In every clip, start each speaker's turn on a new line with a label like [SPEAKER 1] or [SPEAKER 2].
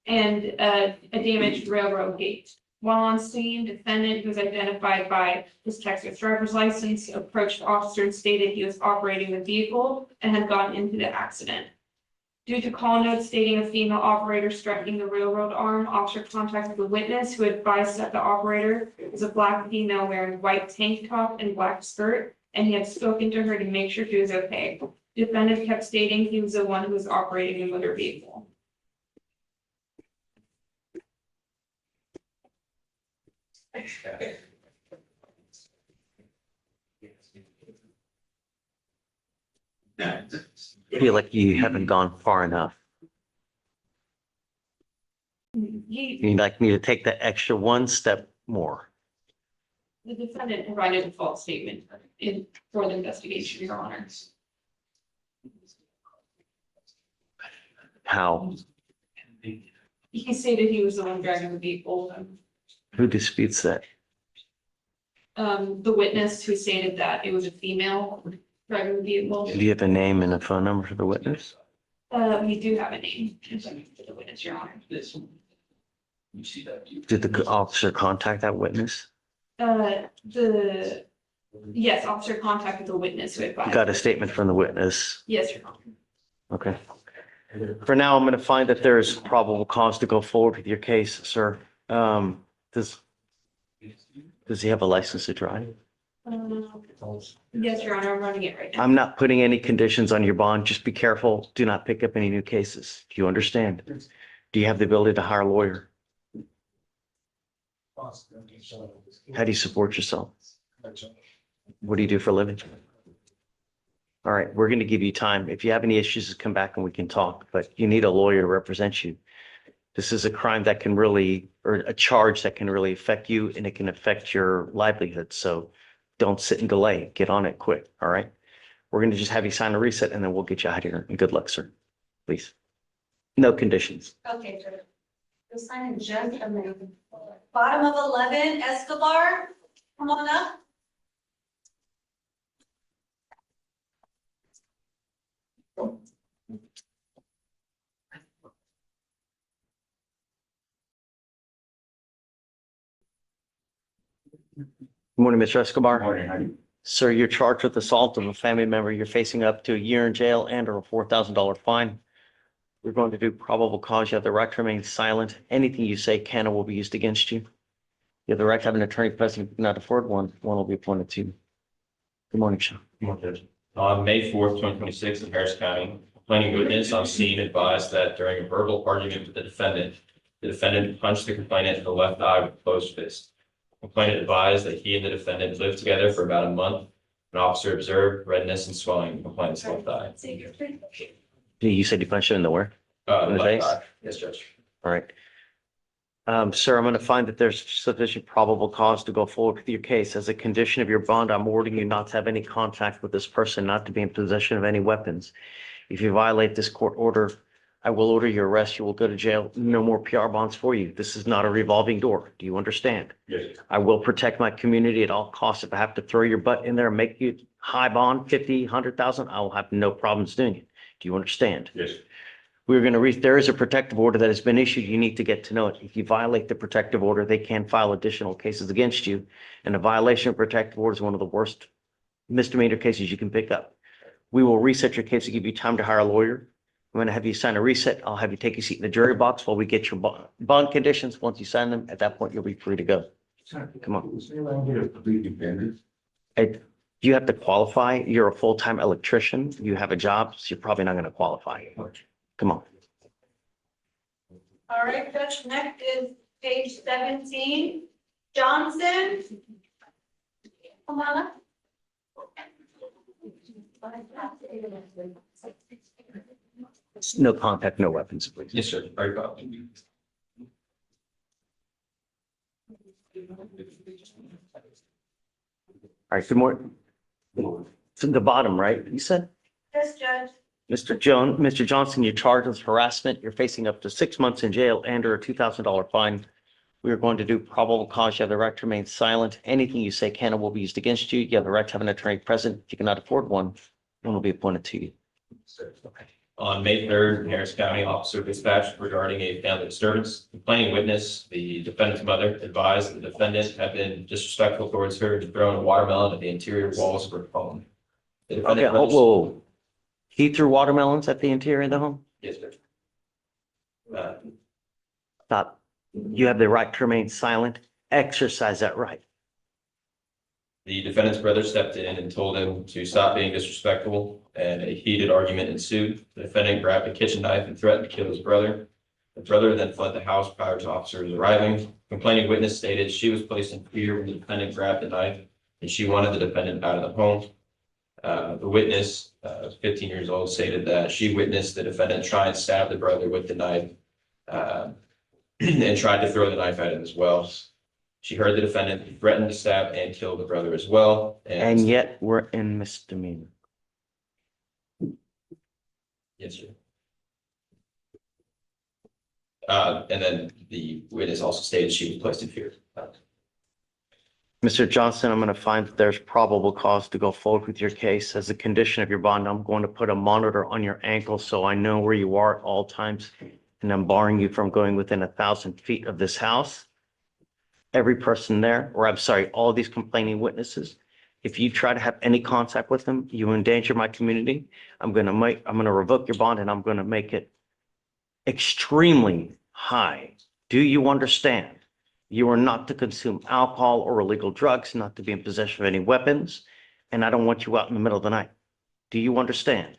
[SPEAKER 1] and a damaged railroad gate. While on scene, defendant, who was identified by his Texas driver's license, approached the officer and stated he was operating the vehicle and had gotten into the accident. Due to call notes stating a female operator striking the railroad arm, officer contacted the witness, who advised that the operator was a black female wearing white tank top and black skirt, and he had spoken to her to make sure she was okay. Defendant kept stating he was the one who was operating the motor vehicle.
[SPEAKER 2] I feel like you haven't gone far enough. You'd like me to take that extra one step more.
[SPEAKER 1] The defendant provided a false statement for the investigation, Your Honor.
[SPEAKER 2] How?
[SPEAKER 1] He stated he was the one driving the vehicle.
[SPEAKER 2] Who disputes that?
[SPEAKER 1] The witness who stated that it was a female driving the vehicle.
[SPEAKER 2] Do you have a name and a phone number for the witness?
[SPEAKER 1] We do have a name for the witness, Your Honor.
[SPEAKER 2] Did the officer contact that witness?
[SPEAKER 1] Yes, officer contacted the witness who advised.
[SPEAKER 2] Got a statement from the witness.
[SPEAKER 1] Yes, Your Honor.
[SPEAKER 2] Okay. For now, I'm going to find that there is probable cause to go forward with your case, sir. Does he have a license to drive?
[SPEAKER 1] Yes, Your Honor, I'm running it right now.
[SPEAKER 2] I'm not putting any conditions on your bond. Just be careful. Do not pick up any new cases. Do you understand? Do you have the ability to hire a lawyer? How do you support yourself? What do you do for a living? All right, we're going to give you time. If you have any issues, come back and we can talk, but you need a lawyer to represent you. This is a crime that can really, or a charge that can really affect you, and it can affect your livelihood. So don't sit and delay. Get on it quick. All right. We're going to just have you sign a reset and then we'll get you out of here. And good luck, sir. Please. No conditions.
[SPEAKER 3] Okay, sir. You'll sign in just a minute. Bottom of 11, Escobar, come on up.
[SPEAKER 2] Good morning, Mr. Escobar.
[SPEAKER 4] Morning, how do you?
[SPEAKER 2] Sir, you're charged with assault of a family member. You're facing up to a year in jail and or a $4,000 fine. We're going to do probable cause. You have the right to remain silent. Anything you say can or will be used against you. You have the right to have an attorney present. If you cannot afford one, one will be appointed to you. Good morning, Sean.
[SPEAKER 4] On May 4th, 2026, in Harris County, complaining witness on scene advised that during a verbal argument with the defendant punched the complainant in the left eye with a closed fist. The complainant advised that he and the defendant lived together for about a month. An officer observed redness and swelling in the complainant's left eye.
[SPEAKER 2] You said you punched him in the where? In the
[SPEAKER 4] Left
[SPEAKER 2] face?
[SPEAKER 4] eye. Yes, Judge.
[SPEAKER 2] All right. Sir, I'm going to find that there's sufficient probable cause to go forward with your case. As a condition of your bond, I'm ordering you not to have any contact with this person, not to be in possession of any weapons. If you violate this court order, I will order your arrest. You will go to jail. No more PR bonds for you. This is not a revolving door. Do you understand?
[SPEAKER 4] Yes.
[SPEAKER 2] I will protect my community at all costs. If I have to throw your butt in there and make you high bond, 50, 100,000, I will have no problems doing it. Do you understand?
[SPEAKER 4] Yes.
[SPEAKER 2] We're going to read, there is a protective order that has been issued. You need to get to know it. If you violate the protective order, they can file additional cases against you. And a violation of protective order is one of the worst misdemeanor cases you can pick up. We will reset your case to give you time to hire a lawyer. I'm going to have you sign a reset. I'll have you take a seat in the jury box while we get your bond conditions. Once you sign them, at that point, you'll be free to go. Come on. You have to qualify. You're a full-time electrician. You have a job, so you're probably not going to qualify. Come on.
[SPEAKER 3] All right, Judge, next is page 17, Johnson. Come on up.
[SPEAKER 2] No contact, no weapons, please.
[SPEAKER 4] Yes, sir. Very well.
[SPEAKER 2] All right, good morning. It's in the bottom, right? You said?
[SPEAKER 3] Yes, Judge.
[SPEAKER 2] Mr. Johnson, you're charged with harassment. You're facing up to 6 months in jail and or a $2,000 fine. We are going to do probable cause. You have the right to remain silent. Anything you say can or will be used against you. You have the right to have an attorney present. If you cannot afford one, one will be appointed to you.
[SPEAKER 4] Okay. On May 3rd, Harris County officer dispatched regarding a family disturbance. Complaining witness, the defendant's mother, advised the defendant had been disrespectful towards her and thrown a watermelon at the interior walls of her home. The
[SPEAKER 2] Okay,
[SPEAKER 4] defendant
[SPEAKER 2] whoa. He threw watermelons at the interior of the home?
[SPEAKER 4] Yes, sir.
[SPEAKER 2] Stop. You have the right to remain silent. Exercise that right.
[SPEAKER 4] The defendant's brother stepped in and told him to stop being disrespectful, and a heated argument ensued. The defendant grabbed a kitchen knife and threatened to kill his brother. The brother then fled the house prior to officers arriving. Complaining witness stated she was placed in fear when the defendant grabbed the knife, and she wanted the defendant out of the home. The witness, 15 years old, stated that she witnessed the defendant try and stab the brother with the knife, and tried to throw the knife at him as well. She heard the defendant threaten to stab and kill the brother as well.
[SPEAKER 2] And yet we're in misdemeanor.
[SPEAKER 4] Yes, sir. And then the witness also stated she was placed in fear.
[SPEAKER 2] Mr. Johnson, I'm going to find that there's probable cause to go forward with your case. As a condition of your bond, I'm going to put a monitor on your ankle so I know where you are at all times. And I'm barring you from going within 1,000 feet of this house. Every person there, or I'm sorry, all these complaining witnesses, if you try to have any contact with them, you endanger my community. I'm going to revoke your bond and I'm going to make it extremely high. Do you understand? You are not to consume alcohol or illegal drugs, not to be in possession of any weapons, and I don't want you out in the middle of the night. Do you understand?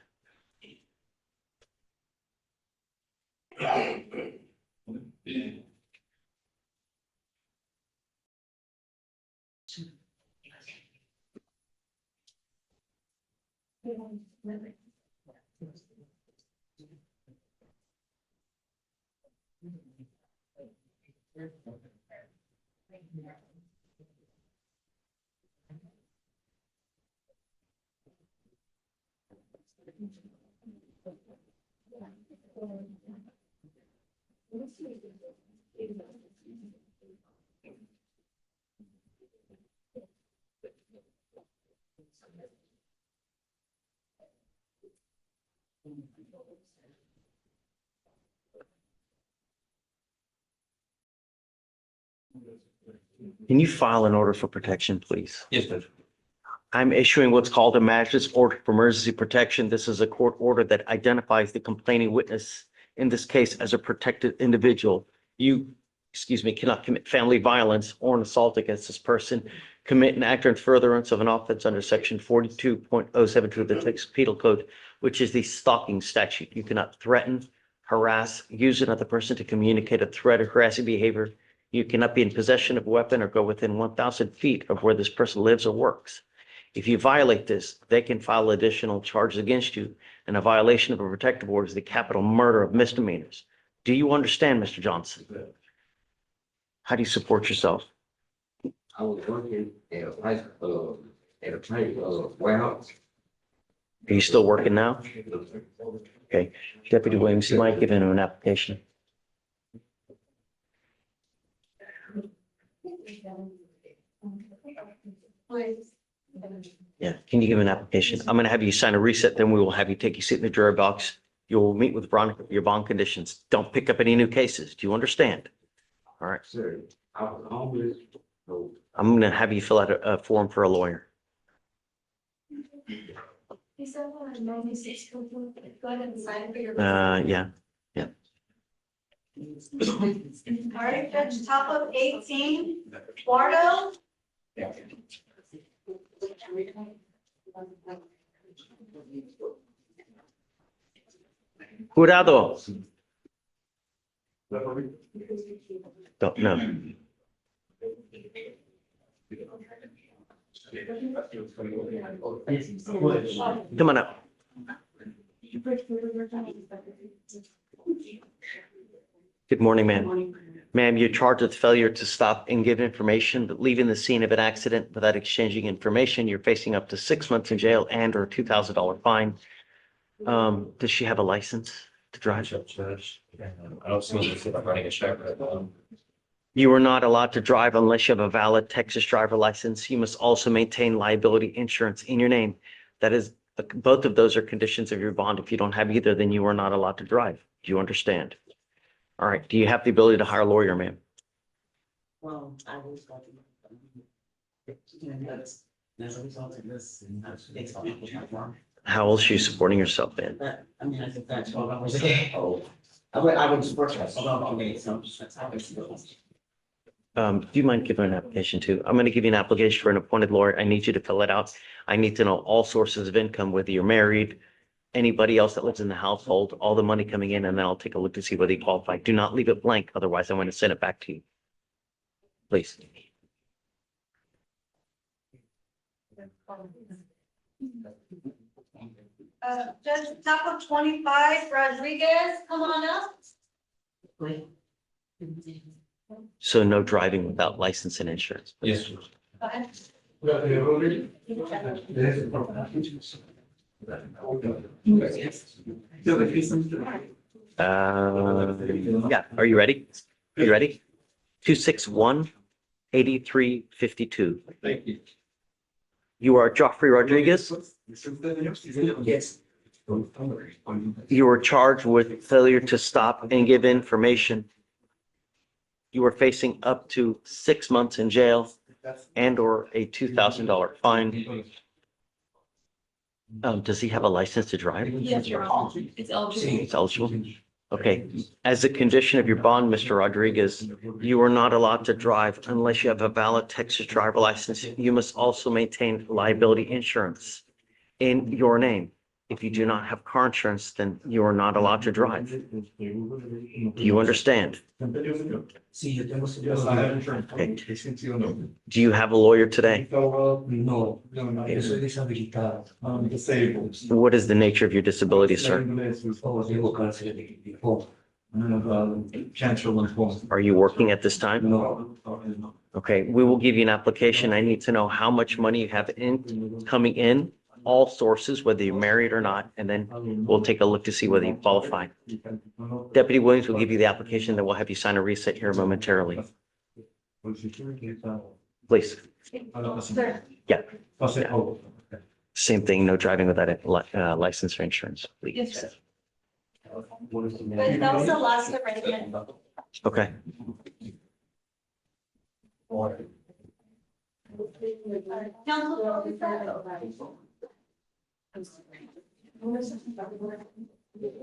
[SPEAKER 2] Can you file an order for protection, please?
[SPEAKER 4] Yes, sir.
[SPEAKER 2] I'm issuing what's called a magistrate's order for emergency protection. This is a court order that identifies the complaining witness, in this case, as a protected individual. You, cannot commit family violence or an assault against this person, commit an act in furtherance of an offense under section 42.072 of the Texas Penal Code, which is the stalking statute. You cannot threaten, harass, use another person to communicate a threat or harassing behavior. You cannot be in possession of a weapon or go within 1,000 feet of where this person lives or works. If you violate this, they can file additional charges against you, and a violation of a protective order is the capital murder of misdemeanors. Do you understand, Mr. Johnson? How do you support yourself?
[SPEAKER 5] I was working at a place, at a place, warehouse.
[SPEAKER 2] Are you still working now? Okay. Deputy Williams, you might give him an application. Yeah, can you give an application? I'm going to have you sign a reset, then we will have you take your seat in the jury box. You will meet with your bond conditions. Don't pick up any new cases. Do you understand? All right.
[SPEAKER 5] Sir, I was homeless, so
[SPEAKER 2] I'm going to have you fill out a form for a lawyer.
[SPEAKER 3] Is that one 96? Go ahead and sign for your.
[SPEAKER 2] Yeah.
[SPEAKER 3] All right, Judge, top of 18, Wardo.
[SPEAKER 2] Jurado. Don't, no. Come on up. Good morning, ma'am. Ma'am, you're charged with failure to stop and give information, but leaving the scene of an accident without exchanging information. You're facing up to 6 months in jail and or $2,000 fine. Does she have a license to drive?
[SPEAKER 4] I don't see if I'm running a check.
[SPEAKER 2] You are not allowed to drive unless you have a valid Texas driver license. You must also maintain liability insurance in your name. That is Both of those are conditions of your bond. If you don't have either, then you are not allowed to drive. Do you understand? All right. Do you have the ability to hire a lawyer, ma'am?
[SPEAKER 6] Well, I was got to. As a result of this, and that's takes a lot.
[SPEAKER 2] How else are you supporting yourself, man?
[SPEAKER 6] But, I mean, I think that's 12 hours a day. I would support that 12 hours a day, so that's how it's.
[SPEAKER 2] Do you mind giving an application too? I'm going to give you an application for an appointed lawyer. I need you to fill it out. I need to know all sources of income, whether you're married, anybody else that lives in the household, all the money coming in, and then I'll take a look to see whether you qualify. Do not leave it blank. Otherwise, I'm going to send it back to you. Please.
[SPEAKER 3] Judge Taco 25, Rodriguez, come on up.
[SPEAKER 2] So no driving without license and insurance.
[SPEAKER 4] Yes.
[SPEAKER 3] Go ahead.
[SPEAKER 2] Yeah, are you ready? Are you ready? 261-8352.
[SPEAKER 5] Thank you.
[SPEAKER 2] You are Joffrey Rodriguez.
[SPEAKER 5] Yes.
[SPEAKER 2] You are charged with failure to stop and give information. You are facing up to 6 months in jail and or a $2,000 fine. Does he have a license to drive?
[SPEAKER 1] Yes, Your Honor. It's eligible.
[SPEAKER 2] He's eligible. Okay. As a condition of your bond, Mr. Rodriguez, you are not allowed to drive unless you have a valid Texas driver license. You must also maintain liability insurance in your name. If you do not have car insurance, then you are not allowed to drive. Do you understand?
[SPEAKER 5] Yes, I have insurance.
[SPEAKER 2] Okay. Do you have a lawyer today?
[SPEAKER 5] No, soy deshabilitado. I'm disabled.
[SPEAKER 2] What is the nature of your disability, sir?
[SPEAKER 5] Cancer lymphoma.
[SPEAKER 2] Are you working at this time?
[SPEAKER 5] No.
[SPEAKER 2] Okay, we will give you an application. I need to know how much money you have coming in, all sources, whether you're married or not, and then we'll take a look to see whether you qualify. Deputy Williams will give you the application, then we'll have you sign a reset here momentarily. Please.
[SPEAKER 3] Sir.
[SPEAKER 2] Yeah. Same thing, no driving without a license or insurance. Please.
[SPEAKER 1] Yes, sir.
[SPEAKER 3] But that was the last arraignment.
[SPEAKER 2] Okay.
[SPEAKER 3] Counsel,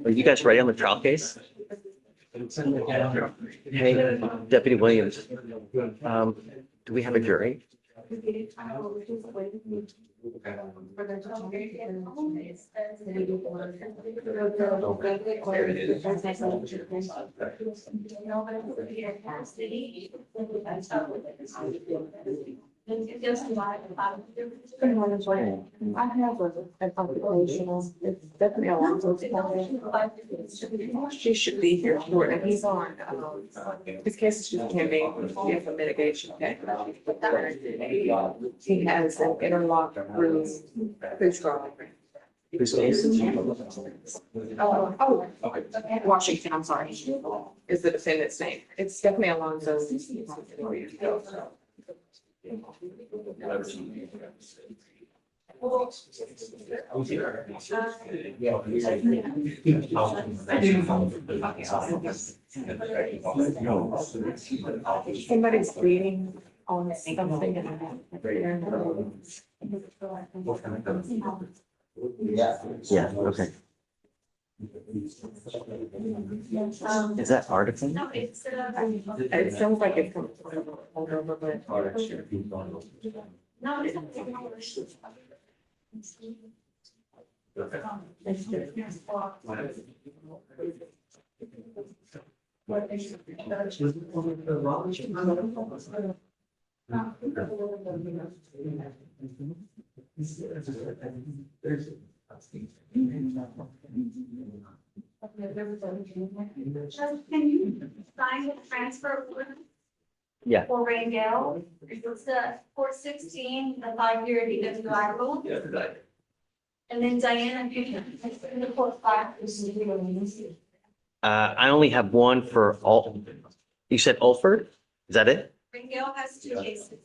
[SPEAKER 2] Are you guys ready on the trial case? Hey, Deputy Williams, do we have a jury?
[SPEAKER 7] I have an occupation, it's definitely along those lines. She should be here for it, and he's on, his case is just pending, for mitigation. He has an interlock through, who's going?
[SPEAKER 2] Whose case?
[SPEAKER 7] Washington, I'm sorry, is the defendant's name. It's definitely along those. Somebody's bleeding on something.
[SPEAKER 2] Yeah, okay. Is that article?
[SPEAKER 3] no, it's,
[SPEAKER 7] It sounds like it's coming from older, but.
[SPEAKER 3] no, it's not. Can you sign the transfer
[SPEAKER 2] Yeah.
[SPEAKER 3] for Rangel? It's the 416, the 5-year DWI rule. And then Diana, if you can, the 4-5.
[SPEAKER 2] I only have one for all. You said Alford? Is that it?
[SPEAKER 3] Rangel has 2 cases.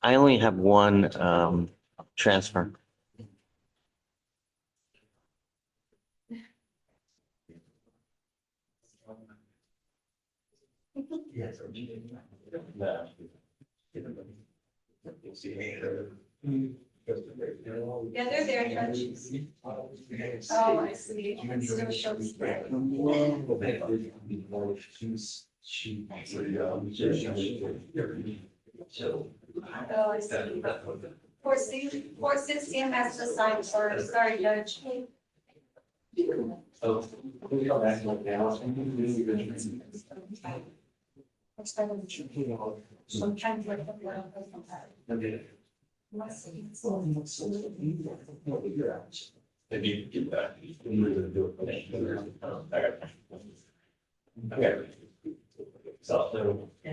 [SPEAKER 2] I only have one transfer.
[SPEAKER 4] No.
[SPEAKER 3] Yeah, they're there, Judge. Oh, I see. It still shows there. Oh, I see. 416 has to sign first. Sorry, Judge. Sometimes like
[SPEAKER 4] Maybe you can get that. Okay. So.
[SPEAKER 8] I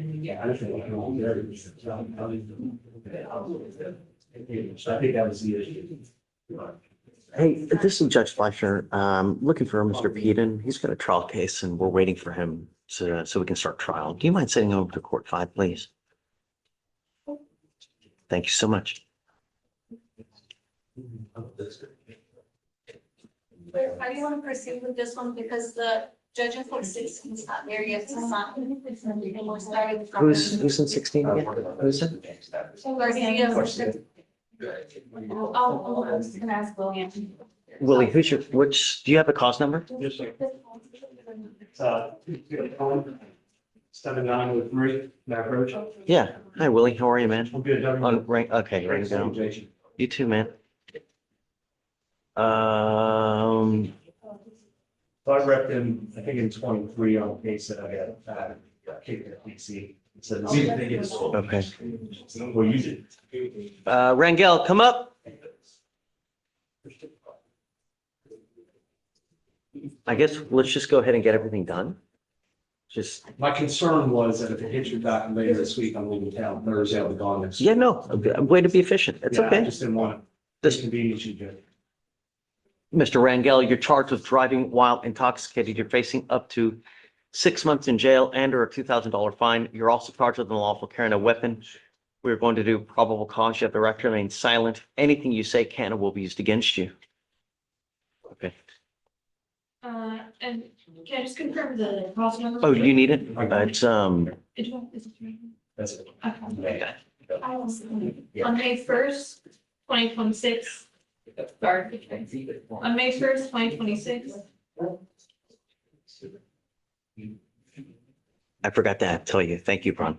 [SPEAKER 8] think that was the issue.
[SPEAKER 2] Hey, this is Judge Fleischer. Looking for Mr. Peden. He's got a trial case and we're waiting for him so we can start trial. Do you mind sitting over to court 5, please? Thank you so much.
[SPEAKER 3] How do you want to proceed with this one? Because the judge in 416 is not there yet to sign. And we're starting from.
[SPEAKER 2] Who's in 16 again? Who's in?
[SPEAKER 3] Garcia.
[SPEAKER 1] I was gonna ask William.
[SPEAKER 2] Willie, do you have a cause number?
[SPEAKER 8] Yes, sir. 7903, Mac Roach.
[SPEAKER 2] Yeah. Hi, Willie. How are you, man?
[SPEAKER 8] I'm good. How are you?
[SPEAKER 2] Okay, ready to go.
[SPEAKER 8] Jason.
[SPEAKER 2] You too, man.
[SPEAKER 8] So I repped him, I think in 23 on a case that I got kicked at DC. So the reason they get sold.
[SPEAKER 2] Okay.
[SPEAKER 8] Well, you did.
[SPEAKER 2] Rangel, come up. I guess let's just go ahead and get everything done. Just,
[SPEAKER 8] My concern was that if it hits your back later this week, I'm leaving town Thursday, I'll be gone next.
[SPEAKER 2] yeah, no, way to be efficient. It's
[SPEAKER 8] Yeah, I
[SPEAKER 2] okay.
[SPEAKER 8] just didn't want to
[SPEAKER 2] This,
[SPEAKER 8] inconvenience you, Judge.
[SPEAKER 2] Mr. Rangel, you're charged with driving while intoxicated. You're facing up to 6 months in jail and or a $2,000 fine. You're also charged with unlawful carrying a weapon. We're going to do probable cause. You have the right to remain silent. Anything you say can and will be used against you. Okay.
[SPEAKER 1] And can I just confirm the cause number?
[SPEAKER 2] Oh, you need it? It's,
[SPEAKER 1] Is it right?
[SPEAKER 8] That's it.
[SPEAKER 1] Okay. On May 1st, 2026. Sorry. On May 1st, 2026.
[SPEAKER 2] I forgot to tell you. Thank you, Bron.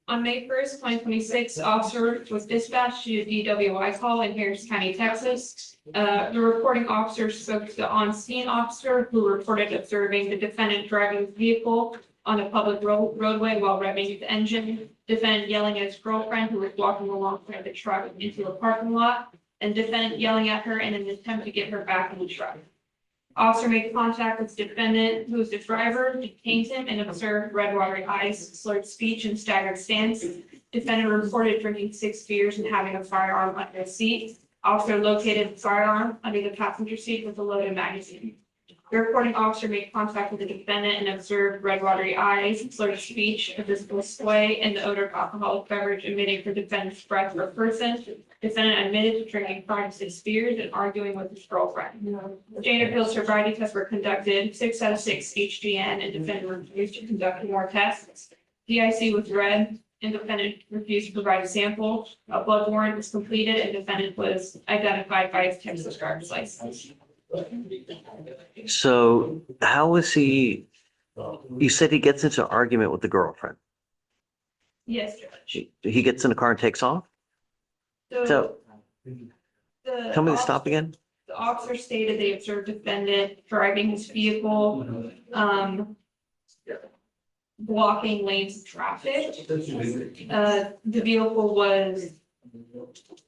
[SPEAKER 1] On May 1st, 2026, officer was dispatched to a DWI call in Harris County, Texas. The reporting officer spoke to the on-scene officer who reported observing the defendant driving his vehicle on a public roadway while revving his engine. Defendant yelling at his girlfriend who was walking alongside the truck into a parking lot, and defendant yelling at her in an attempt to get her back in the truck. Officer made contact with defendant, who is the driver, detained him and observed red watery eyes, slurred speech, and staggered stance. Defendant reported drinking 6 beers and having a firearm under his seat. Officer located the firearm under the passenger seat with a loaded magazine. The reporting officer made contact with the defendant and observed red watery eyes, slurred speech, a visible sway, and the odor of alcoholic beverage emitting from defendant's breath or person. Defendant admitted to drinking 5 to 6 beers and arguing with his girlfriend. Standard sobriety tests were conducted, 6 out of 6 HGN, and defendant refused to conduct more tests. DIC was read, and defendant refused to provide a sample. A blood warrant was completed, and defendant was identified by his Texas driver's license.
[SPEAKER 2] So how is he, you said he gets into an argument with the girlfriend.
[SPEAKER 1] Yes, Judge.
[SPEAKER 2] He gets in the car and takes off? So tell me to stop again.
[SPEAKER 1] The officer stated they observed defendant driving his vehicle, blocking lanes of traffic. The vehicle was,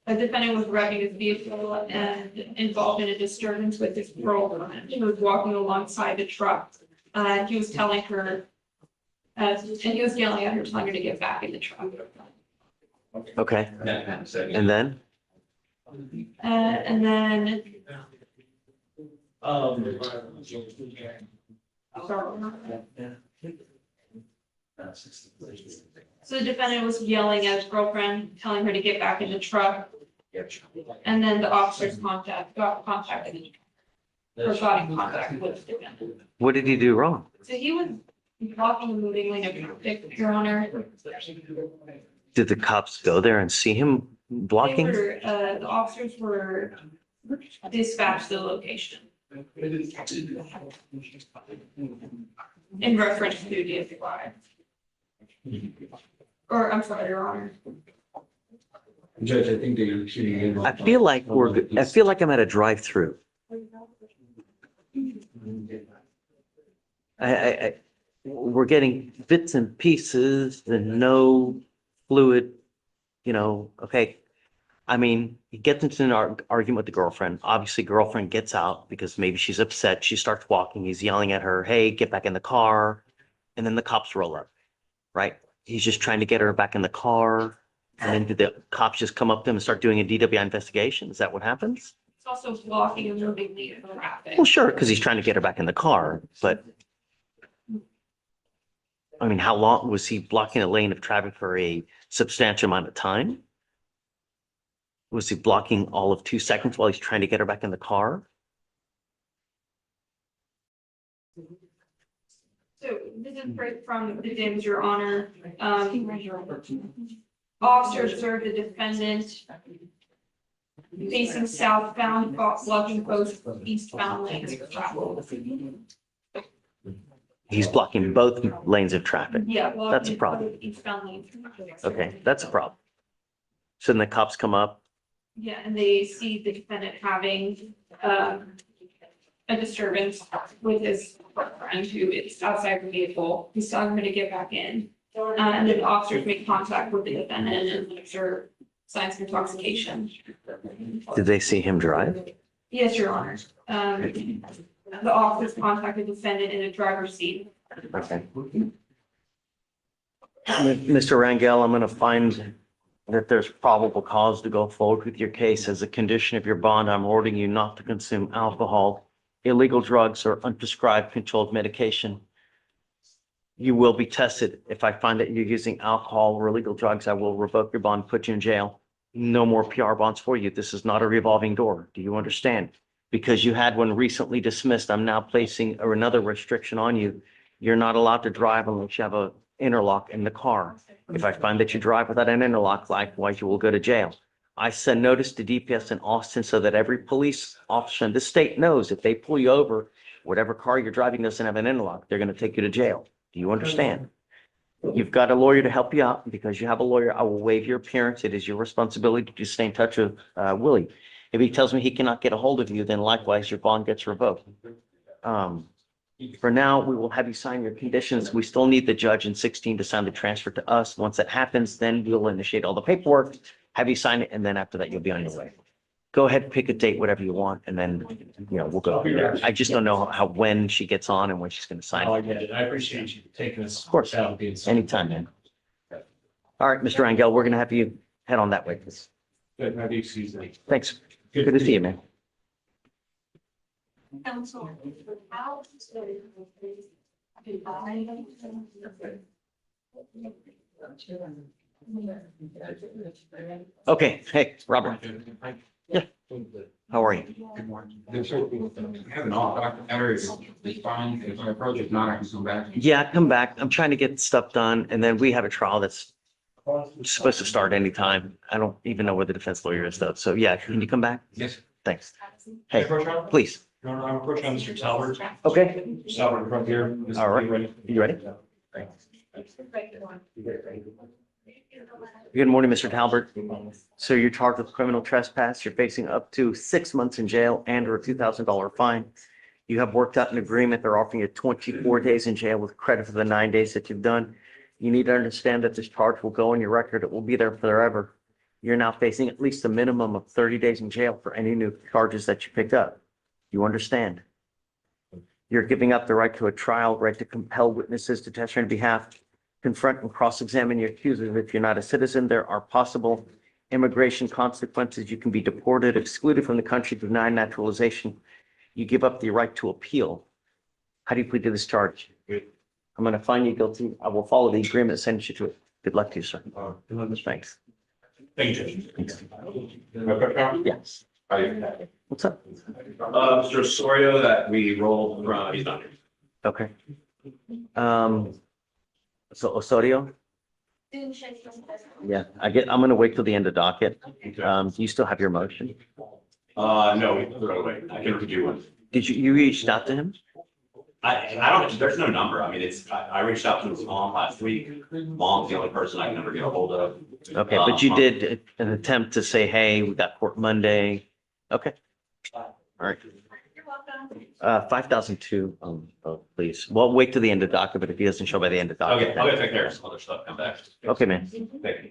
[SPEAKER 1] a defendant was revving his vehicle and involved in a disturbance with his girlfriend who was walking alongside the truck. He was telling her, and he was yelling at her, telling her to get back in the truck.
[SPEAKER 2] Okay. And then?
[SPEAKER 1] And then, so the defendant was yelling at his girlfriend, telling her to get back in the truck. And then the officers got contacted. or got in contact with the defendant.
[SPEAKER 2] What did he do wrong?
[SPEAKER 1] So he was blocking the moving lane of traffic, Your Honor.
[SPEAKER 2] Did the cops go there and see him blocking?
[SPEAKER 1] The officers were dispatched to the location in reference to DFY. Or, I'm sorry, Your Honor.
[SPEAKER 5] Judge, I think they're shooting in.
[SPEAKER 2] I feel like I'm at a drive-through. We're getting bits and pieces and no fluid, okay. I mean, he gets into an argument with the girlfriend. Obviously, girlfriend gets out because maybe she's upset. She starts walking. He's yelling at her, hey, get back in the car. And then the cops roll up, right? He's just trying to get her back in the car. And then did the cops just come up to him and start doing a DWI investigation? Is that what happens?
[SPEAKER 1] It's also blocking a moving lane of traffic.
[SPEAKER 2] Well, sure, because he's trying to get her back in the car, but I mean, how long was he blocking a lane of traffic for a substantial amount of time? Was he blocking all of 2 seconds while he's trying to get her back in the car?
[SPEAKER 1] So this is from the DIMS, Your Honor. Officers observed the defendant facing southbound, blocking both eastbound lanes of traffic.
[SPEAKER 2] He's blocking both lanes of traffic.
[SPEAKER 1] Yeah.
[SPEAKER 2] That's a
[SPEAKER 1] blocking
[SPEAKER 2] problem.
[SPEAKER 1] both eastbound lanes of traffic.
[SPEAKER 2] Okay, that's a problem. So then the cops come up.
[SPEAKER 1] Yeah, and they see the defendant having a disturbance with his girlfriend who is outside the vehicle. He's telling her to get back in. And then the officers make contact with the defendant and observe signs of intoxication.
[SPEAKER 2] Did they see him drive?
[SPEAKER 1] Yes, Your Honor. The officers contacted the defendant in the driver's seat.
[SPEAKER 2] Okay. Mr. Rangel, I'm going to find that there's probable cause to go forward with your case. As a condition of your bond, I'm ordering you not to consume alcohol, illegal drugs, or unprescribed controlled medication. You will be tested. If I find that you're using alcohol or illegal drugs, I will revoke your bond, put you in jail. No more PR bonds for you. This is not a revolving door. Do you understand? Because you had one recently dismissed, I'm now placing another restriction on you. You're not allowed to drive unless you have an interlock in the car. If I find that you drive without an interlock, likewise, you will go to jail. I send notice to DPS in Austin so that every police officer in the state knows if they pull you over, whatever car you're driving doesn't have an interlock, they're going to take you to jail. Do you understand? You've got a lawyer to help you out. Because you have a lawyer, I will waive your appearance. It is your responsibility to stay in touch with Willie. If he tells me he cannot get a hold of you, then likewise, your bond gets revoked. For now, we will have you sign your conditions. We still need the judge in 16 to sign the transfer to us. Once that happens, then we'll initiate all the paperwork, have you sign it, and then after that, you'll be on your way. Go ahead, pick a date, whatever you want, and then, we'll go from there. I just don't know when she gets on and when she's going to sign
[SPEAKER 8] Oh, I
[SPEAKER 2] it.
[SPEAKER 8] get it. I appreciate you taking this.
[SPEAKER 2] Of course.
[SPEAKER 8] Out, being so-
[SPEAKER 2] Anytime, man. All right, Mr. Rangel, we're going to have you head on that way.
[SPEAKER 8] Good, have you excuse me.
[SPEAKER 2] Thanks. Good to see you, man.
[SPEAKER 3] Counsel.
[SPEAKER 2] Okay, hey, Robert, how are you?
[SPEAKER 5] Good morning. Have an off documentary, it's fine, if I approach it, not, I can come back.
[SPEAKER 2] Yeah, come back. I'm trying to get stuff done, and then we have a trial that's supposed to start anytime. I don't even know where the defense lawyer is though. So yeah, can you come back?
[SPEAKER 5] Yes.
[SPEAKER 2] Thanks. Hey,
[SPEAKER 8] Approach on?
[SPEAKER 2] please.
[SPEAKER 8] I'm approaching on Mr. Talbert.
[SPEAKER 2] Okay,
[SPEAKER 8] Talbert from here.
[SPEAKER 2] All right. You ready? Good morning, Mr. Talbert. So you're charged with criminal trespass. You're facing up to 6 months in jail and or a $2,000 fine. You have worked out an agreement. They're offering you 24 days in jail with credit for the 9 days that you've done. You need to understand that this charge will go on your record. It will be there forever. You're now facing at least a minimum of 30 days in jail for any new charges that you picked up. You understand? You're giving up the right to a trial, right to compel witnesses to testify on behalf, confront and cross-examine your accusers. If you're not a citizen, there are possible immigration consequences. You can be deported, excluded from the country, denied naturalization. You give up the right to appeal. How do you plead to this charge? I'm going to find you guilty. I will follow the agreement and send you to it. Good luck to you, sir. Thanks.
[SPEAKER 8] Thank you, Judge.
[SPEAKER 2] Thanks.
[SPEAKER 8] Approach on?
[SPEAKER 2] Yes. What's up?
[SPEAKER 9] Mr. Osorio that we rolled from, he's not here.
[SPEAKER 2] Okay. So Osorio,
[SPEAKER 3] Didn't check your.
[SPEAKER 2] yeah, I'm gonna wait till the end of docket. Do you still have your motion?
[SPEAKER 9] No, we threw it away. I can redo one.
[SPEAKER 2] Did you reached out to him?
[SPEAKER 9] I don't, there's no number. I mean, I reached out to his mom last week. Mom's the only person I can never get a hold of.
[SPEAKER 2] Okay, but you did an attempt to say, hey, we got court Monday. Okay. All right.
[SPEAKER 3] You're welcome.
[SPEAKER 2] 5,002, please. Well, wait till the end of docket, but if he doesn't show by the end of docket.
[SPEAKER 9] Okay, I'm gonna take care of some other stuff, come back.
[SPEAKER 2] Okay, man.
[SPEAKER 9] Thank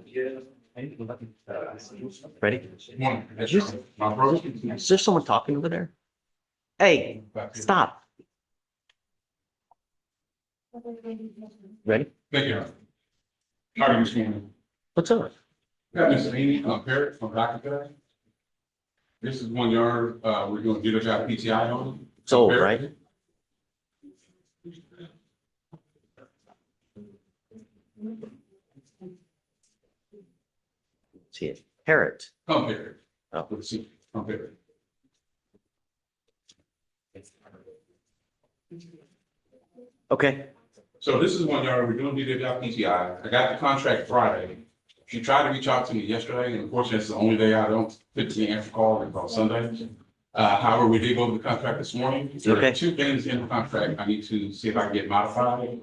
[SPEAKER 9] you.
[SPEAKER 2] Ready? Is there someone talking over there? Hey, stop. Ready?
[SPEAKER 10] Thank you. How are you this morning?
[SPEAKER 2] What's up?
[SPEAKER 10] Got Miss Amy Parrott from Docket today. This is 1 yard, we're doing dealer job PTI on.
[SPEAKER 2] It's old, right? See it. Parrot.
[SPEAKER 10] Parrott.
[SPEAKER 2] Oh.
[SPEAKER 10] With a C, Parrott.
[SPEAKER 2] Okay.
[SPEAKER 10] So this is 1 yard, we're doing dealer job PTI. I got the contract Friday. She tried to reach out to me yesterday, and unfortunately, it's the only day I don't typically answer calls until Sunday. However, we did go over the contract this morning. There
[SPEAKER 2] Okay.
[SPEAKER 10] are 2 things in the contract I need to see if I can get modified.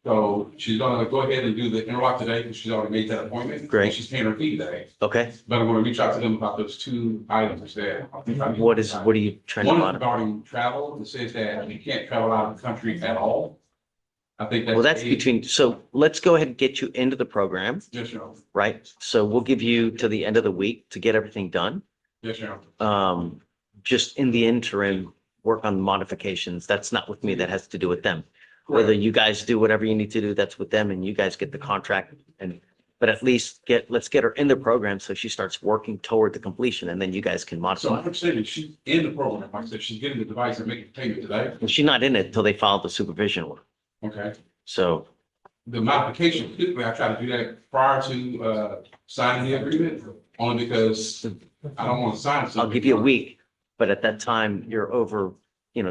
[SPEAKER 10] So she's gonna go ahead and do the interlock today, because she's already made that appointment.
[SPEAKER 2] Great.
[SPEAKER 10] And she's paying her fee today,
[SPEAKER 2] Okay.
[SPEAKER 10] but I'm gonna reach out to them about those 2 items there.
[SPEAKER 2] What are you trying to
[SPEAKER 10] One is
[SPEAKER 2] modify?
[SPEAKER 10] regarding travel. It says that you can't travel out of the country at all. I think that's.
[SPEAKER 2] Well, that's between, so let's go ahead and get you into the program,
[SPEAKER 10] Yes, sir.
[SPEAKER 2] right? So we'll give you to the end of the week to get everything done.
[SPEAKER 10] Yes, sir.
[SPEAKER 2] Just in the interim, work on modifications. That's not with me. That has to do with them. Whether you guys do whatever you need to do, that's with them and you guys get the contract but at least let's get her in the program so she starts working toward the completion and then you guys can
[SPEAKER 10] So
[SPEAKER 2] modify.
[SPEAKER 10] my understanding, she's in the program. Like I said, she's getting the device and making payment today.
[SPEAKER 2] And she's not in it until they file the supervision order.
[SPEAKER 10] Okay.
[SPEAKER 2] So,
[SPEAKER 10] The modification, typically I try to do that prior to signing the agreement, only because I don't want to sign something.
[SPEAKER 2] I'll give you a week, but at that time you're over,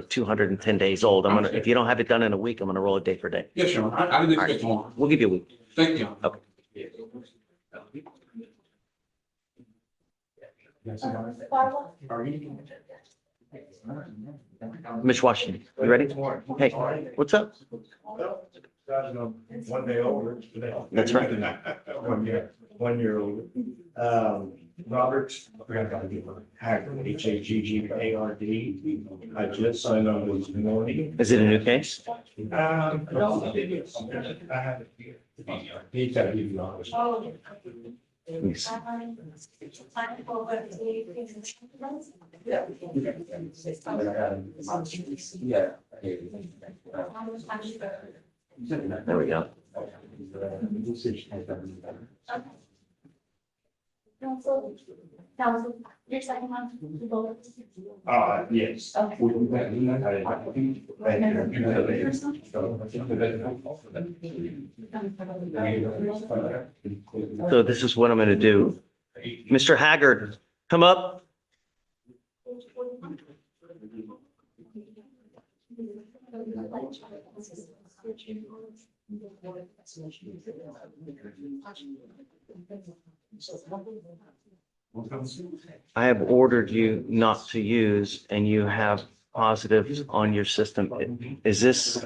[SPEAKER 2] 210 days old. If you don't have it done in a week, I'm gonna roll it day for day.
[SPEAKER 10] Yes, sir. I didn't expect more.
[SPEAKER 2] We'll give you a week.
[SPEAKER 10] Thank you.
[SPEAKER 2] Okay. Mitch Washington, you ready? Hey, what's up?
[SPEAKER 8] One day older today.
[SPEAKER 2] That's right.
[SPEAKER 8] 1 year old. Robert, I forgot about the Haggard, Haggard. I just signed on this morning.
[SPEAKER 2] Is it a new case?
[SPEAKER 8] I have it here. He's got to give you honest.
[SPEAKER 2] Yes.
[SPEAKER 5] Yeah.
[SPEAKER 2] There we go.
[SPEAKER 3] Counsel, your second one, you vote.
[SPEAKER 8] Yes.
[SPEAKER 2] So this is what I'm gonna do. Mr. Haggard, come up. I have ordered you not to use and you have positives on your system. Is this?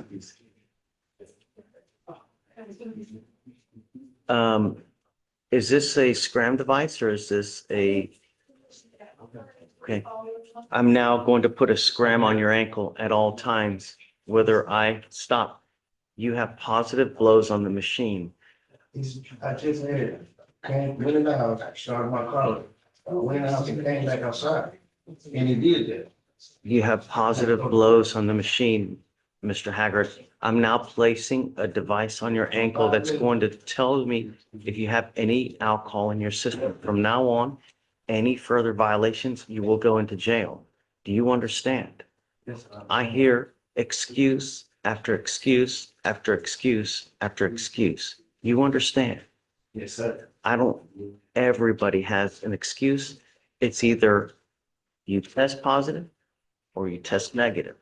[SPEAKER 2] Is this a scram device or is this a? Okay, I'm now going to put a scram on your ankle at all times, whether I stop. You have positive blows on the machine.
[SPEAKER 11] I just had it. Went in the house, started my car. Went in the house and came back outside. And he did that.
[SPEAKER 2] You have positive blows on the machine, Mr. Haggard. I'm now placing a device on your ankle that's going to tell me if you have any alcohol in your system. From now on, any further violations, you will go into jail. Do you understand? I hear excuse after excuse after excuse after excuse. You understand?
[SPEAKER 8] Yes, sir.
[SPEAKER 2] everybody has an excuse. It's either you test positive or you test negative.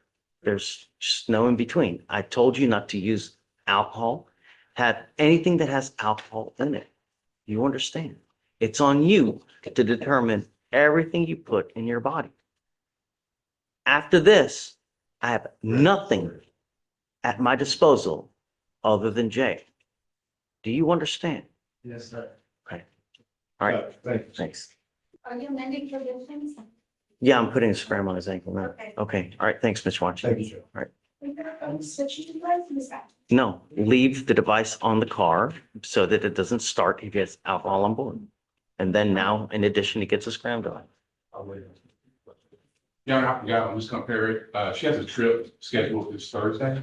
[SPEAKER 2] There's just no in between. I told you not to use alcohol, have anything that has alcohol in it. You understand? It's on you to determine everything you put in your body. After this, I have nothing at my disposal other than jail. Do you understand?
[SPEAKER 11] Yes, sir.
[SPEAKER 2] Okay. All right.
[SPEAKER 11] Thank you.
[SPEAKER 2] Thanks.
[SPEAKER 3] Are you amending provisions?
[SPEAKER 2] Yeah, I'm putting a scram on his ankle now.
[SPEAKER 3] Okay.
[SPEAKER 2] Okay. All right. Thanks, Ms. Watch.
[SPEAKER 11] Thank you.
[SPEAKER 2] All right.
[SPEAKER 1] Switching devices.
[SPEAKER 2] No, leave the device on the car so that it doesn't start if he has alcohol on board. And then now, in addition, he gets a scram device.
[SPEAKER 10] Yeah, I forgot, I'm just comparing, she has a trip scheduled this Thursday.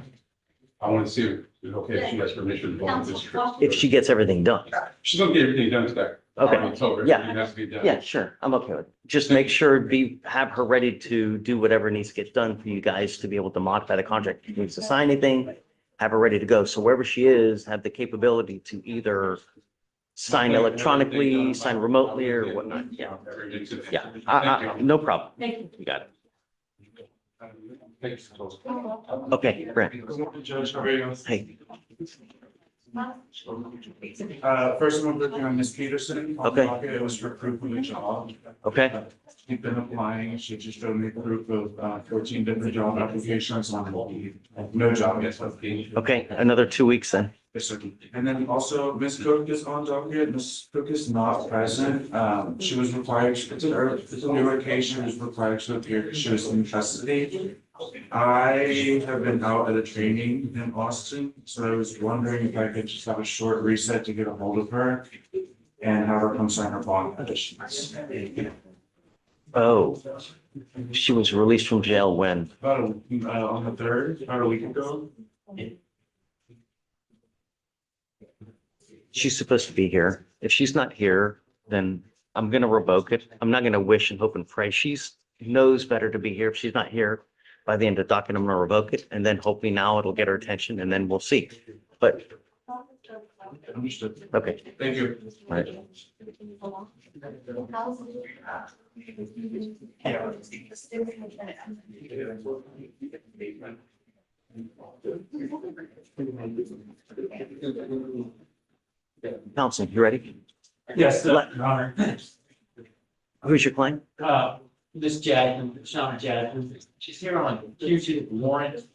[SPEAKER 10] I want to see if it's okay if she has permission to go on this trip.
[SPEAKER 2] If she gets everything done.
[SPEAKER 10] She's gonna get everything done today.
[SPEAKER 2] Okay.
[SPEAKER 10] I already told her
[SPEAKER 2] Yeah.
[SPEAKER 10] everything has to be done.
[SPEAKER 2] Yeah, sure. I'm okay with it. Just make sure have her ready to do whatever needs to get done for you guys to be able to modify the contract. If she needs to sign anything, have her ready to go. So wherever she is, have the capability to either sign electronically, sign remotely or whatnot. Yeah.
[SPEAKER 10] Everything's in-
[SPEAKER 2] Yeah.
[SPEAKER 10] Thank you.
[SPEAKER 2] No problem.
[SPEAKER 1] Thank you.
[SPEAKER 2] You got it.
[SPEAKER 10] Thanks.
[SPEAKER 2] Okay, Grant.
[SPEAKER 11] Judge, how are you?
[SPEAKER 2] Hey,
[SPEAKER 11] First one, looking on Ms. Peterson. On
[SPEAKER 2] Okay.
[SPEAKER 11] Docket, it was for proof of a job.
[SPEAKER 2] okay.
[SPEAKER 11] She's been applying, she just showed me proof of 14 different job applications on no job yet.
[SPEAKER 2] Okay, another 2 weeks then.
[SPEAKER 11] Yes, sir. And then also Ms. Cook is on docket. Ms. Cook is not present. She was required, it's a new occasion, she was required to appear because she was in custody. I have been out at a training in Austin, so I was wondering if I could just have a short reset to get a hold of her and have her come sign her bond petitions.
[SPEAKER 2] Oh, she was released from jail when?
[SPEAKER 11] On the 3rd, about a week ago.
[SPEAKER 2] She's supposed to be here. If she's not here, then I'm gonna revoke it. I'm not gonna wish and hope and pray. She's knows better to be here. If she's not here by the end of the docket, I'm gonna revoke it. And then hopefully now it'll get her attention and then we'll see. But,
[SPEAKER 11] Understood.
[SPEAKER 2] okay,
[SPEAKER 11] Thank you.
[SPEAKER 2] all right. Counsel, you ready?
[SPEAKER 12] Yes, Your Honor.
[SPEAKER 2] Who's your client?
[SPEAKER 12] This Jasmine, Shauna Jasmine, she's here on a fugitive warrant.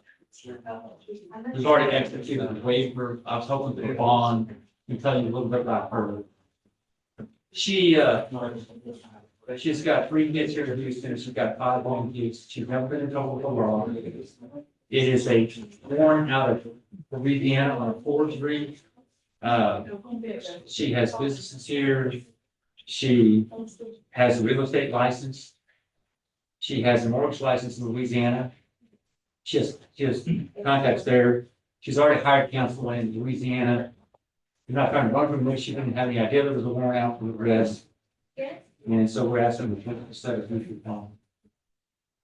[SPEAKER 12] We've already executed a waiver. I was hoping for a bond and tell you a little bit about her. She's got 3 kids here in Houston. She's got 5 home kids. She's never been in trouble with the law. It is a warrant out of Louisiana on a forgery. She has businesses here. She has a real estate license. She has a mortgage license in Louisiana. She has contacts there. She's already hired counsel in Louisiana. You're not trying to run from this. She didn't have any idea there was a warrant out for the arrest. And so we're asking the set of future bond.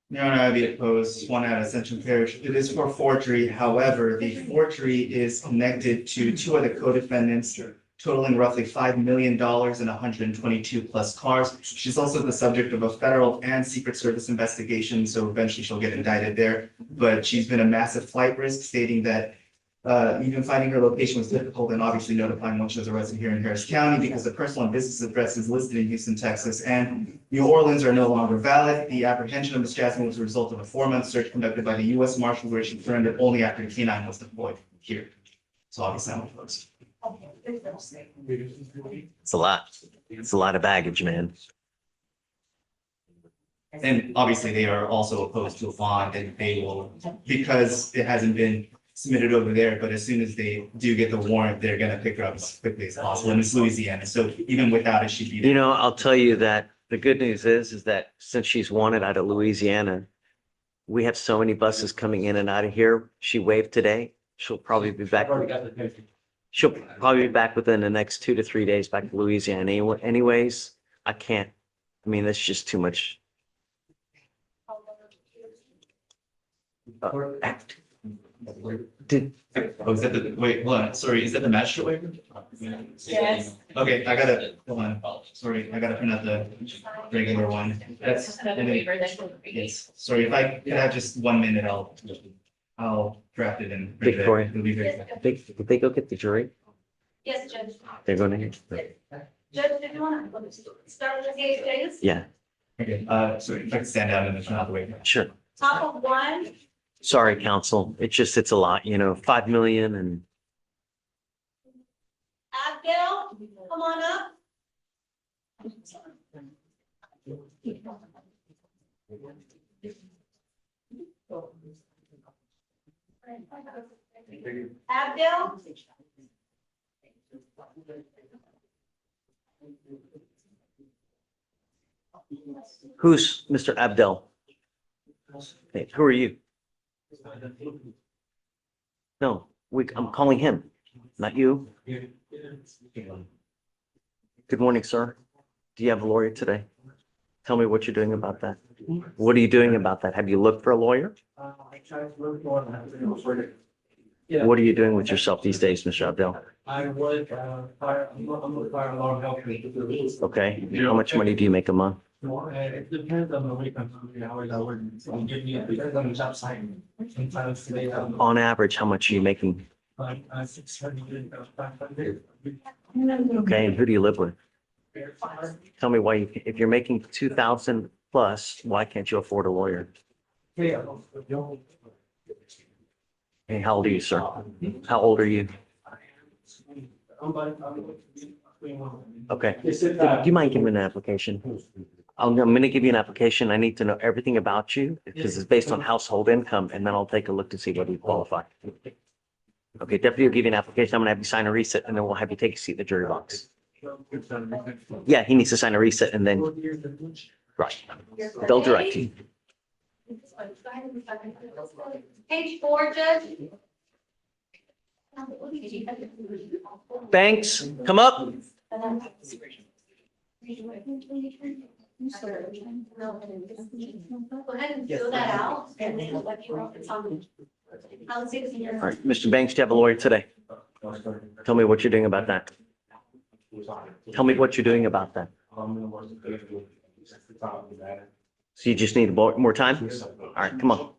[SPEAKER 13] Your Honor, I'd be opposed, 1 out of Ascension Parish. It is for forgery. However, the forgery is connected to 2 other co-defendants, totaling roughly $5 million and 122 plus cars. She's also the subject of a federal and Secret Service investigation, so eventually she'll get indicted there. But she's been a massive flight risk, stating that even finding her location was difficult and obviously notifying when she was arrested here in Harris County because the personal and business address is listed in Houston, Texas, and New Orleans are no longer valid. The apprehension of Ms. Jasmine was a result of a 4-month search conducted by the U.S. Marshal, where she surrendered only after the K-9 was deployed here. So obviously I'm opposed.
[SPEAKER 2] It's a lot. It's a lot of baggage, man.
[SPEAKER 13] And obviously they are also opposed to a bond, and they will, because it hasn't been submitted over there, but as soon as they do get the warrant, they're gonna pick her up as quickly as possible, and it's Louisiana, so even without it, she'd be
[SPEAKER 2] You
[SPEAKER 13] there.
[SPEAKER 2] know, I'll tell you that the good news is that since she's wanted out of Louisiana, we have so many buses coming in and out of here. She waived today. She'll probably be back.
[SPEAKER 12] I've already got the picture.
[SPEAKER 2] She'll probably be back within the next 2 to 3 days back to Louisiana. Anyways, I can't. I mean, that's just too much. Did,
[SPEAKER 13] Oh, is that the, wait, hold on, sorry, is that the magistrate waiver?
[SPEAKER 3] Yes.
[SPEAKER 13] Okay, I gotta, hold on, sorry, I gotta print out the regular one. That's.
[SPEAKER 1] Another waiver that will be.
[SPEAKER 13] Yes, sorry, if I could have just 1 minute, I'll draft it and. print it.
[SPEAKER 2] Victoria.
[SPEAKER 13] It'll be very.
[SPEAKER 2] did they go get the jury?
[SPEAKER 3] Yes, Judge.
[SPEAKER 2] They're going to,
[SPEAKER 3] Judge, did you want to start with the AJ's?
[SPEAKER 2] yeah,
[SPEAKER 13] Okay, sorry, if I could stand down and turn out the waiver.
[SPEAKER 2] sure.
[SPEAKER 3] Top of one,
[SPEAKER 2] Sorry, counsel. It's a lot, 5 million and
[SPEAKER 3] Abdel, come on up. Abdel?
[SPEAKER 2] who's Mr. Abdel? Hey, who are you? No, I'm calling him, not you. Good morning, sir. Do you have a lawyer today? Tell me what you're doing about that. What are you doing about that? Have you looked for a lawyer? What are you doing with yourself these days, Mr. Abdel?
[SPEAKER 12] I would, I'm a fire alarm help.
[SPEAKER 2] Okay, how much money do you make a month?
[SPEAKER 12] It depends on the week, on how many hours I work. So give me, it depends on the job site. Sometimes today I'm
[SPEAKER 2] On average, how much are you making?
[SPEAKER 12] 600, 500.
[SPEAKER 2] Okay, and who do you live with? Tell me why, if you're making 2,000 plus, why can't you afford a lawyer?
[SPEAKER 12] Yeah.
[SPEAKER 2] Hey, how old are you, sir? How old are you? Okay. Do you mind giving me an application? I'm going to give you an application. I need to know everything about you because it's based on household income, and then I'll take a look to see whether you qualify. Okay, deputy will give you an application. I'm going to have you sign a reset, and then we'll have you take a seat in the jury box. Yeah, he needs to sign a reset, and then, right, they'll direct you.
[SPEAKER 3] Page 4, Judge.
[SPEAKER 2] Banks, come up.
[SPEAKER 3] Go ahead and fill that out and then let you know if it's on. I'll see if
[SPEAKER 2] All right, Mr. Banks, do you have a lawyer today? Tell me what you're doing about that. Tell me what you're doing about that. So you just need more time? All right, come on,
[SPEAKER 3] All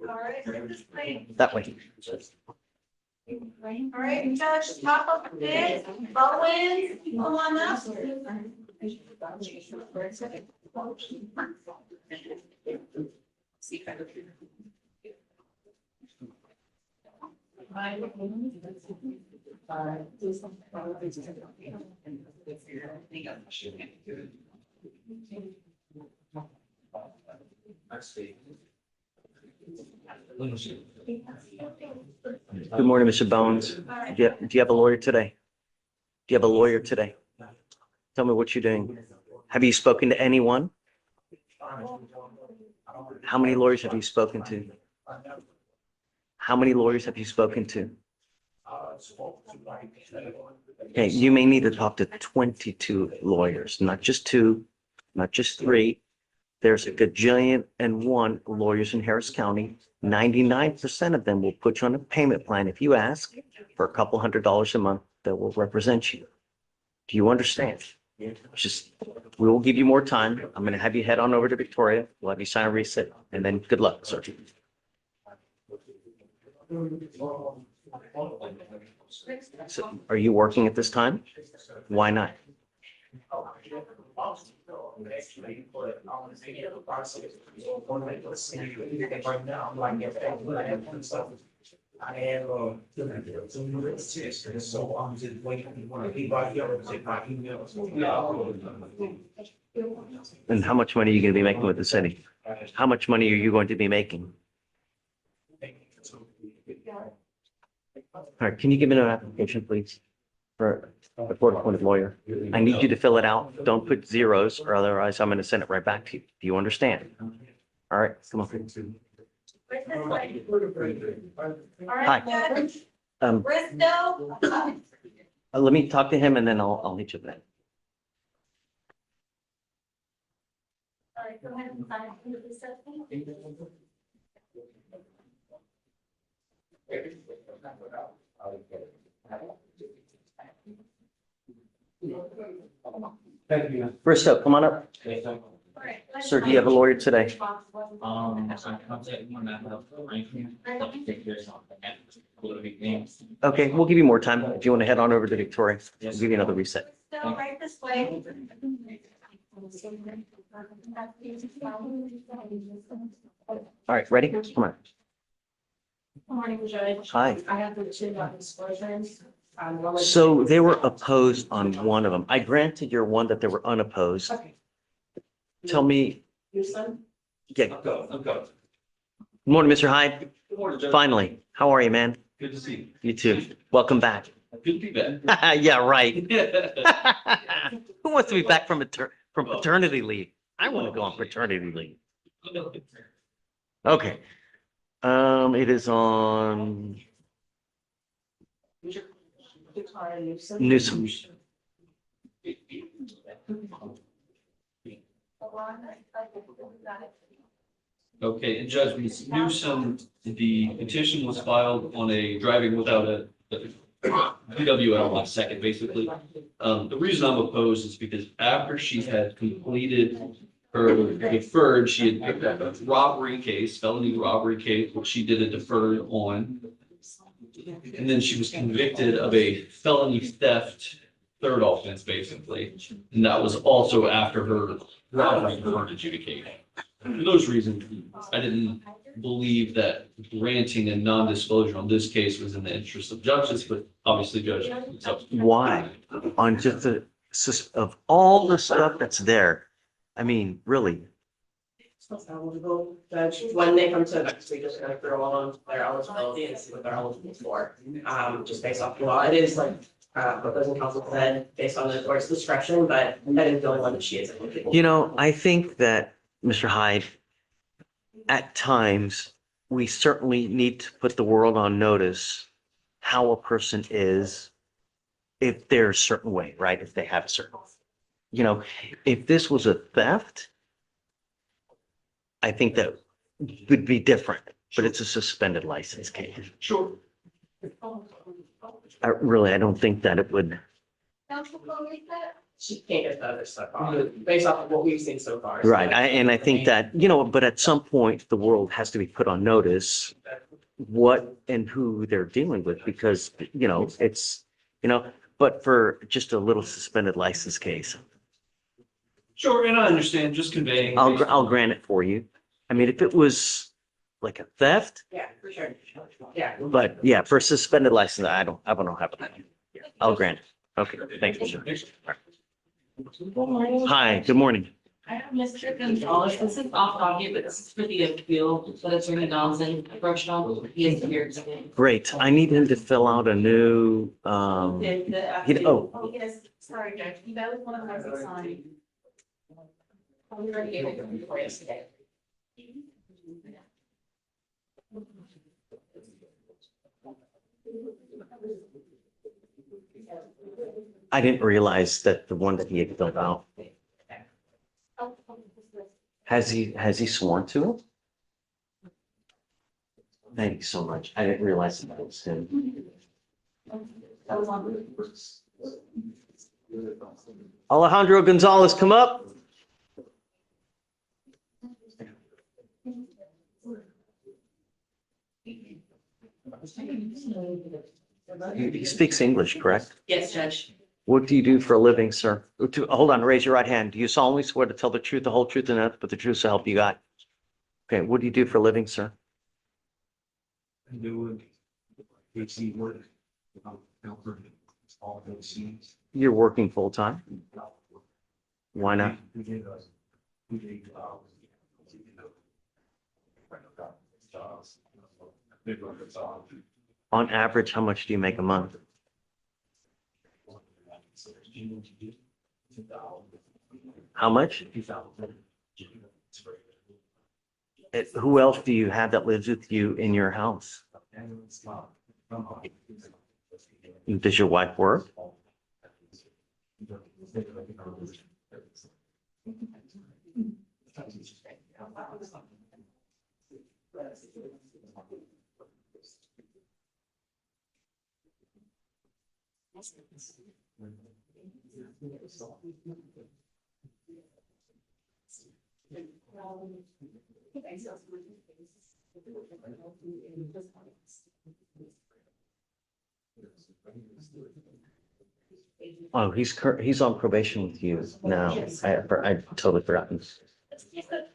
[SPEAKER 3] right, this way.
[SPEAKER 2] that way.
[SPEAKER 3] All right, Judge, top of this, Bowen, come on up.
[SPEAKER 2] Good morning, Mr. Bones. Do you have a lawyer today? Do you have a lawyer today? Tell me what you're doing. Have you spoken to anyone? How many lawyers have you spoken to? How many lawyers have you spoken to? Okay, you may need to talk to 22 lawyers, not just 2, not just 3. There's a gajillion and 1 lawyers in Harris County. 99% of them will put you on a payment plan if you ask for a couple $100 a month that will represent you. Do you understand? Just, we will give you more time. I'm going to have you head on over to Victoria. We'll have you sign a reset and then good luck, sir. So, are you working at this time? Why not?
[SPEAKER 11] I am, so I'm just waiting for anybody else to take my emails.
[SPEAKER 2] And how much money are you going to be making with the city? How much money are you going to be making? All right, can you give me an application, please, for a court-appointed lawyer? I need you to fill it out. Don't put zeros, or otherwise I'm going to send it right back to you. Do you understand? All right, come on.
[SPEAKER 3] All
[SPEAKER 2] Hi.
[SPEAKER 3] right, Judge.
[SPEAKER 2] Um,
[SPEAKER 3] Bristow.
[SPEAKER 2] let me talk to him and then I'll hit you back.
[SPEAKER 3] All right, go ahead and sign this.
[SPEAKER 12] Thank you.
[SPEAKER 2] Bristow, come on up. Sir, do you have a lawyer today? Okay, we'll give you more time. If you want to head on over to Victoria, we'll give you another reset.
[SPEAKER 3] So right this way.
[SPEAKER 2] All right, ready? Come on.
[SPEAKER 1] Good morning, Judge.
[SPEAKER 2] Hi.
[SPEAKER 1] I have the two disclosures.
[SPEAKER 2] So they were opposed on one of them. I granted your one that they were unopposed.
[SPEAKER 1] Okay.
[SPEAKER 2] Tell me,
[SPEAKER 1] Your son?
[SPEAKER 2] yeah. Good morning, Mr. Hyde.
[SPEAKER 4] Good morning, Judge.
[SPEAKER 2] Finally, how are you, man?
[SPEAKER 4] Good to see
[SPEAKER 2] You too. Welcome back.
[SPEAKER 4] you. Good to be back.
[SPEAKER 2] Yeah, right. Who wants to be back from paternity leave? I want to go on paternity leave. Okay. It is on Newsom.
[SPEAKER 4] Okay, and Judge, Ms. Newsom, the petition was filed on a driving without a DWL on second, basically. The reason I'm opposed is because after she had completed her deferred, she had picked up a robbery case, felony robbery case, which she did a deferred on. And then she was convicted of a felony theft, third offense, basically. And that was also after her robbery deferred adjudication. For those reasons, I didn't believe that granting a non-disclosure on this case was in the interest of justice, but obviously, Judge, it's up to you.
[SPEAKER 2] Why? On just of all the stuff that's there. I mean, really,
[SPEAKER 6] It's eligible, Judge, when they come to next week, just gonna throw on their eligibility and see what they're eligible for. Just based off the law, it is like, opposing counsel said, based on the court's discretion, but that is the only one that she is eligible.
[SPEAKER 2] you know, I think that, Mr. Hyde, at times, we certainly need to put the world on notice how a person is if they're a certain way, right? If they have a certain, you know, if this was a theft, I think that would be different, but it's a suspended license case.
[SPEAKER 4] Sure.
[SPEAKER 2] I don't think that it would.
[SPEAKER 3] Council Foley,
[SPEAKER 6] She can't get the other stuff on, based off of what we've seen so far.
[SPEAKER 2] Right, and I think that, you know, but at some point, the world has to be put on notice what and who they're dealing with, because, you know, it's, you know, but for just a little suspended license case,
[SPEAKER 4] Sure, and I understand, just conveying.
[SPEAKER 2] I'll grant it for you. I mean, if it was like a theft,
[SPEAKER 6] Yeah, for sure. Yeah.
[SPEAKER 2] but yeah, for a suspended license, I don't have that. I'll grant it. Okay, thank you, sir. Hi, good morning.
[SPEAKER 14] I have Mr. Gonzalez. This is off docket, but this is for the appeal that Attorney Donaldson approached on. He is here today.
[SPEAKER 2] Great. I need him to fill out a new,
[SPEAKER 14] Oh,
[SPEAKER 1] yes, sorry, Judge. That was one of the ones I signed. We already gave it to him for yesterday.
[SPEAKER 2] I didn't realize that the one that he had filled out, has he sworn to it? Thank you so much. I didn't realize that was him. Alejandro Gonzalez, come up. He speaks English, correct?
[SPEAKER 14] Yes, Judge.
[SPEAKER 2] What do you do for a living, sir? Hold on, raise your right hand. Do you solemnly swear to tell the truth, the whole truth, and nothing but the truth so help you God? Okay, what do you do for a living, sir?
[SPEAKER 11] I do PC work. All those scenes.
[SPEAKER 2] You're working full time? Why not? On average, how much do you make a month? How much? Who else do you have that lives with you in your house? Does your wife work? Oh, he's on probation with you now. I totally forgotten.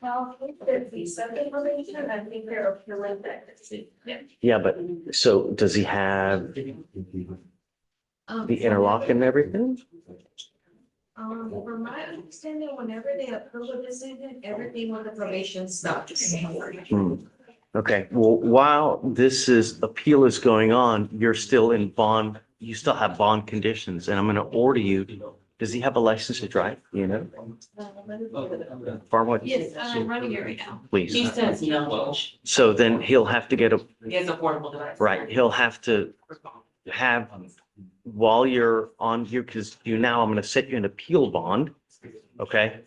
[SPEAKER 3] Well, if we set the probation, I think they're appealing that.
[SPEAKER 2] Yeah, but so does he have the interlock and everything?
[SPEAKER 3] From my understanding, whenever they approve a decision, everything with the probation stops.
[SPEAKER 2] Okay, well, while appeal is going on, you're still in bond, you still have bond conditions, and I'm gonna order you. Does he have a license to drive, you know? Farmwood?
[SPEAKER 1] Yes, I'm running it right now.
[SPEAKER 2] Please.
[SPEAKER 14] He says no.
[SPEAKER 2] So then he'll have to get
[SPEAKER 14] He has a portable device.
[SPEAKER 2] right, he'll have to have, while you're on here, because I'm gonna set you an appeal bond, okay?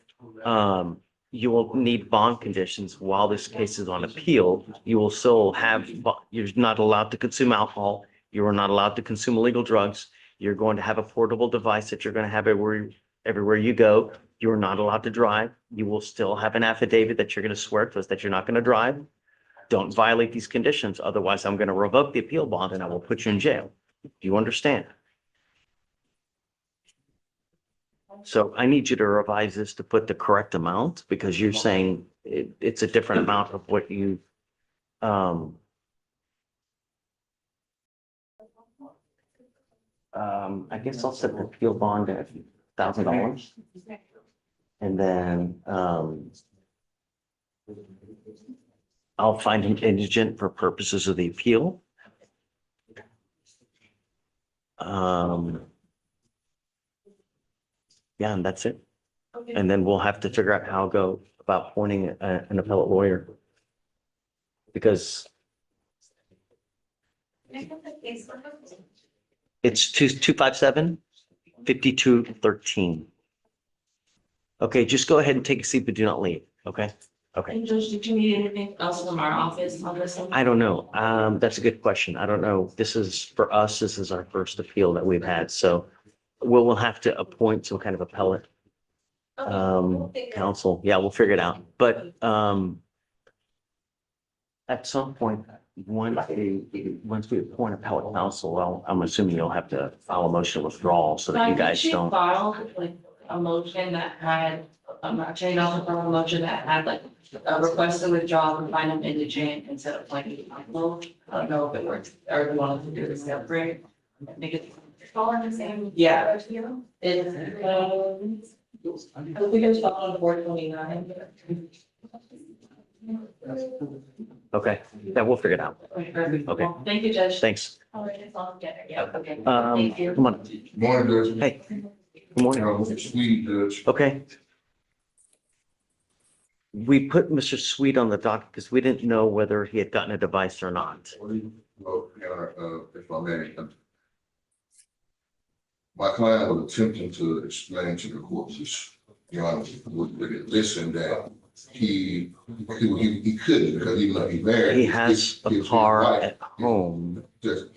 [SPEAKER 2] You will need bond conditions while this case is on appeal. You will still have, you're not allowed to consume alcohol. You are not allowed to consume illegal drugs. You're going to have a portable device that you're going to have everywhere you go. You are not allowed to drive. You will still have an affidavit that you're going to swear to us that you're not going to drive. Don't violate these conditions. Otherwise, I'm going to revoke the appeal bond and I will put you in jail. Do you understand? So I need you to revise this to put the correct amount because you're saying it's a different amount of what you, I guess I'll set the appeal bond at $1,000. And then, I'll find him indigent for purposes of the appeal. Yeah, and that's it.
[SPEAKER 1] Okay.
[SPEAKER 2] And then we'll have to figure out how to go about appointing an appellate lawyer. Because it's 257-5213. Okay, just go ahead and take a seat, but do not leave. Okay? Okay.
[SPEAKER 14] And Judge, did you need anything else from our office on this one?
[SPEAKER 2] I don't know. That's a good question. I don't know. This is for us, this is our first appeal that we've had. So we'll have to appoint some kind of appellate counsel. Yeah, we'll figure it out. But at some point, once we appoint appellate counsel, I'm assuming you'll have to file a motion of withdrawal so that you guys
[SPEAKER 14] She
[SPEAKER 2] don't.
[SPEAKER 14] filed like a motion that had, I'm not changing off the motion that had like a request to withdraw and find them indigent instead of appointing counsel. I don't know if it works, or if you wanted to do this separate. I think it's
[SPEAKER 3] All in the same.
[SPEAKER 14] Yeah. It's, I think it's on 429.
[SPEAKER 2] Okay, yeah, we'll figure it out.
[SPEAKER 14] Okay, perfect.
[SPEAKER 2] Okay.
[SPEAKER 14] Well, thank you, Judge.
[SPEAKER 2] Thanks.
[SPEAKER 3] All right, it's all together. Yeah.
[SPEAKER 14] Okay.
[SPEAKER 2] Thank you. Come on.
[SPEAKER 5] Morning, Judge.
[SPEAKER 2] Hey. Good morning.
[SPEAKER 5] Sweet, Judge.
[SPEAKER 2] Okay. We put Mr. Sweet on the docket because we didn't know whether he had gotten a device or not.
[SPEAKER 5] Well, if I may, my client was attempting to explain to the court, Your Honor, with this and that, he couldn't because even though he's married.
[SPEAKER 2] He has a car
[SPEAKER 5] wife,
[SPEAKER 2] at home.
[SPEAKER 5] Just,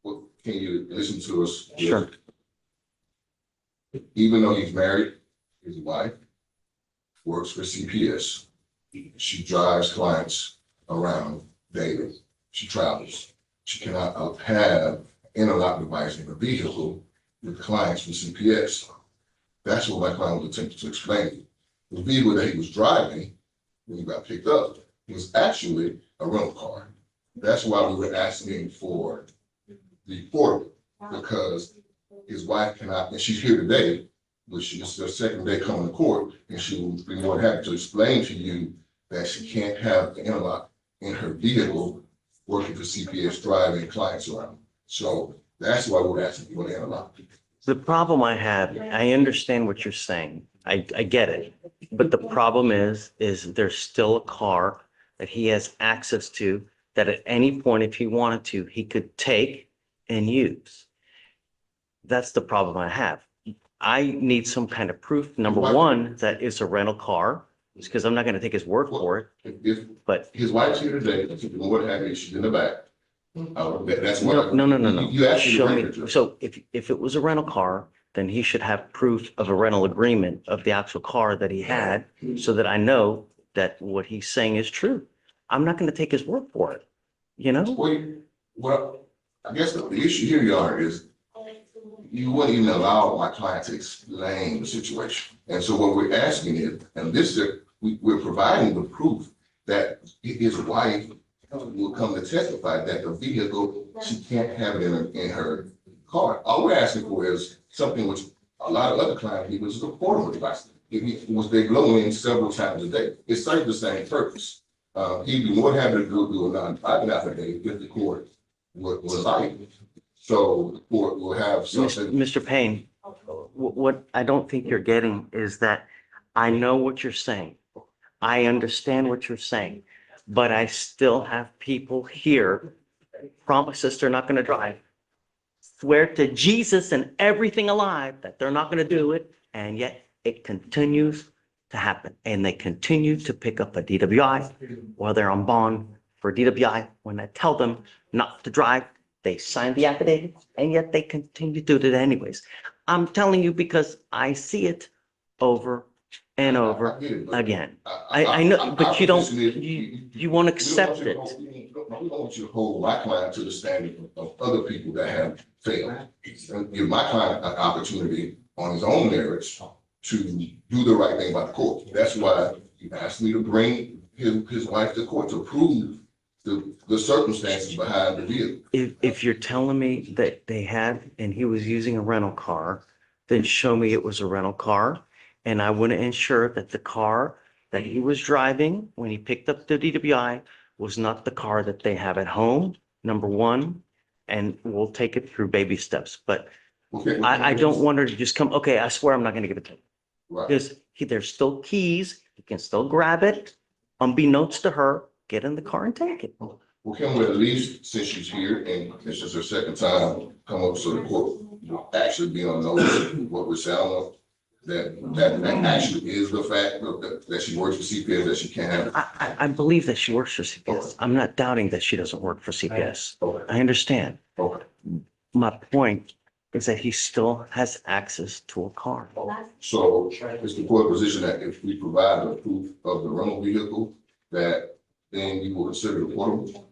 [SPEAKER 5] well, can you listen to us?
[SPEAKER 2] Sure.
[SPEAKER 5] Even though he's married, his wife works for CPS. She drives clients around daily. She travels. She cannot have interlock device in her vehicle with clients from CPS. That's what my client was attempting to explain. The vehicle that he was driving when he got picked up was actually a rental car. That's why we were asking for the portable, because his wife cannot, and she's here today, but it's her second day coming to court, and she will be more than happy to explain to you that she can't have the interlock in her vehicle working for CPS driving clients around. So that's why we're asking for the interlock.
[SPEAKER 2] The problem I have, I understand what you're saying. I get it. But the problem is there's still a car that he has access to that at any point, if he wanted to, he could take and use. That's the problem I have. I need some kind of proof, number one, that it's a rental car, because I'm not going to take his word for it.
[SPEAKER 5] If
[SPEAKER 2] But
[SPEAKER 5] his wife's here today, what happens, she's in the back. That's what.
[SPEAKER 2] No.
[SPEAKER 5] You asked me
[SPEAKER 2] Show
[SPEAKER 5] to
[SPEAKER 2] me.
[SPEAKER 5] record, Judge.
[SPEAKER 2] So if it was a rental car, then he should have proof of a rental agreement of the actual car that he had so that I know that what he's saying is true. I'm not going to take his word for it, you know?
[SPEAKER 5] Well, I guess the issue here, Your Honor, is you wouldn't even allow my client to explain the situation. And so what we're asking is, and this is, we're providing the proof that his wife will come to testify that the vehicle, she can't have it in her car. All we're asking for is something which a lot of other clients need, which is a portable device. Which they glow in several times a day. It serves the same purpose. He'd be more than happy to do a non-private affidavit if the court would like. So the court will have something.
[SPEAKER 2] Mr. Payne, what I don't think you're getting is that I know what you're saying. I understand what you're saying, but I still have people here promise us they're not going to drive, swear to Jesus and everything alive that they're not going to do it, and yet it continues to happen. And they continue to pick up a DWI while they're on bond for DWI. When I tell them not to drive, they sign the affidavit, and yet they continue to do it anyways. I'm telling you because I see it over and over again. I know, but you don't, you won't accept it.
[SPEAKER 5] We don't want you to hold my client to the standard of other people that have failed. And give my client an opportunity on his own merits to do the right thing by the court. That's why he asked me to bring his wife to court to prove the circumstances behind the vehicle.
[SPEAKER 2] If you're telling me that they had, and he was using a rental car, then show me it was a rental car. And I want to ensure that the car that he was driving when he picked up the DWI was not the car that they have at home, number one. And we'll take it through baby steps. But I don't want her to just come, okay, I swear I'm not going to give it to him.
[SPEAKER 5] Right.
[SPEAKER 2] Because there's still keys. He can still grab it, unbeknownst to her, get in the car and take it.
[SPEAKER 5] Well, can we at least, since she's here and this is her second time, come up so the court will actually be on notice of what we're saying, that actually is the fact that she works for CPS, that she can't have it.
[SPEAKER 2] I believe that she works for CPS. I'm not doubting that she doesn't work for CPS.
[SPEAKER 5] Okay.
[SPEAKER 2] I understand.
[SPEAKER 5] Okay.
[SPEAKER 2] My point is that he still has access to a car.
[SPEAKER 5] So it's the court position that if we provide the proof of the rental vehicle, that then you will consider it portable,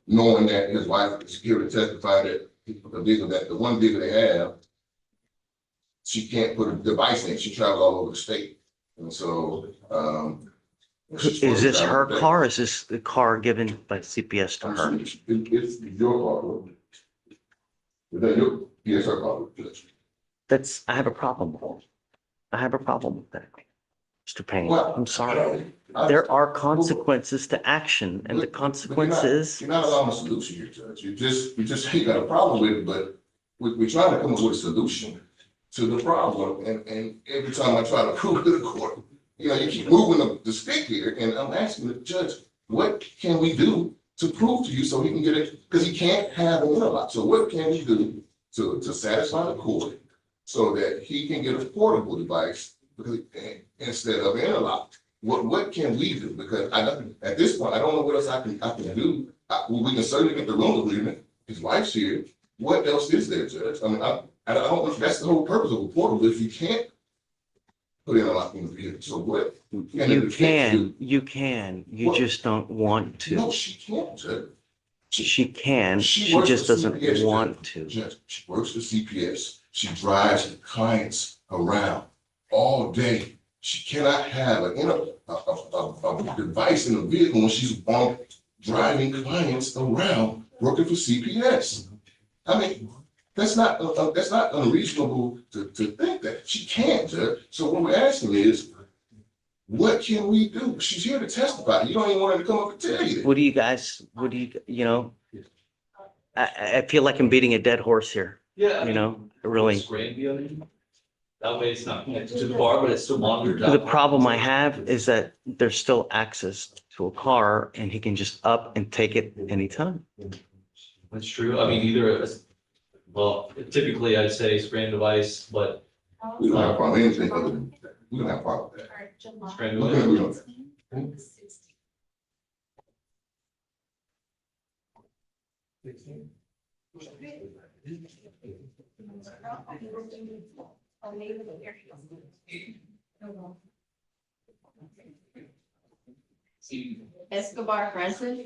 [SPEAKER 5] knowing that his wife is here to testify that the vehicle, that the one vehicle they have, she can't put a device in. She travels all over the state, and so.
[SPEAKER 2] Is this her car? Is this the car given by CPS to her?
[SPEAKER 5] It's your car. Is that your? Yes, her car.
[SPEAKER 2] I have a problem with it. I have a problem with that. Mr. Payne,
[SPEAKER 5] Well,
[SPEAKER 2] I'm sorry. There are consequences to action, and the consequences.
[SPEAKER 5] You're not allowing a solution here, Judge. You just got a problem with it, but we're trying to come up with a solution to the problem. And every time I try to prove it to the court, you keep moving the stick here, and I'm asking the judge, what can we do to prove to you so he can get it? Because he can't have an interlock. So what can we do to satisfy the court so that he can get a portable device instead of an interlock? What can we do? Because at this point, I don't know what else I can do. We can certainly get the rental agreement. His wife's here. What else is there, Judge? I mean, I don't know if that's the whole purpose of a portable if you can't put in a lock in the vehicle. So what?
[SPEAKER 2] You can, you just don't want to.
[SPEAKER 5] No, she can't, Judge.
[SPEAKER 2] She can, she
[SPEAKER 5] works
[SPEAKER 2] just
[SPEAKER 5] for
[SPEAKER 2] doesn't
[SPEAKER 5] CPS,
[SPEAKER 2] want to.
[SPEAKER 5] Judge, she works for CPS. She drives clients around all day. She cannot have a device in the vehicle when she's driving clients around working for CPS. I mean, that's not unreasonable to think that. She can't, Judge. So what we're asking is, what can we do? She's here to testify. You don't even want her to come up and tell you that.
[SPEAKER 2] I feel like I'm beating a dead horse here.
[SPEAKER 9] Yeah.
[SPEAKER 2] Really.
[SPEAKER 9] That way it's not connected to the car, but it's still monitored.
[SPEAKER 2] The problem I have is that there's still access to a car and he can just up and take it anytime.
[SPEAKER 9] That's true. I mean, typically I'd say screen device, but.
[SPEAKER 5] We don't have a problem with anything other than that. We don't have a problem with that.
[SPEAKER 9] Screen
[SPEAKER 5] We
[SPEAKER 9] device.
[SPEAKER 5] don't.
[SPEAKER 14] Escobar present.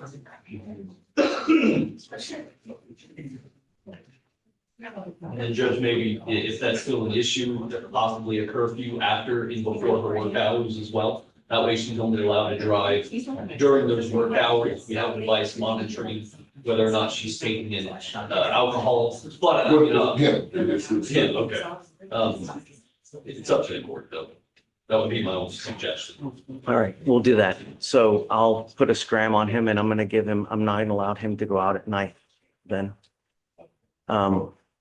[SPEAKER 15] And Judge, maybe if that's still an issue, that possibly a curfew after and before her work hours as well. That way she's only allowed to drive during those work hours. We have a device monitoring whether or not she's taking in alcohol, but yeah, okay. It's up to the court though. That would be my own suggestion.
[SPEAKER 2] All right, we'll do that. So I'll put a scram on him and I'm gonna give him, I'm not gonna allow him to go out at night then.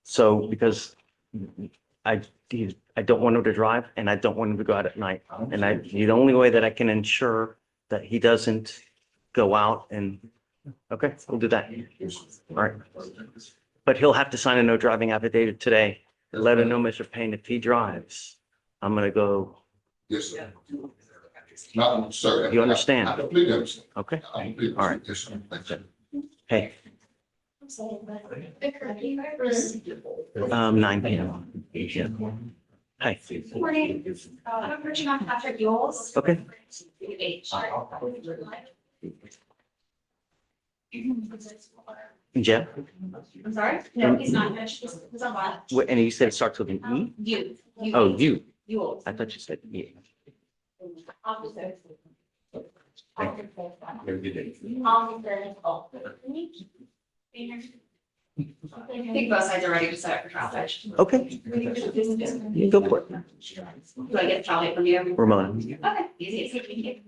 [SPEAKER 2] So because I don't want him to drive and I don't want him to go out at night. And the only way that I can ensure that he doesn't go out and, okay, we'll do that. All right. But he'll have to sign a no driving affidavit today. Let him know, Mr. Payne, if he drives, I'm gonna go.
[SPEAKER 5] Yes, sir. Not, sir.
[SPEAKER 2] You understand?
[SPEAKER 5] I completely understand.
[SPEAKER 2] Okay,
[SPEAKER 5] I completely
[SPEAKER 2] all right.
[SPEAKER 5] understand. Yes, sir. Thank you.
[SPEAKER 2] Hey, 9 p.m. Yeah. Hi.
[SPEAKER 3] Morning. I'm approaching on Patrick Yoles.
[SPEAKER 2] Okay. Jeff,
[SPEAKER 3] I'm sorry? No, he's not. He's on what?
[SPEAKER 2] and you said it starts with an E?
[SPEAKER 3] You.
[SPEAKER 2] Oh, you.
[SPEAKER 3] Yoles.
[SPEAKER 2] I thought you said E.
[SPEAKER 3] Officer. I think both sides are ready to set up for trial, Judge.
[SPEAKER 2] Okay, you go for it.
[SPEAKER 3] Do I get a trial date from you?
[SPEAKER 2] Ramona.
[SPEAKER 3] Okay, easy.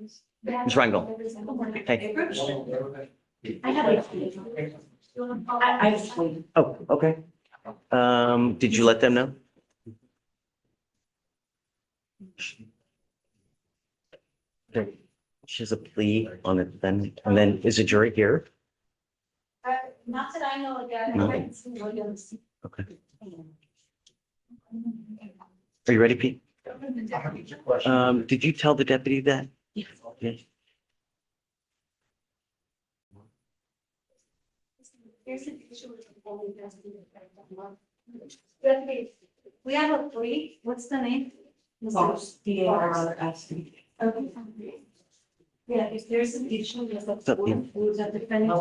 [SPEAKER 2] Ms. Rangel. Hey.
[SPEAKER 3] I have a.
[SPEAKER 2] Oh, okay. Did you let them know? She has a plea on it then, and then is a jury here?
[SPEAKER 3] Not that I know of.
[SPEAKER 2] No. Okay. Are you ready, Pete? Did you tell the deputy that?
[SPEAKER 3] Yes.
[SPEAKER 2] Yes.
[SPEAKER 3] We have a plea. What's the name? Okay. Yeah, if there's an issue, there's a. Who's a defendant.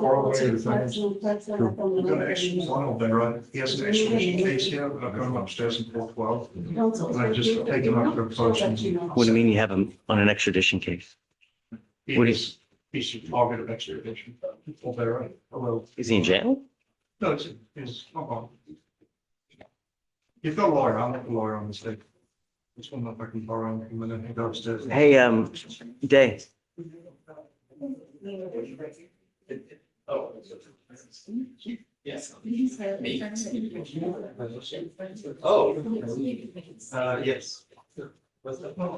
[SPEAKER 8] He has an extradition case here, but I've got him upstairs in 412. And I just take him up for approaching.
[SPEAKER 2] What do you mean you have him on an extradition case? What is,
[SPEAKER 8] He's a target of extradition. All there, right? Well,
[SPEAKER 2] is he in jail?
[SPEAKER 8] no, it's not on. You've got a lawyer, I'm not a lawyer on this thing. This one, if I can borrow him, and then he goes upstairs.
[SPEAKER 2] Hey, Day,
[SPEAKER 15] Yes.
[SPEAKER 13] Yes.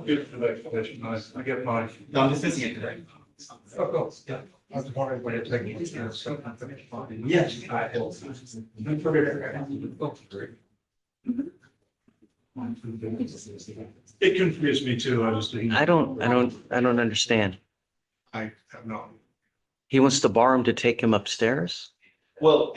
[SPEAKER 8] Beautiful explanation, nice. I get mine.
[SPEAKER 13] No, I'm dismissing it today.
[SPEAKER 8] Of course, yeah. I was wondering when you're taking it.
[SPEAKER 13] Yes.
[SPEAKER 8] It confused me too, I just didn't.
[SPEAKER 2] I don't understand.
[SPEAKER 8] I have not.
[SPEAKER 2] He wants to borrow him to take him upstairs?
[SPEAKER 13] Well,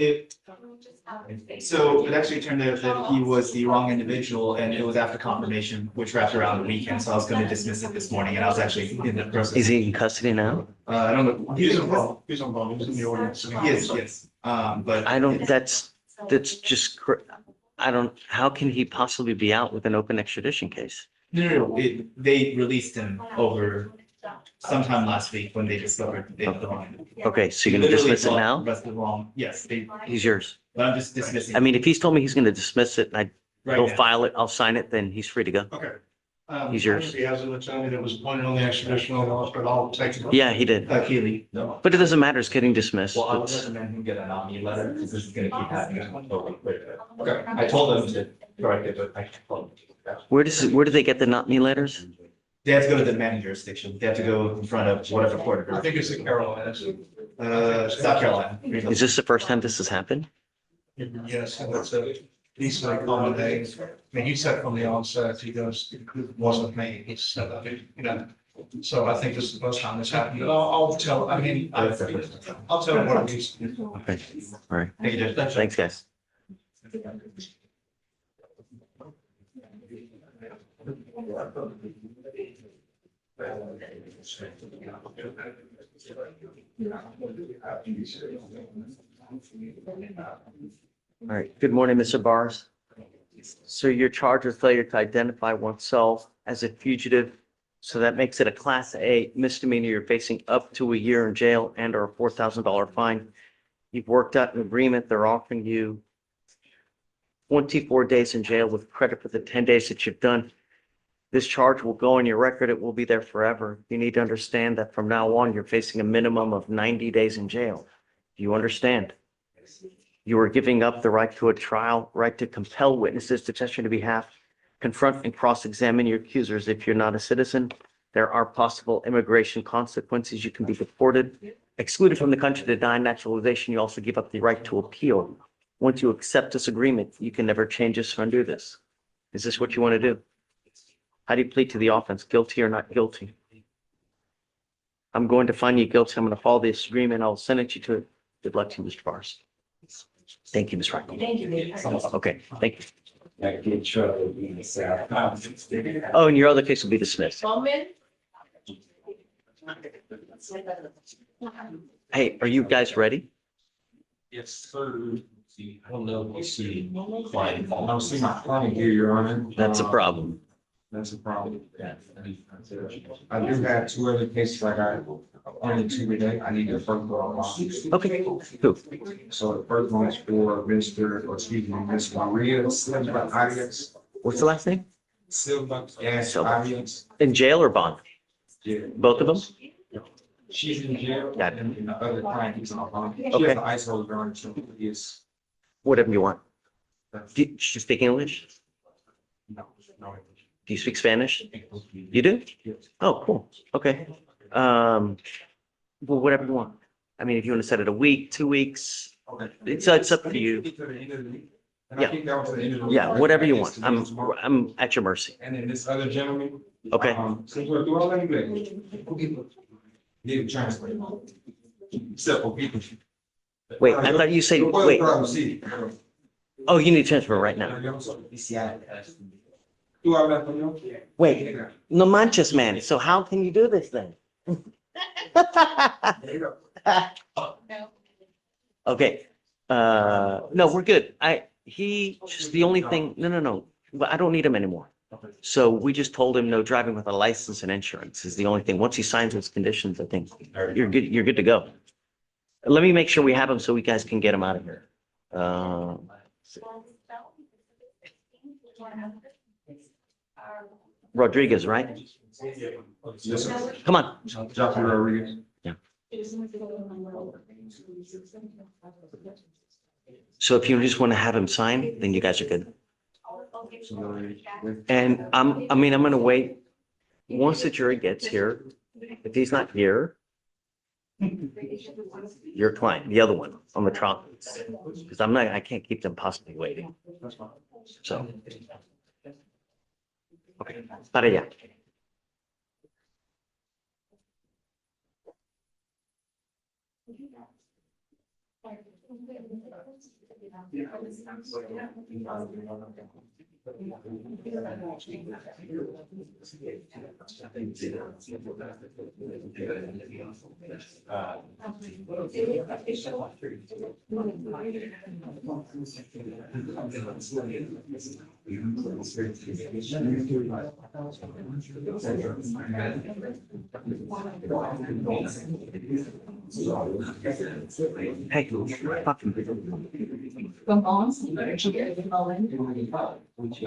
[SPEAKER 13] so it actually turned out that he was the wrong individual and it was after confirmation, which wrapped around the weekend. So I was going to dismiss it this morning and I was actually in the process.
[SPEAKER 2] Is he in custody now?
[SPEAKER 13] I don't know.
[SPEAKER 8] He's involved, he's involved, he's in the audience.
[SPEAKER 13] Yes. But
[SPEAKER 2] I don't, that's just, I don't, how can he possibly be out with an open extradition case?
[SPEAKER 13] no, they released him over sometime last week when they discovered they were wrong.
[SPEAKER 2] Okay, so you're gonna dismiss it now?
[SPEAKER 13] Yes,
[SPEAKER 2] He's yours.
[SPEAKER 13] but I'm just dismissing.
[SPEAKER 2] I mean, if he's told me he's gonna dismiss it, and
[SPEAKER 13] Right
[SPEAKER 2] he'll
[SPEAKER 13] now.
[SPEAKER 2] file it, I'll sign it, then he's free to go.
[SPEAKER 8] Okay.
[SPEAKER 2] He's yours.
[SPEAKER 8] He has an attorney that was appointed on the extradition laws, but I'll take it.
[SPEAKER 2] Yeah, he did.
[SPEAKER 13] Keely, no.
[SPEAKER 2] But it doesn't matter, it's getting dismissed.
[SPEAKER 13] Well, I would
[SPEAKER 2] It's-
[SPEAKER 13] recommend him get a nominee letter because this is gonna keep happening.
[SPEAKER 8] Okay.
[SPEAKER 13] I told them to correct it, but I told them.
[SPEAKER 2] Where do they get the not me letters?
[SPEAKER 13] They have to go to the demand jurisdiction. They have to go in front of whatever court.
[SPEAKER 8] I think it's the Carolinas.
[SPEAKER 13] South Carolina.
[SPEAKER 2] Is this the first time this has happened?
[SPEAKER 8] Yes, and that's a decent common name. I mean, he said from the onset, he goes, it wasn't me, he said, you know,
[SPEAKER 11] So I think this is the first time this happened, but I'll tell, I mean, I'll tell them what it is.
[SPEAKER 2] Okay, all right.
[SPEAKER 11] Thank you, Judge.
[SPEAKER 2] Thanks, guys. All right, good morning, Mr. Bars. So you're charged with failure to identify oneself as a fugitive. So that makes it a Class A misdemeanor. You're facing up to a year in jail and or a $4,000 fine. You've worked out an agreement. They're offering you 24 days in jail with credit for the 10 days that you've done. This charge will go on your record. It will be there forever. You need to understand that from now on, you're facing a minimum of 90 days in jail. Do you understand? You are giving up the right to a trial, right to compel witnesses to testify on your behalf, confront and cross-examine your accusers. If you're not a citizen, there are possible immigration consequences. You can be deported, excluded from the country, denied naturalization. You also give up the right to appeal. Once you accept this agreement, you can never change this or undo this. Is this what you want to do? How do you plead to the offense? Guilty or not guilty? I'm going to find you guilty. I'm going to follow this agreement. I'll send you to it. Good luck to you, Mr. Bars. Thank you, Ms. Rocco.
[SPEAKER 3] Thank you.
[SPEAKER 2] Okay, thank you. Oh, and your other case will be dismissed. Hey, are you guys ready?
[SPEAKER 15] Yes, sir. I don't know if you see client.
[SPEAKER 11] I don't see my client here, Your Honor.
[SPEAKER 2] That's a problem.
[SPEAKER 11] That's a problem. I do have two other cases I got only two today. I need the first one online.
[SPEAKER 2] Okay, who?
[SPEAKER 11] So the first one is for Miss Maria Silva Arias.
[SPEAKER 2] What's the last name?
[SPEAKER 11] Silva, yes,
[SPEAKER 2] Silva.
[SPEAKER 11] Arias.
[SPEAKER 2] In jail or bond?
[SPEAKER 11] Yeah.
[SPEAKER 2] Both of them?
[SPEAKER 11] She's in jail.
[SPEAKER 2] Got it.
[SPEAKER 11] And the other client is on bond. She
[SPEAKER 2] Okay.
[SPEAKER 11] has an ICE holder on, so yes.
[SPEAKER 2] Whatever you want. Do you speak English?
[SPEAKER 11] No.
[SPEAKER 2] Do you speak Spanish? You do? Oh, cool. Okay. Well, whatever you want. I mean, if you want to set it a week, 2 weeks, it's up to you. Yeah. Yeah, whatever you want. I'm at your mercy.
[SPEAKER 11] And then this other gentleman.
[SPEAKER 2] Okay.
[SPEAKER 11] Since we're doing all that, need to translate. Except for people.
[SPEAKER 2] Wait, I thought you said, wait. Oh, you need to transfer right now. Wait, no manches, man. So how can you do this then? Okay, no, we're good. Just the only thing, no. Well, I don't need him anymore. So we just told him no driving with a license and insurance is the only thing. Once he signs those conditions, I think you're good to go. Let me make sure we have him so we guys can get him out of here. Rodriguez, right?
[SPEAKER 11] Yes, sir.
[SPEAKER 2] Come on.
[SPEAKER 11] Jackie Rodriguez.
[SPEAKER 2] Yeah. So if you just want to have him sign, then you guys are good. And I'm going to wait. Once the jury gets here, if he's not here, your client, the other one on the trial, because I can't keep them possibly waiting. So. Okay, para allá. Hey, fucking.
[SPEAKER 3] Come on. He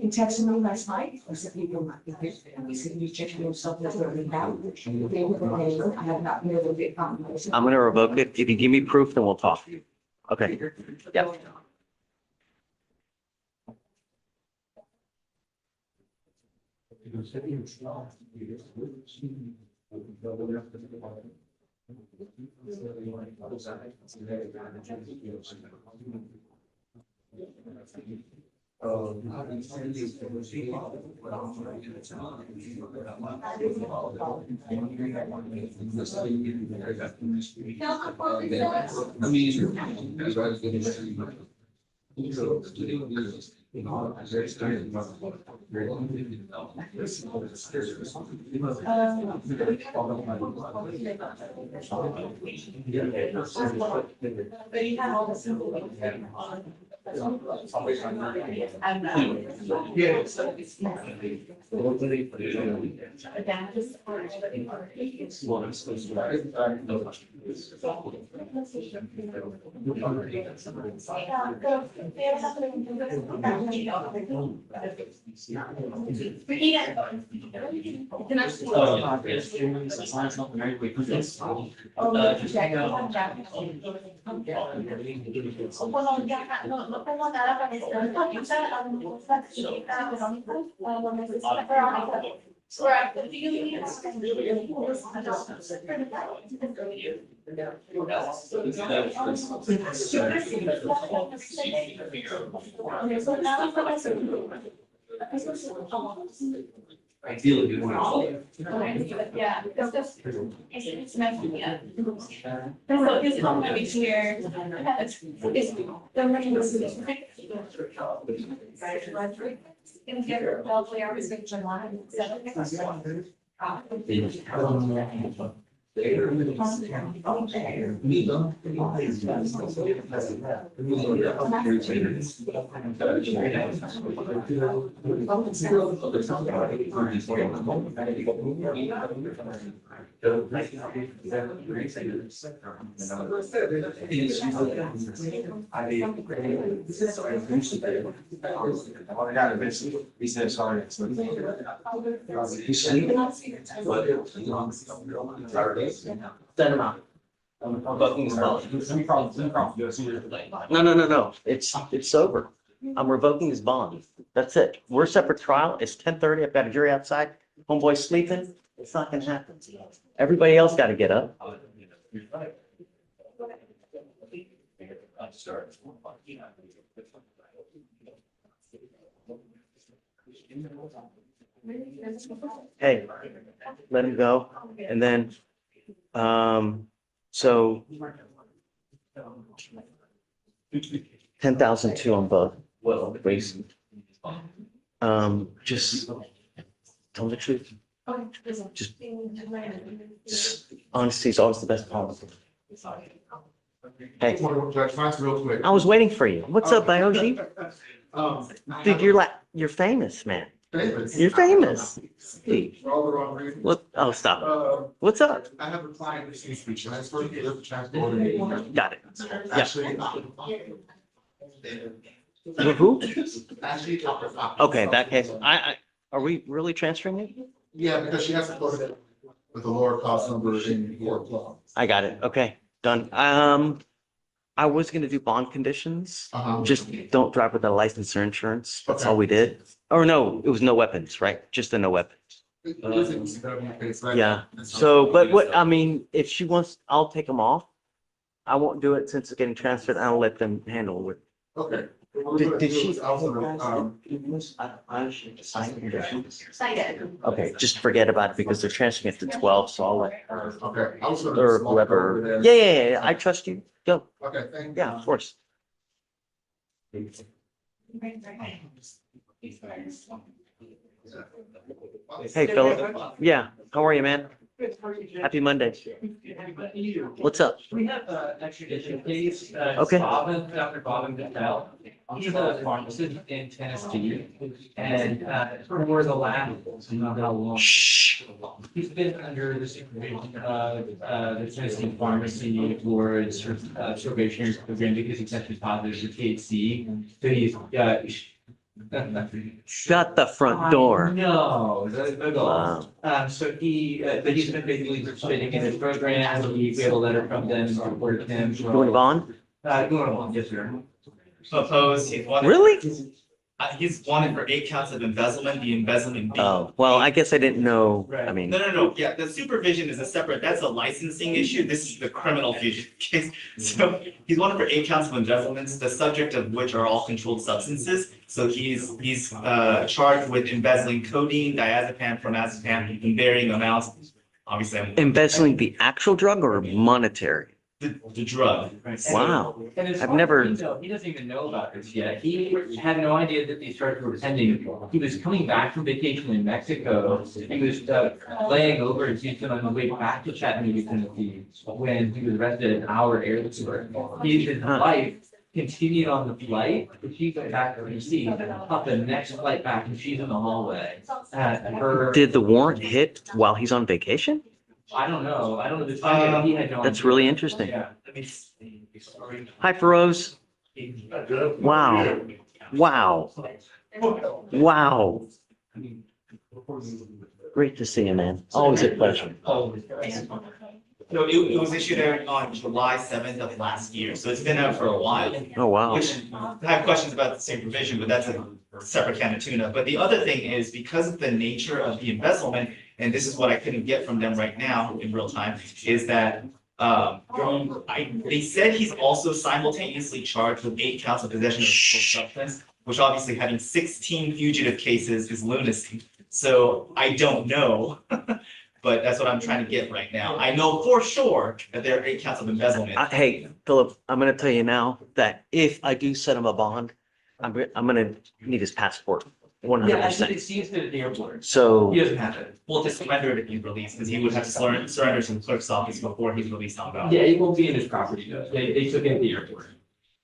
[SPEAKER 3] texted me last night. I said, he will not be here. And he said, you check yourself. I have not been able to get confirmation.
[SPEAKER 2] I'm going to revoke it. If you give me proof, then we'll talk. Okay. Yeah.
[SPEAKER 15] Ideally, we want
[SPEAKER 3] Yeah. It's messing me up. So his home will be here. It's the money was. In here, probably I was in July.
[SPEAKER 2] Send them out. No. It's sober. I'm revoking his bond. That's it. We're a separate trial. It's 10:30. I've got a jury outside. Homeboy's sleeping. It's not gonna happen. Everybody else got to get up. Hey, let him go. And then, so 10,002 on both. Well, please. Just tell the truth. Just honesty is always the best policy. Hey,
[SPEAKER 5] Real quick.
[SPEAKER 2] I was waiting for you. What's up, Biology? Dude, you're famous, man. You're famous. Hey, what? Oh, stop. What's up?
[SPEAKER 5] I have a client who needs to be transferred. Transported.
[SPEAKER 2] Got it.
[SPEAKER 5] Actually.
[SPEAKER 2] Who?
[SPEAKER 5] Actually.
[SPEAKER 2] Okay, in that case, are we really transferring it?
[SPEAKER 5] Yeah, because she has to go to with the lower cost number in your.
[SPEAKER 2] I got it. Okay, done. I was gonna do bond conditions. Just don't drive with a license or insurance. That's all we did. Or no, it was no weapons, right? Just a no weapons. Yeah. So, but what, I mean, if she wants, I'll take them off. I won't do it since it's getting transferred. I'll let them handle it.
[SPEAKER 5] Okay.
[SPEAKER 2] Did she?
[SPEAKER 3] Sign it.
[SPEAKER 2] Okay, just forget about it because they're transferring it to 12, so I'll let her.
[SPEAKER 5] Okay. I was gonna
[SPEAKER 2] Or
[SPEAKER 5] walk over
[SPEAKER 2] whoever.
[SPEAKER 5] there.
[SPEAKER 2] Yeah, I trust you. Go.
[SPEAKER 5] Okay, thank you.
[SPEAKER 2] Yeah, of course. Hey, Philip. Yeah, how are you, man? Happy Monday. What's up?
[SPEAKER 12] We have an extradition case.
[SPEAKER 2] Okay.
[SPEAKER 12] Dr. Bobbin Patel. He's a pharmacist in Tennessee. And for the last, how long? He's been under the supervision of the Tennessee Pharmacy Board's probationary program because he tested positive for THC. So he's
[SPEAKER 2] Shut the front door.
[SPEAKER 12] No,
[SPEAKER 2] Wow.
[SPEAKER 12] so but he's been basically participating in his program. We have a letter from them, supported him.
[SPEAKER 2] Going bond?
[SPEAKER 12] Going on, yes, sir. Opposed.
[SPEAKER 2] Really?
[SPEAKER 13] He's wanted for 8 counts of embezzlement, the embezzlement being.
[SPEAKER 2] Oh, well, I guess I didn't know. I mean,
[SPEAKER 13] No, yeah, the supervision is a separate, that's a licensing issue, this is the criminal fugitive case. So he's wanted for 8 counts of embezzlements, the subject of which are all controlled substances. So he's charged with embezzling codeine, diazepam, clonazepam in varying amounts. Obviously,
[SPEAKER 2] embezzling the actual drug or monetary?
[SPEAKER 13] the drug.
[SPEAKER 2] Wow.
[SPEAKER 12] And as
[SPEAKER 2] I've
[SPEAKER 12] far as
[SPEAKER 2] never-
[SPEAKER 12] we know, he doesn't even know about this yet. He had no idea that these charges were pending. He was coming back from vacation in Mexico. He was laying over in Houston on the way back to Chattanooga, Tennessee, when he was arrested at our airport. His wife continued on the flight, but she went back to DC, up the next flight back, and she's in the hallway. At her,
[SPEAKER 2] Did the warrant hit while he's on vacation?
[SPEAKER 12] I don't know. I don't know the time, but he had no idea.
[SPEAKER 2] That's really interesting.
[SPEAKER 12] Yeah.
[SPEAKER 2] Hi, Feroz. Wow. Wow. Wow. Great to see you, man. Always a pleasure.
[SPEAKER 13] So it was issued out on July 7th of last year, so it's been out for a while.
[SPEAKER 2] Oh, wow.
[SPEAKER 13] Which I have questions about the supervision, but that's a separate can of tuna. But the other thing is because of the nature of the embezzlement, and this is what I couldn't get from them right now in real time, is that they said he's also simultaneously charged with 8 counts of possession of controlled substance, which obviously having 16 fugitive cases is lunacy. So I don't know. But that's what I'm trying to get right now. I know for sure that there are 8 counts of embezzlement.
[SPEAKER 2] Hey, Philip, I'm gonna tell you now that if I do set him a bond, I'm gonna need his passport, 100%.
[SPEAKER 12] It's used at the airport.
[SPEAKER 2] So,
[SPEAKER 12] He doesn't have it.
[SPEAKER 13] Well, to surrender it if he's released, because he would have to surrender to the clerk's office before he's released on bail.
[SPEAKER 12] Yeah, it won't be in his property though. They took it at the airport.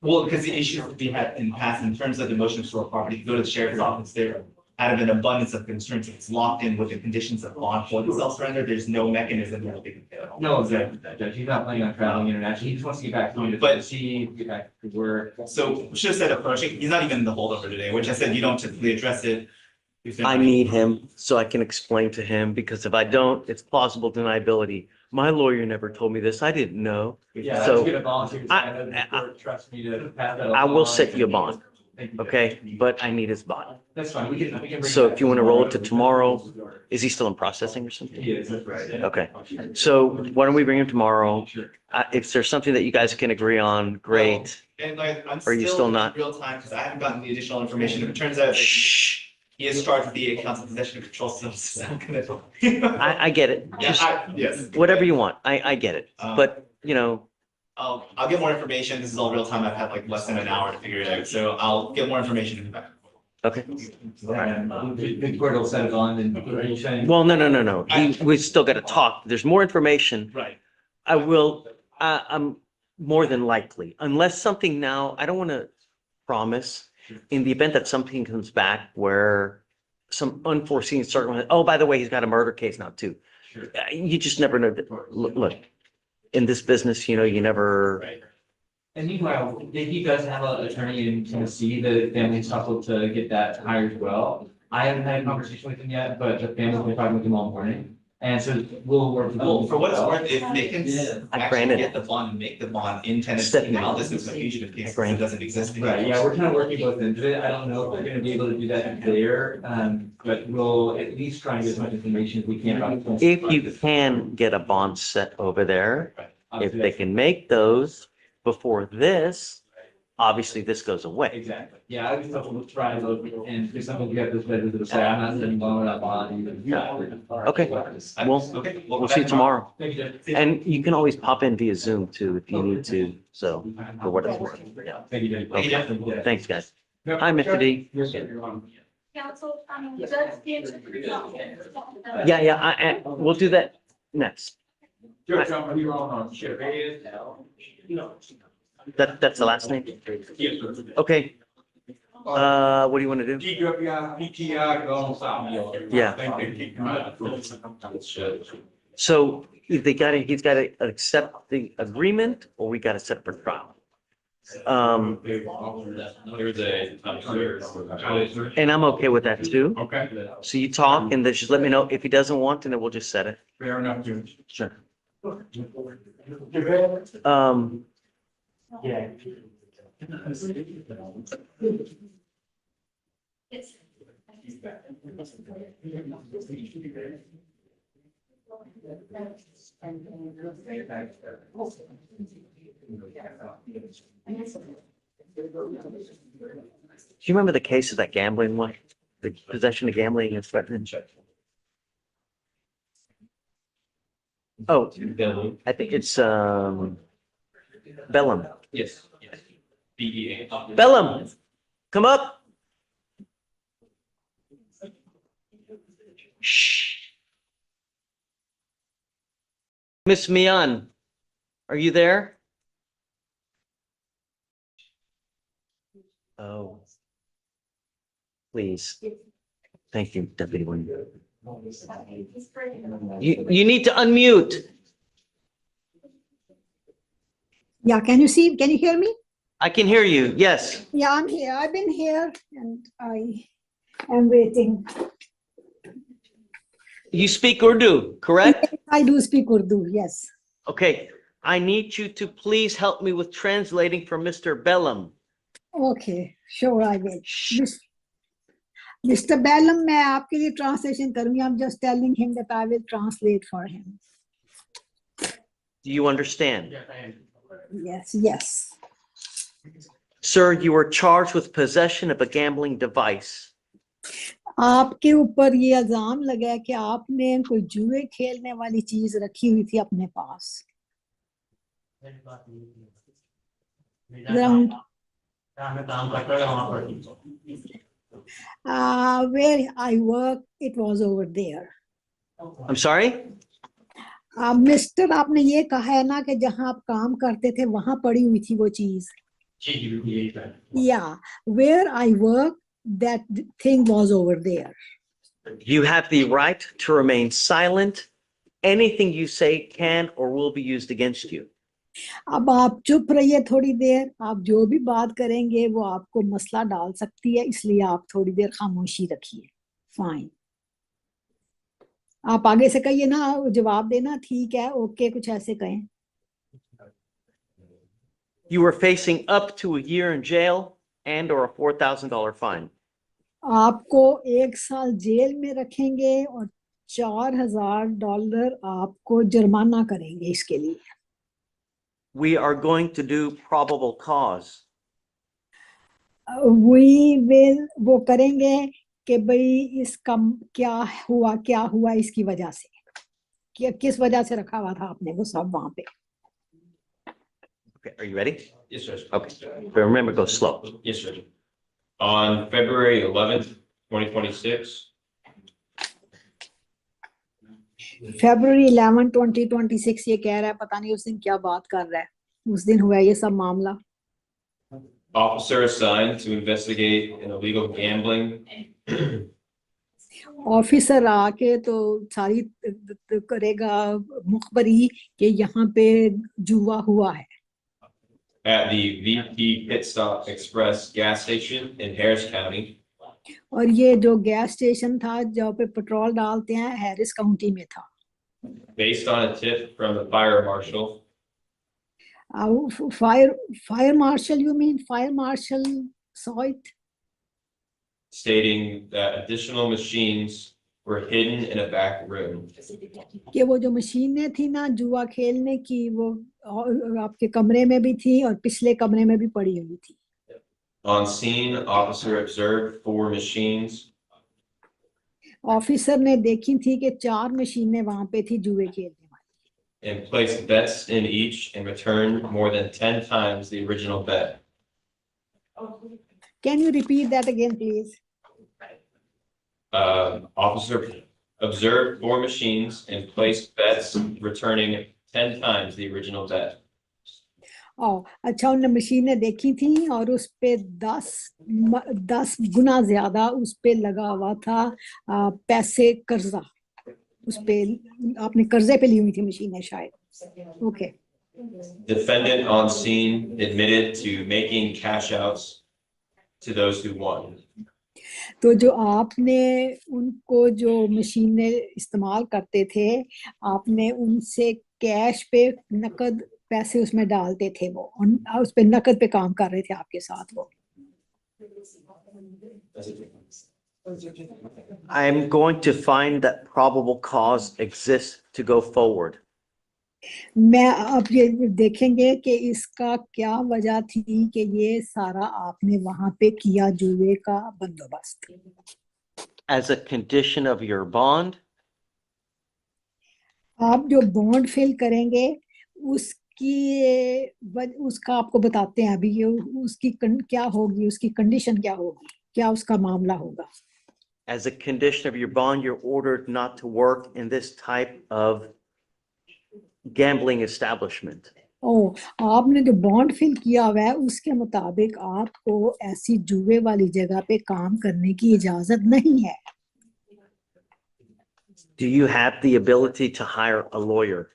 [SPEAKER 13] Well, because the issue we had in the past, in terms of the motion to store property, you go to the sheriff's office there. Out of an abundance of concerns, it's locked in with the conditions of bond for the self-surrender, there's no mechanism that they can do it.
[SPEAKER 12] No, exactly, Judge. He's not planning on traveling internationally. He just wants to get back to Tennessee, get back to work.
[SPEAKER 13] So we should have said approaching, he's not even in the holdover today, which I said you don't typically address it.
[SPEAKER 2] I need him so I can explain to him, because if I don't, it's plausible deniability. My lawyer never told me this. I didn't know.
[SPEAKER 12] Yeah,
[SPEAKER 2] So
[SPEAKER 12] that's good volunteers. I know the court trusts me to pass that.
[SPEAKER 2] I will
[SPEAKER 12] along.
[SPEAKER 2] set you a bond,
[SPEAKER 12] Thank you.
[SPEAKER 2] okay? But I need his bond.
[SPEAKER 12] That's fine. We can bring
[SPEAKER 2] So
[SPEAKER 12] it
[SPEAKER 2] if you want to roll it to tomorrow, is he still in processing or something?
[SPEAKER 12] He is, that's right.
[SPEAKER 2] Okay. So why don't we bring him tomorrow? If there's something that you guys can agree on, great.
[SPEAKER 13] And like, I'm
[SPEAKER 2] Are you still
[SPEAKER 13] still
[SPEAKER 2] not?
[SPEAKER 13] in real time, because I haven't gotten the additional information, if it turns out that he is charged with the 8 counts of possession of controlled substances, I'm gonna.
[SPEAKER 2] I get it.
[SPEAKER 13] Yeah,
[SPEAKER 2] Just
[SPEAKER 13] yes.
[SPEAKER 2] whatever you want. I get it. But, you know,
[SPEAKER 13] I'll get more information. This is all real time. I've had like less than an hour to figure it out. So I'll get more information in the back.
[SPEAKER 2] okay.
[SPEAKER 12] The court will set it on and are you saying?
[SPEAKER 2] Well, no. We still got to talk. There's more information.
[SPEAKER 13] Right.
[SPEAKER 2] I'm more than likely, unless something now, I don't want to promise, in the event that something comes back where some unforeseen circumstance, oh, by the way, he's got a murder case now too. You just never know. Look, in this business, you know, you never.
[SPEAKER 13] Right.
[SPEAKER 12] And meanwhile, he does have an attorney in Tennessee. The family's hustled to get that hired as well. I haven't had a conversation with him yet, but the family's been talking with him all morning. And so we'll work.
[SPEAKER 13] Well, for what it's worth, if they can
[SPEAKER 2] I
[SPEAKER 13] actually
[SPEAKER 2] granted
[SPEAKER 13] get the bond and make the bond in Tennessee,
[SPEAKER 2] Stephanie.
[SPEAKER 13] now this is a fugitive case that doesn't exist.
[SPEAKER 12] Right, yeah, we're kind of working both into it. I don't know if we're gonna be able to do that there, but we'll at least try and get as much information as we can about it.
[SPEAKER 2] If you can get a bond set over there, if they can make those before this, obviously this goes away.
[SPEAKER 12] Exactly. Yeah, I just thought we'll try and look, and if something you have this better to say, I'm not sitting on that bond.
[SPEAKER 2] Okay, we'll see you tomorrow.
[SPEAKER 12] Thank you, Judge.
[SPEAKER 2] And you can always pop in via Zoom too, if you need to, so, for what it's worth. Yeah.
[SPEAKER 12] Thank you, Judge.
[SPEAKER 2] Okay. Thanks, guys. Hi, Mr. D.
[SPEAKER 3] Counsel, Judge Gibbs.
[SPEAKER 2] Yeah, we'll do that next.
[SPEAKER 12] Judge, are you on share?
[SPEAKER 2] That's the last name?
[SPEAKER 12] Yes, sir.
[SPEAKER 2] Okay. What do you want to do? Yeah. So he's gotta accept the agreement, or we gotta set up for trial.
[SPEAKER 4] There's a.
[SPEAKER 2] And I'm okay with that too.
[SPEAKER 8] Okay,
[SPEAKER 2] So you talk and then just let me know if he doesn't want, and then we'll just set it.
[SPEAKER 8] fair enough, Judge.
[SPEAKER 2] Sure.
[SPEAKER 12] Yeah.
[SPEAKER 3] It's.
[SPEAKER 2] Do you remember the case of that gambling one? The possession of gambling and weapons? Oh, I think it's, Bellum.
[SPEAKER 4] Yes. BEA.
[SPEAKER 2] Bellum, come up. Shh. Miss Mian, are you there? Oh. Please. Thank you, Deputy Wing. You need to unmute.
[SPEAKER 16] Yeah, can you hear me?
[SPEAKER 2] I can hear you, yes.
[SPEAKER 16] Yeah, I'm here. I've been here and I am waiting.
[SPEAKER 2] You speak Urdu, correct?
[SPEAKER 16] I do speak Urdu, yes.
[SPEAKER 2] Okay, I need you to please help me with translating for Mr. Bellum.
[SPEAKER 16] Okay, sure I will. Mr. Bellum, मैं आपके लिए translation करूँगी. I'm just telling him that I will translate for him.
[SPEAKER 2] Do you understand?
[SPEAKER 16] Yes, yes.
[SPEAKER 2] Sir, you were charged with possession of a gambling device.
[SPEAKER 16] आपके ऊपर ये इल्जाम लगा है कि आपने कोई जुए खेलने वाली चीज रखी हुई थी अपने पास. Where I work, it was over there.
[SPEAKER 2] I'm sorry?
[SPEAKER 16] Mister आपने ये कहा है ना कि जहां आप काम करते थे वहां पड़ी हुई थी वो चीज. Yeah, where I work, that thing was over there.
[SPEAKER 2] You have the right to remain silent. Anything you say can or will be used against you.
[SPEAKER 16] अब आप चुप रहिए थोड़ी देर. आप जो भी बात करेंगे वो आपको मसला डाल सकती है, इसलिए आप थोड़ी देर खामोशी रखिए. फाइन. आप आगे से कहिए ना, जवाब देना. ठीक है, ओके, कुछ ऐसे कहें.
[SPEAKER 2] You were facing up to a year in jail and or a $4,000 fine.
[SPEAKER 16] आपको 1 साल जेल में रखेंगे और $4,000 आपको जुर्माना करेंगे इसके लिए.
[SPEAKER 2] We are going to do probable cause.
[SPEAKER 16] We will, वो करेंगे कि भाई इसका क्या हुआ इसकी वजह से, किस वजह से रखा हुआ था आपने वो सब वहां पे.
[SPEAKER 2] Okay, are you ready?
[SPEAKER 4] Yes, sir.
[SPEAKER 2] Okay, but remember, go slow.
[SPEAKER 4] Yes, sir. On February 11th, 2026.
[SPEAKER 16] February 11, 2026 ये कह रहा है, पता नहीं उस दिन क्या बात कर रहा है. उस दिन हुआ ये सब मामला.
[SPEAKER 4] Officer assigned to investigate an illegal gambling.
[SPEAKER 16] Officer आके तो सारी करेगा मुखबरी कि यहाँ पे जुआ हुआ है.
[SPEAKER 4] At the VP Pit Stop Express gas station in Harris County.
[SPEAKER 16] और ये जो गैस स्टेशन था जहाँ पे पेट्रोल डालते हैं हैरिस काउंटी में था.
[SPEAKER 4] Based on a tip from the fire marshal.
[SPEAKER 16] Fire marshal, you mean fire marshal saw it?
[SPEAKER 4] Stating that additional machines were hidden in a back room.
[SPEAKER 16] कि वो जो मशीनें थी ना जुआ खेलने की वो आपके कमरे में भी थी और पिछले कमरे में भी पड़ी हुई थी.
[SPEAKER 4] On scene, officer observed 4 machines.
[SPEAKER 16] Officer ने देखी थी कि 4 मशीनें वहां पे थी जुए खेलने वाली.
[SPEAKER 4] And placed bets in each and returned more than 10 times the original bet.
[SPEAKER 16] Can you repeat that again, please?
[SPEAKER 4] Officer observed 4 machines and placed bets returning 10 times the original bet.
[SPEAKER 16] अच्छा, उन्होंने मशीनें देखी थी और उस पे 10 गुना ज्यादा उस पे लगा हुआ था पैसे कर्जा. उस पे आपने कर्जे पे ली हुई थी मशीनें शायद. Okay.
[SPEAKER 4] Defendant on scene admitted to making cash outs to those who won.
[SPEAKER 16] तो जो आपने उनको जो मशीनें इस्तेमाल करते थे आपने उनसे कैश पे नकद पैसे उसमें डालते थे. वो उस पे नकद पे काम कर रहे थे आपके साथ वो.
[SPEAKER 2] I'm going to find that probable cause exists to go forward.
[SPEAKER 16] मैं अब ये देखेंगे कि इसका क्या वजह थी कि ये सारा आपने वहां पे किया जुए का बंदोबस्त.
[SPEAKER 2] As a condition of your bond,
[SPEAKER 16] आप जो बॉन्ड फिल करेंगे उसका आपको बताते हैं अभी ये क्या होगी, उसकी कंडीशन क्या होगी, क्या उसका मामला होगा.
[SPEAKER 2] as a condition of your bond, you're ordered not to work in this type of gambling establishment.
[SPEAKER 16] ओ, आपने जो बॉन्ड फिल किया हुआ है उसके मुताबिक आपको ऐसी जुए वाली जगह पे काम करने की इजाजत नहीं है.
[SPEAKER 2] Do you have the ability to hire a lawyer?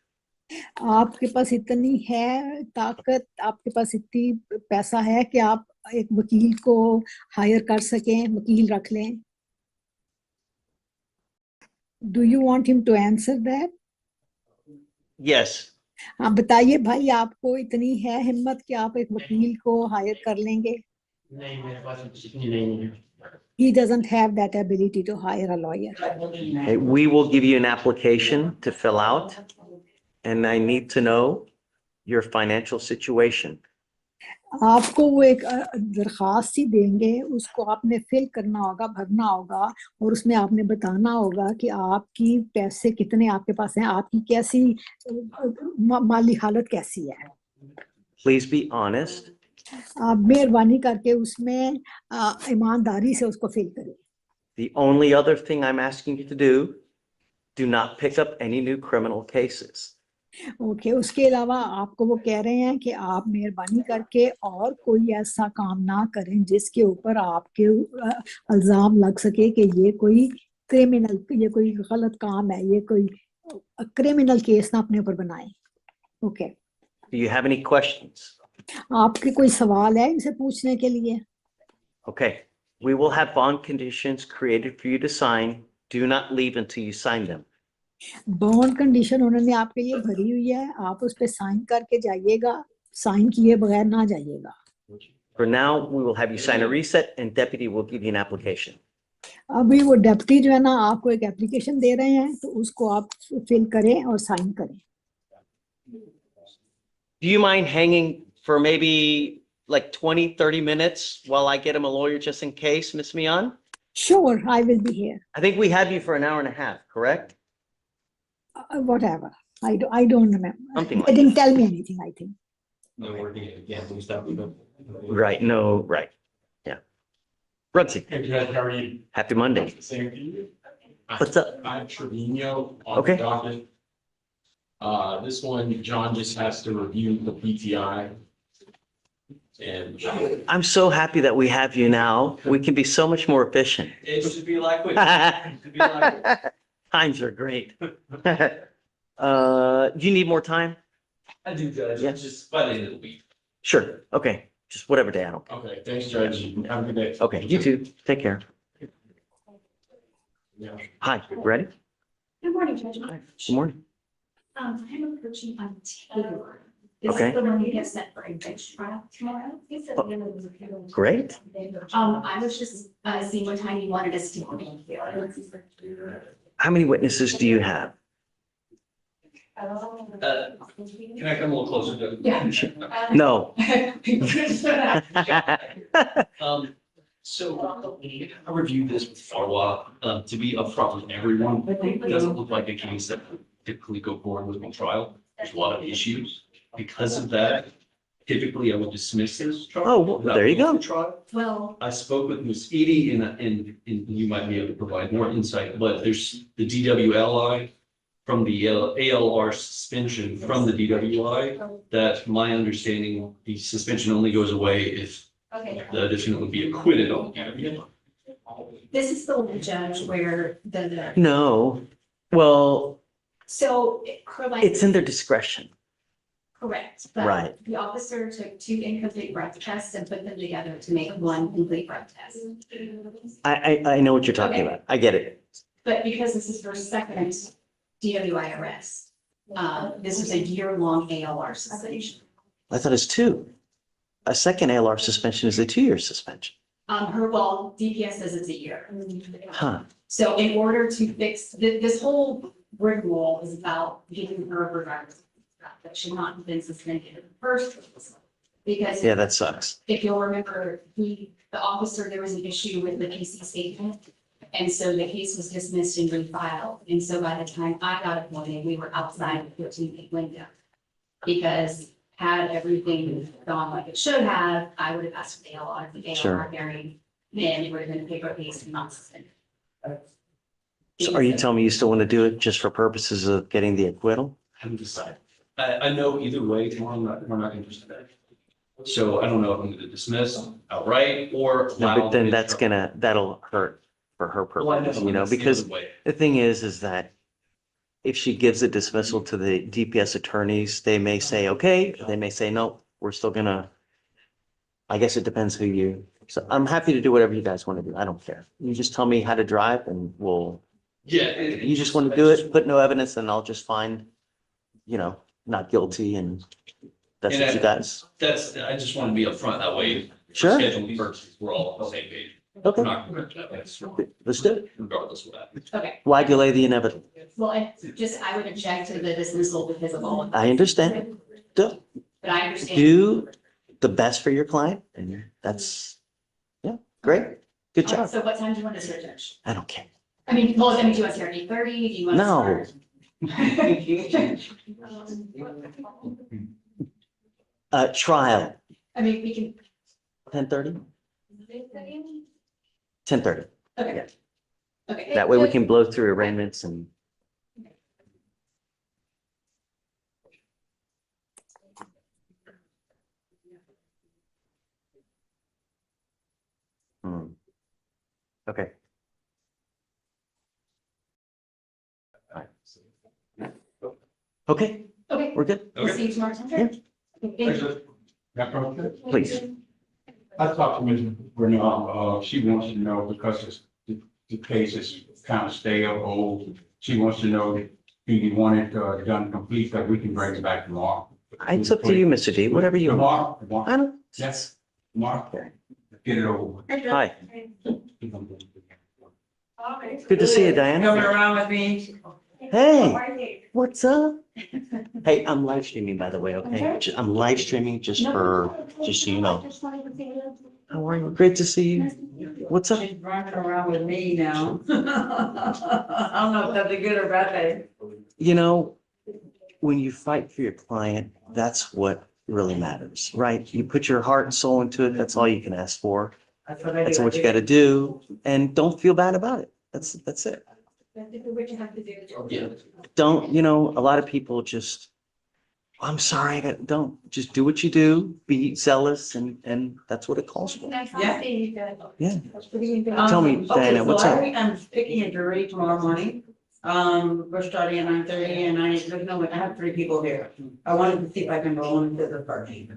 [SPEAKER 16] आपके पास इतनी है ताकत, आपके पास इतनी पैसा है कि आप एक वकील को हायर कर सकें, वकील रख लें. Do you want him to answer that?
[SPEAKER 2] Yes.
[SPEAKER 16] आप बताइए भाई, आपको इतनी है हिम्मत कि आप एक वकील को हायर कर लेंगे?
[SPEAKER 12] नहीं, मेरे पास इतनी नहीं है.
[SPEAKER 16] He doesn't have that ability to hire a lawyer.
[SPEAKER 2] Hey, we will give you an application to fill out, and I need to know your financial situation.
[SPEAKER 16] आपको वो एक दरखास्त ही देंगे, उसको आपने फिल करना होगा, भरना होगा, और उसमें आपने बताना होगा कि आपकी पैसे कितने आपके पास हैं, आपकी कैसी माली हालत कैसी है.
[SPEAKER 2] Please be honest.
[SPEAKER 16] आप मेहरबानी करके उसमें ईमानदारी से उसको फिल करें.
[SPEAKER 2] The only other thing I'm asking you to do not pick up any new criminal cases.
[SPEAKER 16] Okay, उसके अलावा आपको वो कह रहे हैं कि आप मेहरबानी करके और कोई ऐसा काम ना करें जिसके ऊपर आपके इल्जाम लग सके कि ये कोई क्रिमिनल, ये कोई गलत काम है, ये कोई क्रिमिनल केस ना अपने ऊपर बनाएं. Okay.
[SPEAKER 2] Do you have any questions?
[SPEAKER 16] आपके कोई सवाल है इनसे पूछने के लिए?
[SPEAKER 2] Okay, we will have bond conditions created for you to sign. Do not leave until you sign them.
[SPEAKER 16] Bond condition उन्होंने आपके लिए भरी हुई है, आप उस पे साइन करके जाइएगा, साइन किए बगैर ना जाइएगा.
[SPEAKER 2] For now, we will have you sign a reset and deputy will give you an application.
[SPEAKER 16] अभी वो डेप्टी जो है ना आपको एक एप्लीकेशन दे रहे हैं, तो उसको आप फिल करें और साइन करें.
[SPEAKER 2] Do you mind hanging for maybe like 20-30 minutes while I get him a lawyer just in case, Miss Mian?
[SPEAKER 16] Sure, I will be here.
[SPEAKER 2] I think we have you for an hour and a half, correct?
[SPEAKER 16] Whatever. I don't remember.
[SPEAKER 2] Something
[SPEAKER 16] They
[SPEAKER 2] like
[SPEAKER 16] didn't tell me anything, I think.
[SPEAKER 4] No working at gambling establishment.
[SPEAKER 2] Right, no, right. Yeah. Rudsey,
[SPEAKER 11] Hey, Judge, how are you?
[SPEAKER 2] happy Monday.
[SPEAKER 11] Same to you.
[SPEAKER 2] What's up?
[SPEAKER 11] I'm Trevino on
[SPEAKER 2] Okay.
[SPEAKER 11] the docket. This one, John just has to review the PTI. And
[SPEAKER 2] I'm so happy that we have you now. We can be so much more efficient.
[SPEAKER 15] It should be like, it should be like.
[SPEAKER 2] Times are great. Do you need more time?
[SPEAKER 15] I do, Judge,
[SPEAKER 2] Yeah.
[SPEAKER 15] it's just by the end of the week.
[SPEAKER 2] Sure. Okay. Just whatever day. I don't care.
[SPEAKER 11] Okay, thanks, Judge. Have a good day.
[SPEAKER 2] Okay, you too. Take care.
[SPEAKER 11] Yeah.
[SPEAKER 2] Hi, ready?
[SPEAKER 3] Good morning, Judge.
[SPEAKER 2] Hi, good morning.
[SPEAKER 3] I'm approaching on Taylor. This
[SPEAKER 2] Okay.
[SPEAKER 3] is the one you get set for a bench trial tomorrow. He said the other was a few.
[SPEAKER 2] Great.
[SPEAKER 3] I was just, seeing what time you wanted us to be here.
[SPEAKER 2] How many witnesses do you have?
[SPEAKER 15] Can I come a little closer to?
[SPEAKER 3] Yeah.
[SPEAKER 2] No.
[SPEAKER 15] So I reviewed this with Farwa, to be upfront with everyone, it doesn't look like a case that would typically go forward with a trial. There's a lot of issues. Because of that, typically I would dismiss this trial.
[SPEAKER 2] Oh, well, there you go.
[SPEAKER 15] without trial.
[SPEAKER 3] Well,
[SPEAKER 15] I spoke with Ms. Edie and you might be able to provide more insight, but there's the DWLI from the ALR suspension from the DWI, that my understanding, the suspension only goes away if
[SPEAKER 3] okay.
[SPEAKER 15] the defendant would be acquitted on the DWI.
[SPEAKER 3] This is the one, Judge, where the,
[SPEAKER 2] No. Well,
[SPEAKER 3] so her life.
[SPEAKER 2] it's in their discretion.
[SPEAKER 3] Correct. But
[SPEAKER 2] Right.
[SPEAKER 3] the officer took 2 incomplete breath tests and put them together to make 1 complete breath test.
[SPEAKER 2] I know what you're talking
[SPEAKER 3] Okay.
[SPEAKER 2] about. I get it.
[SPEAKER 3] But because this is her second DWI arrest, this is a year-long ALR suspension.
[SPEAKER 2] I thought it's 2. A second ALR suspension is a 2-year suspension.
[SPEAKER 17] Well, DPS says it's a year.
[SPEAKER 2] Huh,
[SPEAKER 17] So in order to fix, this whole rigmarole is about giving her her driver's license, that should not have been suspended in the first place. Because
[SPEAKER 2] yeah, that sucks.
[SPEAKER 17] if you'll remember, the officer, there was an issue with the PC statement. And so the case was dismissed and refiled. And so by the time I got appointed, we were outside the 14-day window. Because had everything gone like it should have, I would have asked for the ALR, the
[SPEAKER 2] Sure.
[SPEAKER 17] ALR hearing, then it would have been a paper case and not suspended.
[SPEAKER 2] So are you telling me you still want to do it just for purposes of getting the acquittal?
[SPEAKER 15] Haven't decided. I know either way, tomorrow, we're not interested. So I don't know if I'm gonna dismiss outright or.
[SPEAKER 2] No,
[SPEAKER 15] allow
[SPEAKER 2] but then
[SPEAKER 15] the-
[SPEAKER 2] that'll hurt for her
[SPEAKER 15] Well, I
[SPEAKER 2] purposes, you know,
[SPEAKER 15] that's the
[SPEAKER 2] because
[SPEAKER 15] other way.
[SPEAKER 2] the thing is that if she gives a dismissal to the DPS attorneys, they may say, okay, they may say, no, we're still gonna, I guess it depends who you, so I'm happy to do whatever you guys want to do. I don't care. You just tell me how to drive and we'll,
[SPEAKER 15] Yeah.
[SPEAKER 2] you just want to do it, put no evidence, and I'll just find, you know, not guilty, and that's
[SPEAKER 15] And
[SPEAKER 2] what you guys.
[SPEAKER 15] I just want to be upfront that way. for
[SPEAKER 2] Sure.
[SPEAKER 15] Scheduling purposes, we're all on the same page.
[SPEAKER 2] Okay.
[SPEAKER 15] We're not going to,
[SPEAKER 2] Let's do it.
[SPEAKER 15] regardless of what happens.
[SPEAKER 17] Okay,
[SPEAKER 2] Why delay the inevitable?
[SPEAKER 17] well, I would object to the dismissal because of all of this.
[SPEAKER 2] I understand. Do,
[SPEAKER 17] But I understand.
[SPEAKER 2] do the best for your client, and that's, yeah, great. Good
[SPEAKER 17] All right,
[SPEAKER 2] job.
[SPEAKER 17] So what time do you want to start, Judge?
[SPEAKER 2] I don't care.
[SPEAKER 17] I mean, do you want to start 8:30? Do you want to
[SPEAKER 2] No.
[SPEAKER 17] start?
[SPEAKER 2] Trial,
[SPEAKER 17] I mean, we can.
[SPEAKER 2] 10:30? 10:30.
[SPEAKER 17] Okay. Okay.
[SPEAKER 2] That way we can blow through arraignments and. Hmm. Okay. All right. Okay,
[SPEAKER 17] Okay.
[SPEAKER 2] we're good.
[SPEAKER 17] We'll see you tomorrow. at 10:30. Okay, thank you.
[SPEAKER 2] Please.
[SPEAKER 10] I talked to Ms. Bernal, she wants to know because the case is kind of stale, old. She wants to know, do you want it done complete, that we can bring it back tomorrow?
[SPEAKER 2] It's up to you, Mr. D, whatever you want.
[SPEAKER 10] Tomorrow,
[SPEAKER 2] I don't,
[SPEAKER 10] yes, tomorrow, get it over with.
[SPEAKER 2] hi, good to see you,
[SPEAKER 14] Coming
[SPEAKER 2] Diana.
[SPEAKER 14] around with me.
[SPEAKER 2] Hey, what's up? Hey, I'm live streaming, by the way, okay? I'm live streaming just so you know. How are you? Great to see you. What's up?
[SPEAKER 14] She's running around with me now. I don't know if that's a good or bad thing.
[SPEAKER 2] You know, when you fight for your client, that's what really matters, right? You put your heart and soul into it. That's all you can ask for.
[SPEAKER 14] That's what I do.
[SPEAKER 2] That's what you got to do. And don't feel bad about it. That's it.
[SPEAKER 17] What you have to do.
[SPEAKER 15] Yeah.
[SPEAKER 2] Don't, you know, a lot of people just, I'm sorry, don't, just do what you do, be zealous, and that's what it calls for.
[SPEAKER 14] Yeah.
[SPEAKER 2] Yeah. Tell me, Diana, what's up?
[SPEAKER 14] I'm picking a jury tomorrow morning. We're starting at 9:30 and I have 3 people here. I wanted to see if I can roll into the party.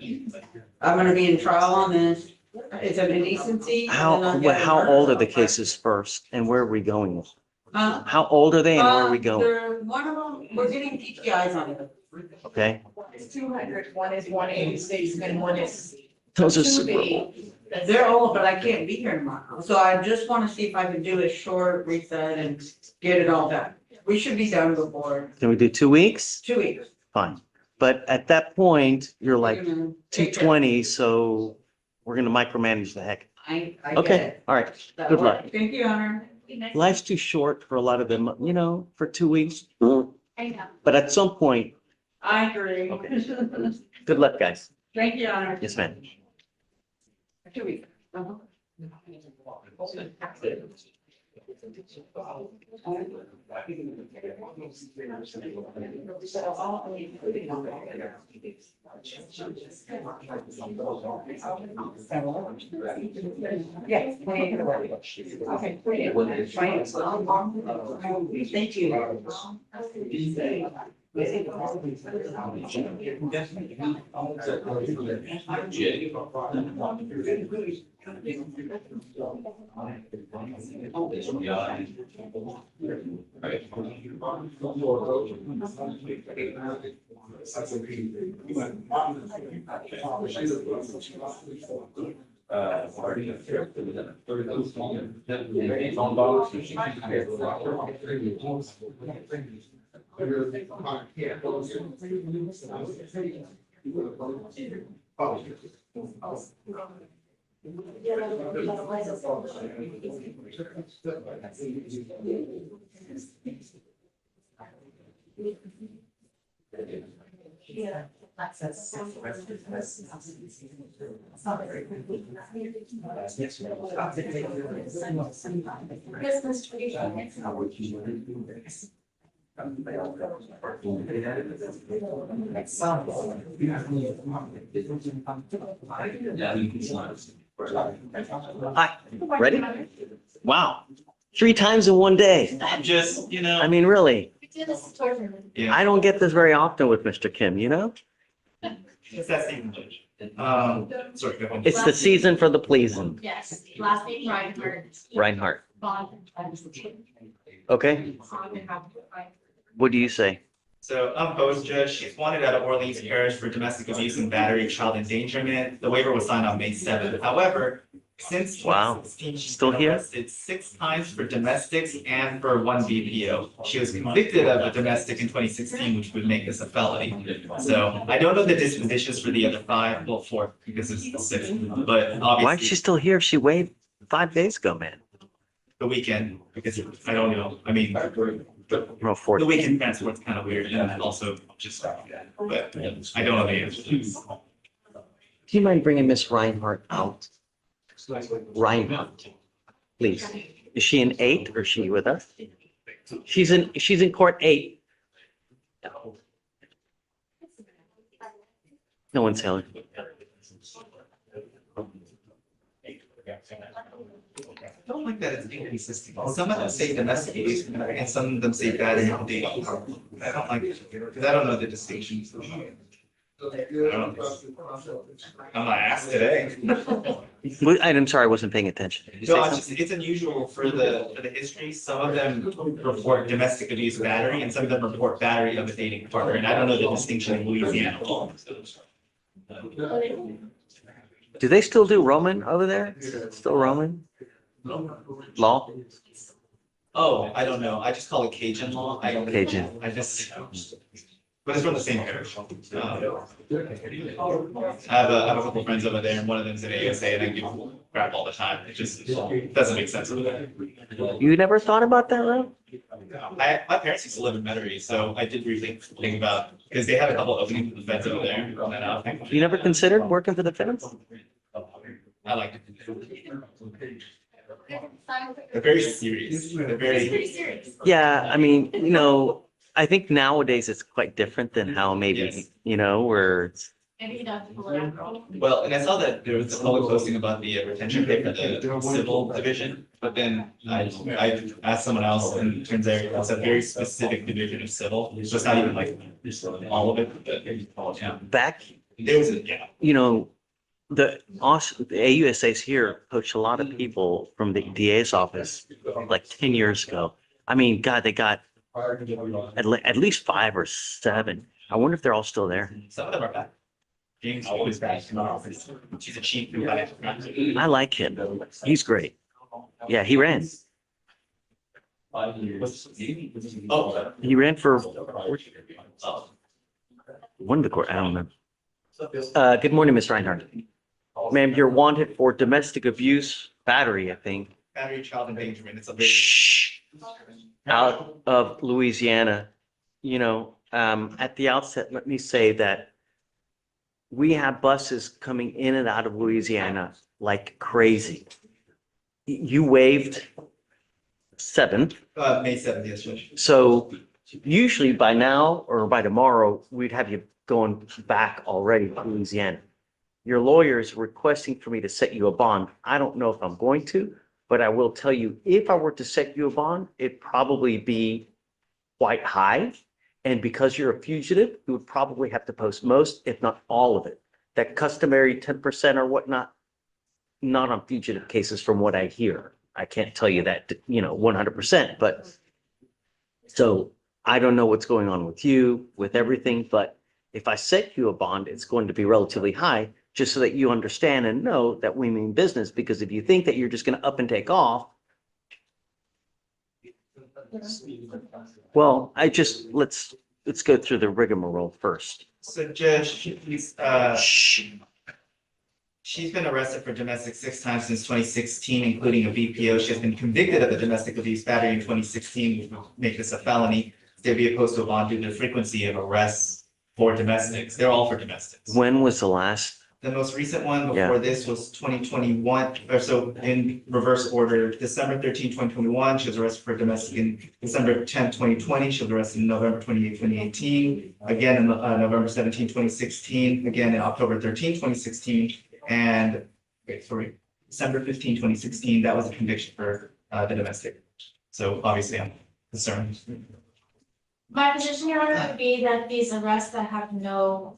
[SPEAKER 14] I'm gonna be in trial on this. It's an indecency. and then I'll get a
[SPEAKER 2] How
[SPEAKER 14] murder
[SPEAKER 2] old are the
[SPEAKER 14] trial.
[SPEAKER 2] cases first, and where are we going?
[SPEAKER 14] Uh,
[SPEAKER 2] How old are they and where are we going?
[SPEAKER 14] One of them, we're getting PPIs on it.
[SPEAKER 2] Okay,
[SPEAKER 7] It's 200, one is 186, and one is
[SPEAKER 2] those are
[SPEAKER 7] 280.
[SPEAKER 14] They're old, but I can't be here tomorrow. So I just want to see if I can do a short reset and get it all done. We should be done before
[SPEAKER 2] Can we do 2 weeks?
[SPEAKER 14] 2 weeks.
[SPEAKER 2] Fine. But at that point, you're like
[SPEAKER 14] We're gonna take care.
[SPEAKER 2] 220, so we're gonna micromanage the heck.
[SPEAKER 14] I get
[SPEAKER 2] Okay,
[SPEAKER 14] it.
[SPEAKER 2] all right.
[SPEAKER 14] That'll
[SPEAKER 2] Good luck.
[SPEAKER 14] work. Thank you, Honor.
[SPEAKER 2] Life's too short for a lot of them, you know, for 2 weeks.
[SPEAKER 17] I know.
[SPEAKER 2] But at some point,
[SPEAKER 14] I agree.
[SPEAKER 2] Okay. good luck, guys.
[SPEAKER 14] Thank you, Honor.
[SPEAKER 2] Yes, ma'am.
[SPEAKER 14] 2 weeks. Yes. Okay. Thank you.
[SPEAKER 3] Yeah. Christmas tradition.
[SPEAKER 2] Hi, ready? Wow, 3 times in one day.
[SPEAKER 13] Just,
[SPEAKER 2] I mean, really,
[SPEAKER 3] We do this tournament.
[SPEAKER 2] I don't get this very often with Mr. Kim, you know?
[SPEAKER 13] It's that season, Judge. Sorry, go ahead.
[SPEAKER 2] It's the season for the pleasing.
[SPEAKER 3] Yes, last name Reinhardt.
[SPEAKER 2] Reinhardt,
[SPEAKER 3] Bond.
[SPEAKER 2] okay? What do you say?
[SPEAKER 13] So I'm opposed, Judge. She's wanted out of Orleans Parish for domestic abuse and battery, child endangerment. The waiver was signed on May 7th. However, since
[SPEAKER 2] Wow.
[SPEAKER 13] 2016, she's
[SPEAKER 2] Still
[SPEAKER 13] been
[SPEAKER 2] here?
[SPEAKER 13] arrested 6 times for domestics and for 1 BPO. She was convicted of a domestic in 2016, which would make this a felony. So I don't know the dispositions for the other 5, well, 4, because it's the 6th, but obviously.
[SPEAKER 2] Why is she still here if she waived 5 days ago, man?
[SPEAKER 13] The weekend, because I don't know, I mean,
[SPEAKER 2] Well, 4
[SPEAKER 13] the weekend transport's kind of weird, and also just, but I don't know the answer to this.
[SPEAKER 2] Do you mind bringing Miss Reinhardt out? Reinhardt, please. Is she in 8 or is she with us? She's in court 8. No one's telling.
[SPEAKER 13] I don't like that it's inconsistent. Some of them say domestic abuse and some of them say battery and dating. I don't like it because I don't know the distinctions. I'm not asked today.
[SPEAKER 2] I'm sorry, I wasn't paying attention. Did you say
[SPEAKER 13] No,
[SPEAKER 2] something?
[SPEAKER 13] it's unusual for the history. Some of them report domestic abuse battery and some of them report battery of a dating partner. And I don't know the distinction in Louisiana law.
[SPEAKER 2] Do they still do Roman over there? Still Roman? Law?
[SPEAKER 13] Oh, I don't know. I just call it Cajun law.
[SPEAKER 2] Cajun.
[SPEAKER 13] I just, but it's from the same parish. I have a couple friends over there and one of them's at ASA and I give crap all the time. It just doesn't make sense over there.
[SPEAKER 2] You never thought about that, Ro?
[SPEAKER 13] My parents used to live in Metairie, so I did really think about, because they have a couple openings for the feds over there. And,
[SPEAKER 2] You never considered working for the feds?
[SPEAKER 13] I like it. They're very serious. They're very.
[SPEAKER 3] serious.
[SPEAKER 2] Yeah, I mean, I think nowadays it's quite different than how maybe,
[SPEAKER 13] Yes.
[SPEAKER 2] where it's,
[SPEAKER 3] And he does collateral.
[SPEAKER 13] Well, and I saw that there was a public posting about the retention pay for the civil division, but then I asked someone else and it turns out it's a very specific division of civil. So it's not even like all of it, but yeah.
[SPEAKER 2] back,
[SPEAKER 13] There was a, yeah.
[SPEAKER 2] the AUSA's here poached a lot of people from the DA's office like 10 years ago. I mean, God, they got at least 5 or 7. I wonder if they're all still there.
[SPEAKER 13] Some of them are back. James is always back in our office. She's a chief in financial crimes.
[SPEAKER 2] I like him. He's great. Yeah, he ran.
[SPEAKER 13] Oh.
[SPEAKER 2] He ran for one of the court. I don't remember. Good morning, Ms. Reinhardt. Ma'am, you're wanted for domestic abuse, battery, I think,
[SPEAKER 13] Battery, child endangerment. It's a very.
[SPEAKER 2] Shh. Out of Louisiana. At the outset, let me say that we have buses coming in and out of Louisiana like crazy. You waived 7th.
[SPEAKER 13] May 7th, yes, Judge.
[SPEAKER 2] So usually by now or by tomorrow, we'd have you going back already to Louisiana. Your lawyer is requesting for me to set you a bond. I don't know if I'm going to, but I will tell you, if I were to set you a bond, it'd probably be quite high. And because you're a fugitive, you would probably have to post most, if not all of it. That customary 10% or whatnot, not on fugitive cases from what I hear. I can't tell you that, 100%, but so I don't know what's going on with you, with everything, but if I set you a bond, it's going to be relatively high just so that you understand and know that we mean business, because if you think that you're just gonna up and take off, well, let's go through the rigmarole first.
[SPEAKER 13] So Judge, she's been arrested for domestic 6 times since 2016, including a BPO. She has been convicted of a domestic abuse battery in 2016, which would make this a felony. They'd be opposed to a bond due to the frequency of arrests for domestics. They're all for domestics.
[SPEAKER 2] When was the last?
[SPEAKER 13] The most recent one
[SPEAKER 2] Yeah.
[SPEAKER 13] before this was 2021, or so in reverse order, December 13, 2021, she was arrested for domestic. In December 10, 2020, she was arrested in November 28, 2018. Again, in November 17, 2016, again in October 13, 2016, and December 15, 2016, that was a conviction for the domestic. So obviously I'm concerned.
[SPEAKER 3] My position, Your Honor, would be that these arrests that have no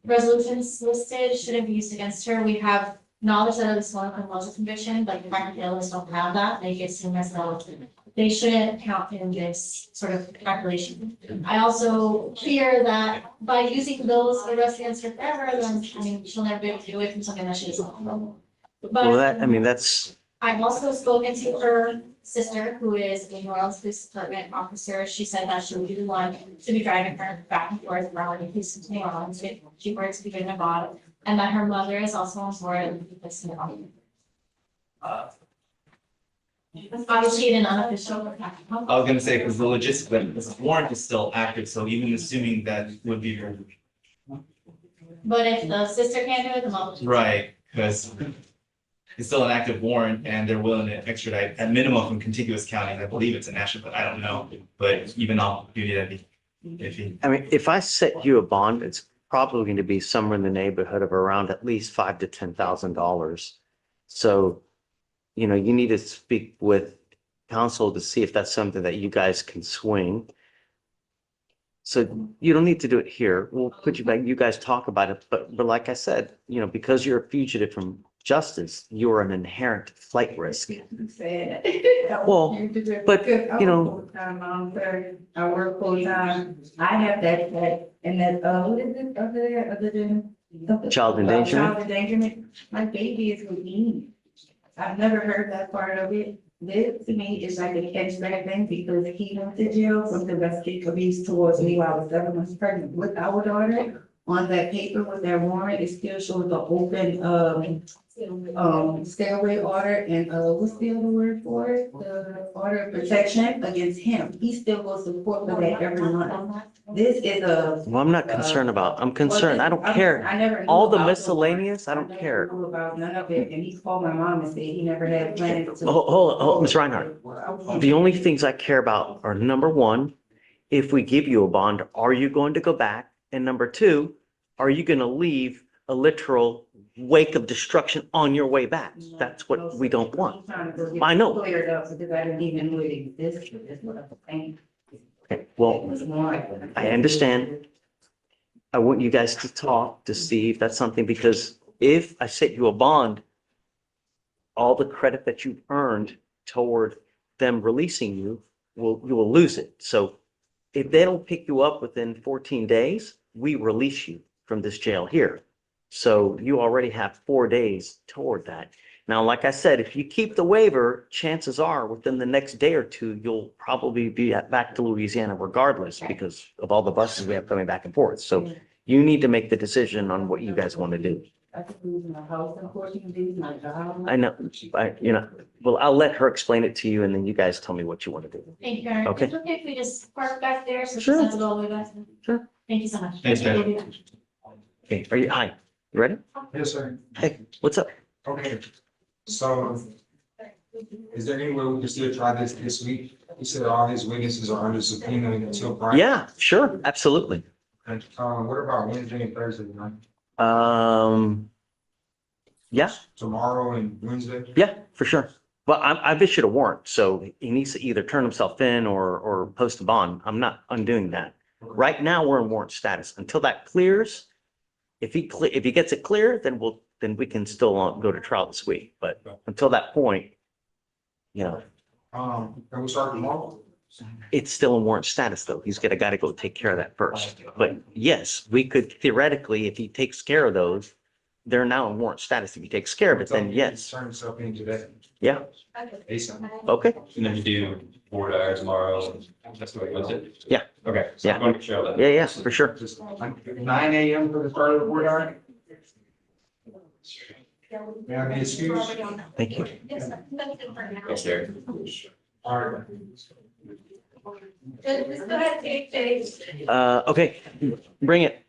[SPEAKER 3] resolutions listed shouldn't be used against her. We have knowledge that this one of them was a conviction, but practically others don't have that. They get seen as eligible. They shouldn't count in this sort of calculation. I also fear that by using those arrests against her forever, then, I mean, she'll never be able to get away from something that she doesn't know.
[SPEAKER 2] Well, that's.
[SPEAKER 3] I've also spoken to her sister, who is a New Orleans Police Department officer. She said that she would be the one to be driving her back and forth around the police in New Orleans. She works between Nevada, and that her mother is also on board and the police in New Orleans. Obviously, an unofficial.
[SPEAKER 13] I was gonna say, because the logistic, this warrant is still active, so even assuming that would be
[SPEAKER 3] But if the sister can't do it, the mom.
[SPEAKER 13] right, because it's still an active warrant and they're willing to extradite at minimum from contiguous counties. I believe it's a national, but I don't know. But even off duty, that'd be iffy.
[SPEAKER 2] I mean, if I set you a bond, it's probably going to be somewhere in the neighborhood of around at least $5,000 to $10,000. So, you know, you need to speak with counsel to see if that's something that you guys can swing. So you don't need to do it here. We'll put you back. You guys talk about it. But like I said, you know, because you're a fugitive from justice, you're an inherent flight risk. Well, but you know,
[SPEAKER 18] I work full time. I have that, and that, what is it, other than?
[SPEAKER 2] Child endangerment?
[SPEAKER 18] Child endangerment. My baby is with me. I've never heard that part of it. This to me is like a catch back thing because he went to jail for domestic abuse towards me while I was 7 months pregnant with our daughter. On that paper with that warrant, it still shows the open, stairway order and, what's the other word for it? The order of protection against him. He still goes to court for that every month. This is a.
[SPEAKER 2] Well, I'm not concerned about, I'm concerned. I don't
[SPEAKER 18] I
[SPEAKER 2] care.
[SPEAKER 18] never knew
[SPEAKER 2] All the
[SPEAKER 18] about
[SPEAKER 2] miscellaneous, I don't
[SPEAKER 18] never
[SPEAKER 2] care.
[SPEAKER 18] knew about none of it, and he called my mom and said he never had plans to.
[SPEAKER 2] Hold, Ms. Reinhardt. The only things I care about are number one, if we give you a bond, are you going to go back? And number two, are you going to leave a literal wake of destruction on your way back? That's what we don't want. I know.
[SPEAKER 18] Cleared up because I didn't even know it existed, is what I'm saying.
[SPEAKER 2] Okay, well, I understand. I want you guys to talk to see if that's something, because if I set you a bond, all the credit that you've earned toward them releasing you you will lose it. So if they don't pick you up within 14 days, we release you from this jail here. So you already have 4 days toward that. Now, like I said, if you keep the waiver, chances are within the next day or two, you'll probably be back to Louisiana regardless because of all the buses we have coming back and forth. So you need to make the decision on what you guys want to do.
[SPEAKER 18] I could lose my house in 14 days, my job.
[SPEAKER 2] I know, well, I'll let her explain it to you and then you guys tell me what you want to do.
[SPEAKER 3] Thank you, Karen.
[SPEAKER 2] Okay.
[SPEAKER 3] It's okay if we just park back there, so she
[SPEAKER 2] Sure.
[SPEAKER 3] sends it all the way back.
[SPEAKER 2] Sure.
[SPEAKER 3] Thank you so much.
[SPEAKER 13] Thanks, man.
[SPEAKER 2] Okay, hi, you ready?
[SPEAKER 11] Yes, sir.
[SPEAKER 2] Hey, what's up?
[SPEAKER 11] Okay, so is there any way we can still try this week? He said all his witnesses are under subpoena until Friday.
[SPEAKER 2] Yeah, sure, absolutely.
[SPEAKER 11] What about Wednesday and Thursday night?
[SPEAKER 2] Yeah,
[SPEAKER 11] Tomorrow and Wednesday?
[SPEAKER 2] yeah, for sure. Well, I've issued a warrant, so he needs to either turn himself in or post a bond. I'm not undoing that. Right now, we're in warrant status. Until that clears, if he gets it clear, then we can still go to trial this week. But until that point, you know,
[SPEAKER 11] Can we start tomorrow?
[SPEAKER 2] it's still in warrant status though. He's got to go take care of that first. But yes, we could theoretically, if he takes care of those, they're now in warrant status. If he takes care of it, then yes.
[SPEAKER 11] Turn himself in today.
[SPEAKER 2] Yeah,
[SPEAKER 11] ASAP.
[SPEAKER 2] okay,
[SPEAKER 4] And then you do board hour tomorrow. That's the way it goes. It?
[SPEAKER 2] Yeah.
[SPEAKER 4] Okay. So
[SPEAKER 2] Yeah.
[SPEAKER 4] I'm going to show that.
[SPEAKER 2] yeah, yeah, for sure.
[SPEAKER 11] 9 a.m. for the start of the board hour. May I be excused?
[SPEAKER 2] Thank you.
[SPEAKER 4] Yes, sir.
[SPEAKER 11] All right.
[SPEAKER 1] Just go ahead, take days.
[SPEAKER 2] Okay, bring it.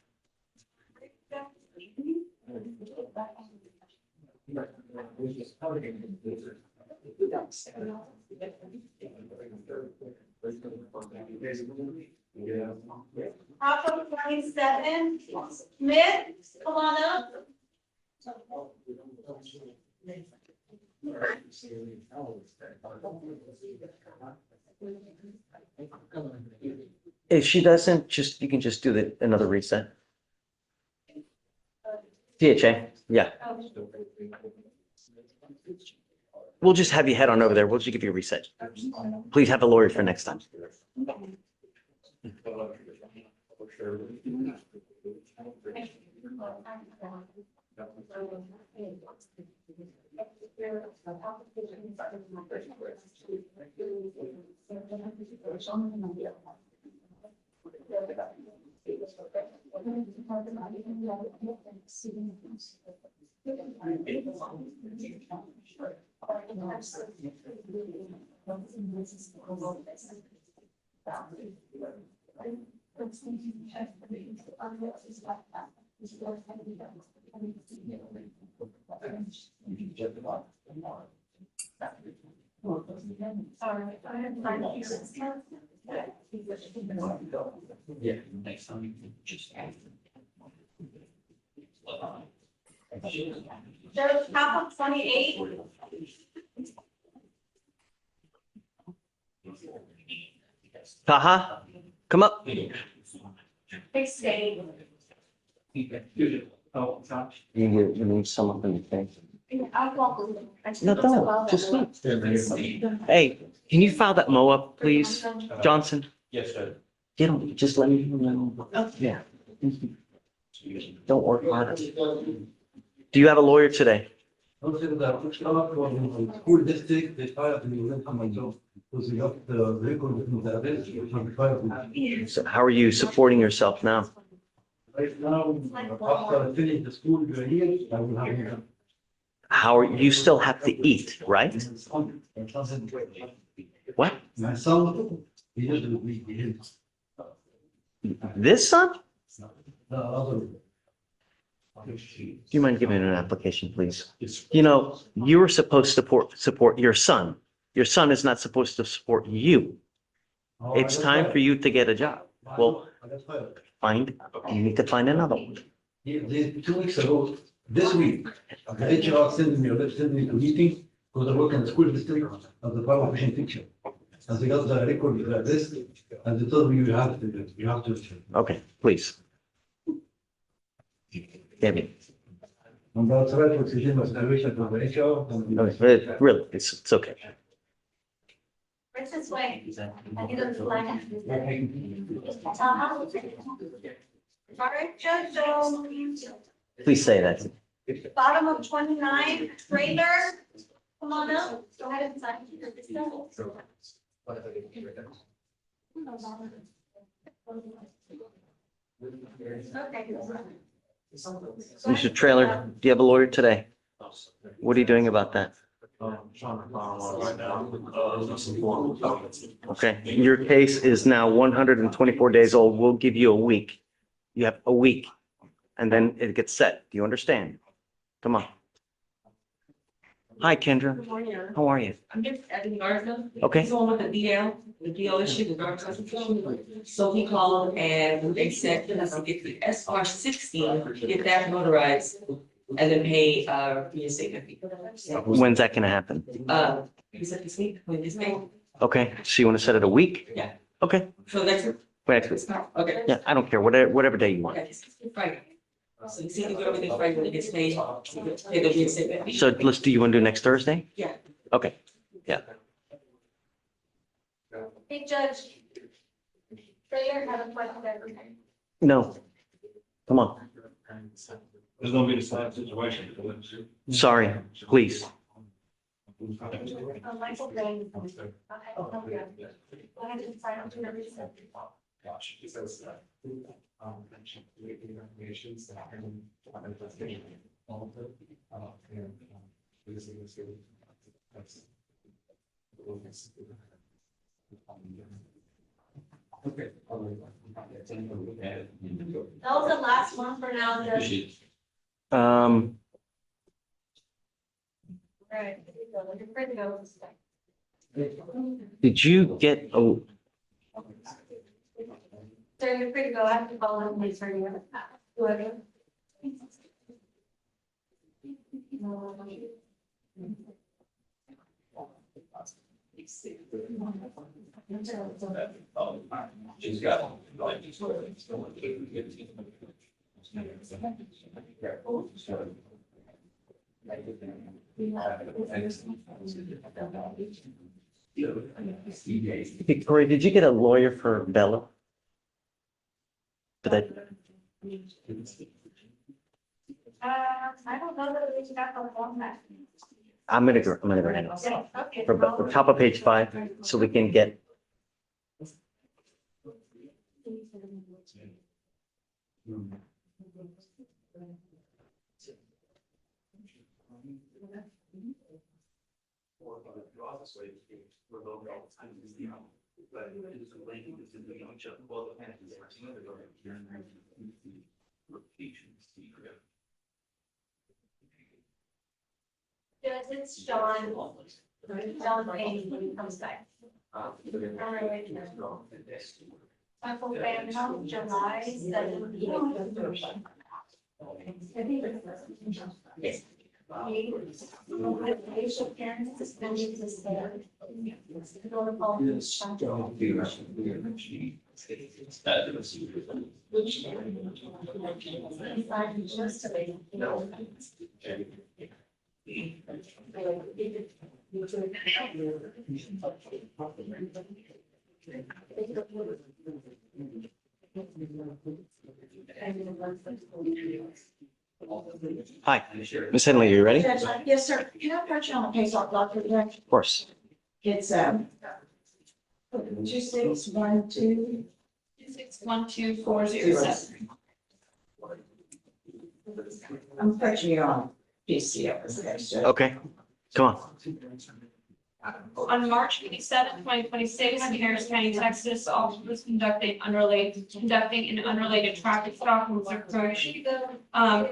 [SPEAKER 1] Prop 27, Smith, come on up.
[SPEAKER 2] If she doesn't, you can just do another reset. THA, yeah. We'll just have you head on over there. We'll just give you a reset. Please have a lawyer for next time.
[SPEAKER 15] Yeah, next time you can just.
[SPEAKER 1] There's prop 28.
[SPEAKER 2] Taha, come up.
[SPEAKER 1] Big state.
[SPEAKER 2] You need someone from the face.
[SPEAKER 1] I'll walk with them.
[SPEAKER 2] No, don't, just sleep. Hey, can you file that Mo up, please, Johnson?
[SPEAKER 4] Yes, sir.
[SPEAKER 2] You don't, just let me know. Yeah. Don't work hard. Do you have a lawyer today?
[SPEAKER 19] School district, they fired me when my job, because they got the record with the arrest, they fired me.
[SPEAKER 2] So how are you supporting yourself now?
[SPEAKER 19] Right now, after I finish the school year, I will have.
[SPEAKER 2] How are, you still have to eat, right? What?
[SPEAKER 19] My son, he is with me, he is.
[SPEAKER 2] This son?
[SPEAKER 19] The other.
[SPEAKER 2] Do you mind giving an application, please? You know, you were supposed to support your son. Your son is not supposed to support you. It's time for you to get a job. Well, you need to find another one.
[SPEAKER 19] 2 weeks ago, this week, the HR sent me to meeting, because I work in the school district as a biometrician teacher. As they got the record with the arrest, and they told me you have to.
[SPEAKER 2] Okay, please. Debbie.
[SPEAKER 19] I'm about to write for decision of evaluation from the HR.
[SPEAKER 2] Okay, really, it's okay.
[SPEAKER 1] Right this way. I need a flag. All right, Judge, so
[SPEAKER 2] Please say that.
[SPEAKER 1] bottom of 29, trailer, come on up. Go ahead and sign. Okay.
[SPEAKER 2] Mr. Trailer, do you have a lawyer today? What are you doing about that? Okay, your case is now 124 days old. We'll give you a week. You have a week, and then it gets set. Do you understand? Come on. Hi, Kendra.
[SPEAKER 6] Good morning.
[SPEAKER 2] How are you?
[SPEAKER 6] I'm just Eddie Garza.
[SPEAKER 2] Okay.
[SPEAKER 6] He's the one with the DL issue, the driver's license issue. So he called and they said he has to get the SR 16, get that notarized, and then pay reinstatement fee.
[SPEAKER 2] When's that gonna happen?
[SPEAKER 6] He said this week, when this day,
[SPEAKER 2] Okay, so you want to set it a week?
[SPEAKER 6] Yeah.
[SPEAKER 2] Okay,
[SPEAKER 6] so next week.
[SPEAKER 2] next week.
[SPEAKER 6] Okay.
[SPEAKER 2] Yeah, I don't care, whatever day you want.
[SPEAKER 6] Okay, Friday. So you see, you do everything Friday when it gets paid, pay the reinstatement fee.
[SPEAKER 2] So do you want to do next Thursday?
[SPEAKER 6] Yeah.
[SPEAKER 2] Okay, yeah.
[SPEAKER 1] Hey, Judge. Trailer had a question.
[SPEAKER 2] No, come on.
[SPEAKER 12] There's gonna be the same situation.
[SPEAKER 2] Sorry, please.
[SPEAKER 3] Michael Gray. Okay, okay. I had to sign up to every step. That was the last one for now, Judge. Right. You're free to go.
[SPEAKER 2] Did you get, oh,
[SPEAKER 3] So you're free to go. I have to follow up these for you. Whoever.
[SPEAKER 4] She's got.
[SPEAKER 2] Victoria, did you get a lawyer for Bella? For that,
[SPEAKER 3] I don't know that we got the format.
[SPEAKER 2] I'm gonna go ahead.
[SPEAKER 3] Okay.
[SPEAKER 2] For top of page 5, so we can get.
[SPEAKER 3] Yes, it's John. John Payne when he comes back. Uncle Phantom, July 7th. Yes. Patient parents suspended to stay.
[SPEAKER 2] Hi, Ms. Henley, are you ready?
[SPEAKER 18] Yes, sir. Can I approach you on a case off docket today?
[SPEAKER 2] Of course.
[SPEAKER 18] It's, 2612.
[SPEAKER 1] 2612-407.
[SPEAKER 18] I'm approaching you on PC of this case, Judge.
[SPEAKER 2] Okay, come on.
[SPEAKER 1] On March 27, 2026, in Harris County, Texas, officer was conducting an unrelated traffic stop and was approached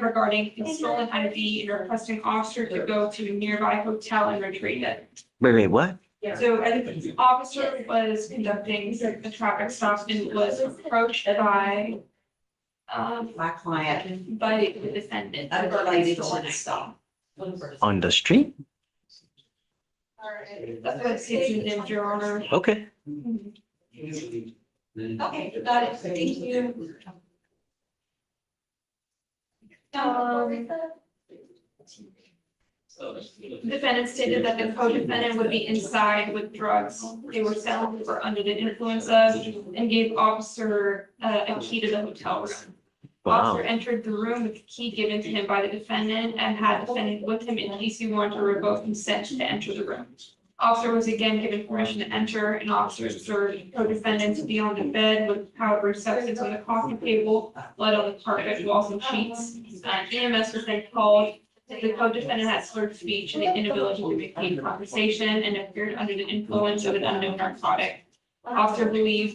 [SPEAKER 1] regarding a stolen ID and requesting officer to go to a nearby hotel and retrieve it.
[SPEAKER 2] Wait, what?
[SPEAKER 1] So the officer was conducting a traffic stop and was approached by
[SPEAKER 18] My client.
[SPEAKER 1] by the defendant.
[SPEAKER 18] Unrelated to the stop.
[SPEAKER 2] On the street?
[SPEAKER 1] That's what it's in, Your Honor.
[SPEAKER 2] Okay.
[SPEAKER 1] Okay, got it. Thank you. Defendant stated that the co-defendant would be inside with drugs they were selling or under the influence of, and gave officer a key to the hotel room.
[SPEAKER 2] Wow.
[SPEAKER 1] Officer entered the room with the key given to him by the defendant and had defendant with him in case he wanted to revoke consent to enter the room. Officer was again given permission to enter, and officer observed co-defendant to be on the bed with powdery substance on the coffee table, blood on the carpet, walls and sheets. EMS was then called. The co-defendant had slurred speech and an inability to maintain conversation and appeared under the influence of an unknown narcotic. Officer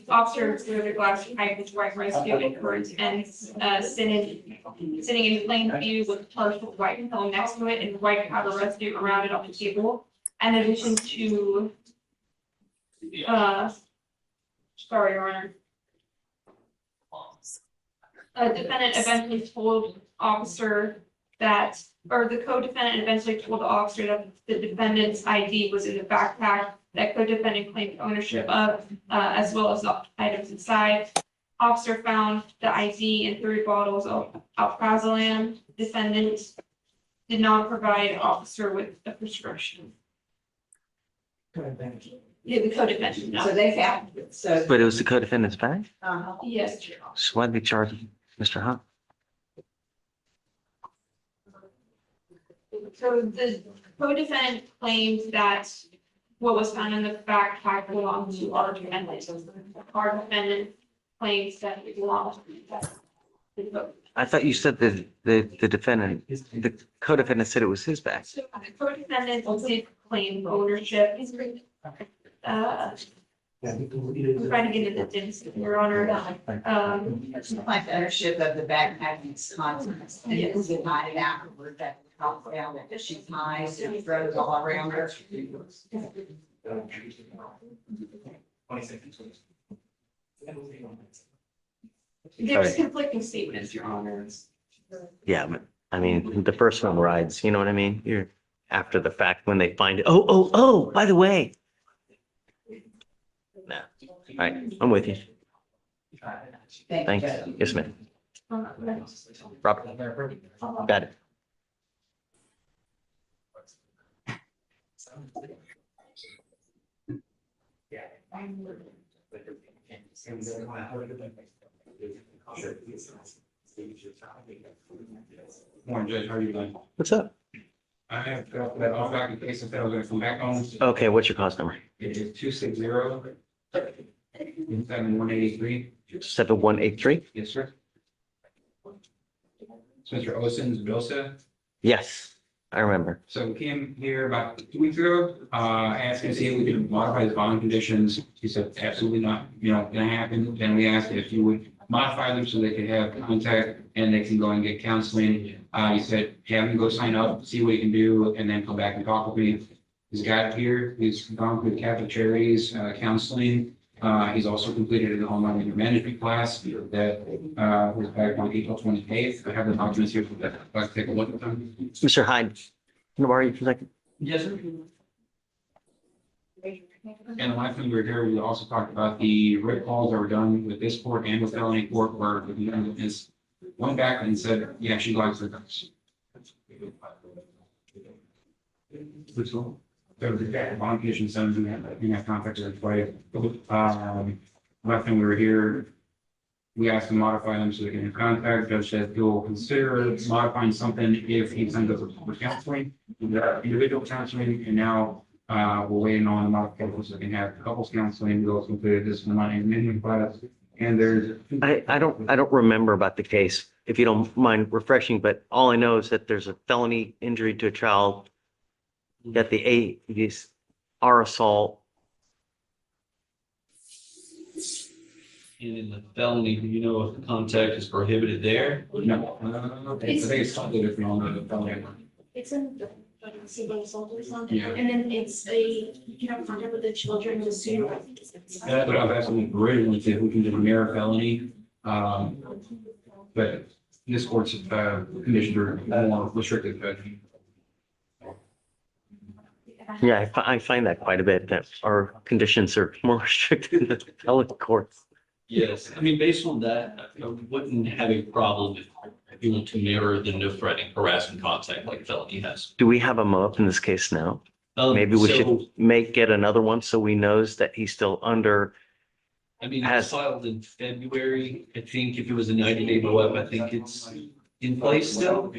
[SPEAKER 1] observed a glass pipe with white residue and current ends, sitting in plain view with partial white film next to it and white powder residue around it on the table. In addition to, sorry, Your Honor. Defendant eventually told officer that, or the co-defendant eventually told the officer that the defendant's ID was in the backpack that co-defendant claimed ownership of, as well as the items inside. Officer found the ID and 3 bottles of alprazolam. Defendant did not provide officer with a prescription. Yeah, the co-defendant.
[SPEAKER 18] So they found, so.
[SPEAKER 2] But it was the co-defendant's bag?
[SPEAKER 1] Yes.
[SPEAKER 2] So why'd they charge Mr. Hunt?
[SPEAKER 1] So the co-defendant claims that what was found in the backpack belonged to our defendant. Our defendant claims that it belongs to the co-defendant.
[SPEAKER 2] I thought you said that the defendant, the co-defendant said it was his bag.
[SPEAKER 1] So the co-defendant did claim ownership. I'm trying to get into this, Your Honor.
[SPEAKER 18] Like ownership of the backpack and its contents, and it was divided afterward that the cop found that she ties and throws all around her.
[SPEAKER 1] There's conflicting statements, Your Honor.
[SPEAKER 2] Yeah, but I mean, the first one rides, you know what I mean? You're after the fact when they find it. Oh, by the way. Nah, all right, I'm with you. Thanks. Yes, ma'am. Robert. Got it.
[SPEAKER 20] Morning, Judge, how are you doing?
[SPEAKER 2] What's up?
[SPEAKER 20] I have that off back in case I was gonna come back home.
[SPEAKER 2] Okay, what's your cause number?
[SPEAKER 20] It is 260-7183.
[SPEAKER 2] 7183?
[SPEAKER 20] Yes, sir. It's Mr. Osen's Bilsa.
[SPEAKER 2] Yes, I remember.
[SPEAKER 20] So we came here about 2 weeks ago, asking to see if we could modify his bond conditions. He said absolutely not, gonna happen. Then we asked if you would modify them so they could have contact and they can go and get counseling. He said, have him go sign up, see what he can do, and then come back and talk with me. He's got it here. He's gone through Catholic Charities, counseling. He's also completed an online media management class that was back on April 28th. I have the documents here for that. I'd like to take a look at them.
[SPEAKER 2] Mr. Hyde, can I borrow you for a second?
[SPEAKER 20] Yes, sir. And the last time we were here, we also talked about the writ calls that were done with this court and with felony court where the witness went back and said, yeah, she likes her guns. So the bond condition sends in that context of play. Last time we were here, we asked to modify them so they can have contact. Judge said he'll consider modifying something if he sends us for counseling, individual counseling, and now we're waiting on the modifications so we can have couples counseling. We also completed this online amendment class. And there's
[SPEAKER 2] I don't remember about the case, if you don't mind refreshing, but all I know is that there's a felony injury to a child. That these are assault.
[SPEAKER 15] And in the felony, do you know if the contact is prohibited there?
[SPEAKER 20] No. I think it's something different on the felony.
[SPEAKER 3] It's in the civil assault or something,
[SPEAKER 20] Yeah.
[SPEAKER 3] and then it's you have contact with the children to sue.
[SPEAKER 20] That's what I was asking originally, if we can do a mere felony. But this court's conditions are more restricted. But
[SPEAKER 2] Yeah, I find that quite a bit, that our conditions are more restricted than the appellate courts.
[SPEAKER 15] Yes, I mean, based on that, I wouldn't have a problem if you want to mirror the no threatening, harassment contact like felony has.
[SPEAKER 2] Do we have him up in this case now? Maybe we should get another one so we knows that he's still under.
[SPEAKER 15] I mean, it was filed in February. I think if it was a 90-day go-up, I think it's in place still.